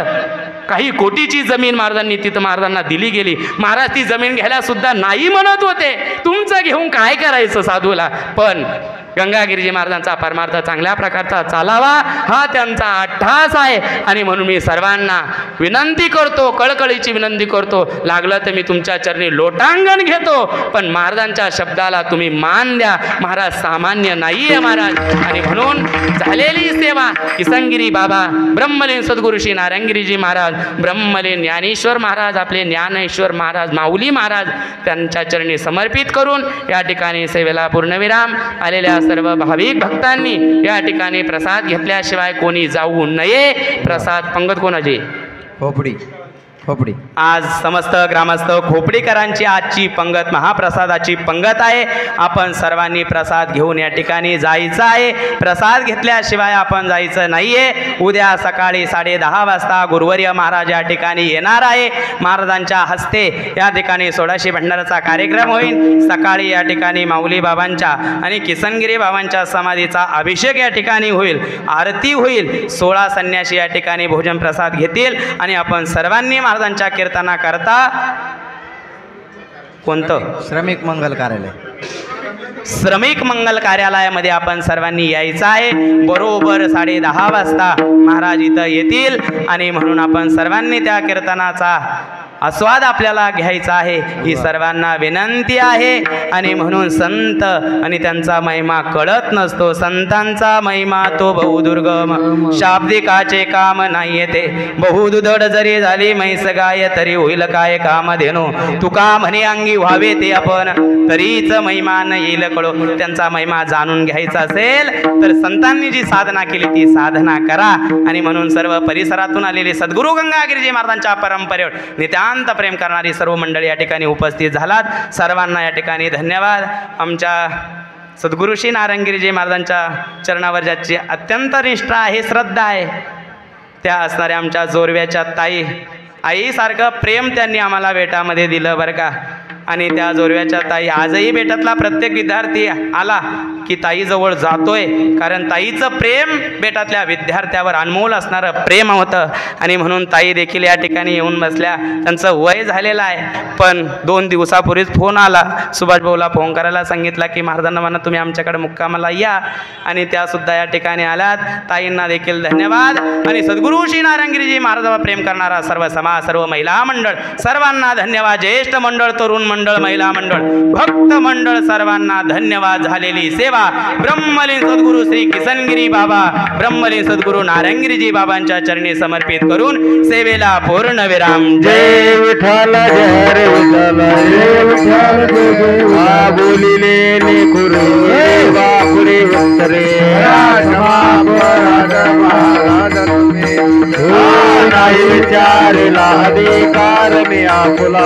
काही कोटीची जमीन महाराजांनी तिथं महाराजांना दिली गेली. महाराज ती जमीन घ्यायला सुद्धा नाही म्हणत होते. तुमचं घेऊन काय करायचं साधूला? पण गंगागिरीजी महाराजांचा परमार्थ चांगल्या प्रकारचा चालावा हा त्यांचा अट्टास आहे. आणि म्हणून मी सर्वांना विनंती करतो, कळकळीची विनंती करतो, लागलं तर मी तुमच्या चरणी लोटांगण घेतो, पण महाराजांच्या शब्दाला तुम्ही मान द्या. महाराज सामान्य नाही आहे महाराज. आणि म्हणून झालेली सेवा किसनगिरी बाबा, ब्रह्मलीन सद्गुरू श्री नारायणगिरीजी महाराज, ब्रह्मलीन ज्ञानेश्वर महाराज, आपले ज्ञानेश्वर महाराज, माऊली महाराज, त्यांच्या चरणी समर्पित करून या ठिकाणी सेवेला पूर्णविराम. आलेल्या सर्व भाविक भक्तांनी या ठिकाणी प्रसाद घेतल्याशिवाय कोणी जाऊ नये. प्रसाद पंगत कोणाची? खोपडी. आज समस्त ग्रामस्थ खोपडीकरांची आजची पंगत महाप्रसादाची पंगत आहे. आपण सर्वांनी प्रसाद घेऊन या ठिकाणी जायचं आहे. प्रसाद घेतल्याशिवाय आपण जायचं नाहीये. उद्या सकाळी 10:30 वाजता गुरुवर्य महाराज या ठिकाणी येणार आहे. महाराजांच्या हस्ते या ठिकाणी 16शी भंडाराचा कार्यक्रम होईल. सकाळी या ठिकाणी माऊली बाबांच्या आणि किसनगिरी बाबांच्या समाधीचा अभिषेक या ठिकाणी होईल, आरती होईल. 16 संन्यासी या ठिकाणी भोजन प्रसाद घेतील आणि आपण सर्वांनी महाराजांच्या कीर्तना करता कोणतं श्रमिक मंगल कार्यालय, श्रमिक मंगल कार्यालयामध्ये आपण सर्वांनी यायचं आहे. बरोबर 10:30 वाजता महाराज इथं येतील आणि म्हणून आपण सर्वांनी त्या कीर्तनाचा आस्वाद आपल्याला घ्यायचा आहे, ही सर्वांना विनंती आहे. आणि म्हणून संत आणि त्यांचा महिमा कळत नसतो. संतांचा महिमा तो बहुदुर्गम, शाब्दिकाचे काम नाही येते. बहुदुधड जरी झाली म्हैस गाय, तरी होईल काय काम धेनो. तुका म्हणे अंगी व्हावे ते आपण, तरीच महिमा न येईल कळो. त्यांचा महिमा जाणून घ्यायचा असेल तर संतांनी जी साधना केली ती साधना करा. आणि म्हणून सर्व परिसरातून आलेले सद्गुरू गंगागिरीजी महाराजांच्या परंपरेवर नित्यानंद प्रेम करणारी सर्व मंडळी या ठिकाणी उपस्थित झालात. सर्वांना या ठिकाणी धन्यवाद. आमच्या सद्गुरू श्री नारायणगिरीजी महाराजांच्या चरणावर ज्याची अत्यंत निष्ठा आहे, श्रद्धा आहे, त्या असणाऱ्या आमच्या जोरव्याच्या ताई, आईसारखं प्रेम त्यांनी आम्हाला बेटामध्ये दिलं बरं का. आणि त्या जोरव्याच्या ताई आजही बेटातला प्रत्येक विद्यार्थी आला की ताईजवळ जातोय, कारण ताईचं प्रेम बेटातल्या विद्यार्थ्यावर अनमोल असणारं प्रेम होतं. आणि म्हणून ताई देखील या ठिकाणी येऊन बसल्या. त्यांचं वय झालेलं आहे, पण 2 दिवसापूर्वीच फोन आला. सुभाष भाऊला फोन करायला सांगितला की महाराजांना म्हणा तुम्ही आमच्याकडे मुक्कामाला या, आणि त्यासुद्धा या ठिकाणी आल्यात. ताईंना देखील धन्यवाद. आणि सद्गुरू श्री नारायणगिरीजी महाराजांवर प्रेम करणारा सर्व समाज, सर्व महिला मंडळ, सर्वांना धन्यवाद. ज्येष्ठ मंडळ, तरुण मंडळ, महिला मंडळ, भक्त मंडळ, सर्वांना धन्यवाद. झालेली सेवा ब्रह्मलीन सद्गुरू श्री किसनगिरी बाबा, ब्रह्मलीन सद्गुरू नारायणगिरीजी बाबांच्या चरणी समर्पित करून सेवेला पूर्ण विराम. जय विठ्ठल, जय रे विठ्ठल, जय विठ्ठल, जय बोलिले लेकुरे बापुरे उत्तरे नाही विचारला अधिकार मी आपुला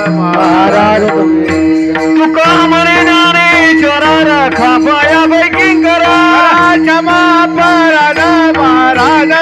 महाराज तुका म्हणे ज्ञानेश्वरा रखा पाया बैकिंग करा क्षमा पराध महाराज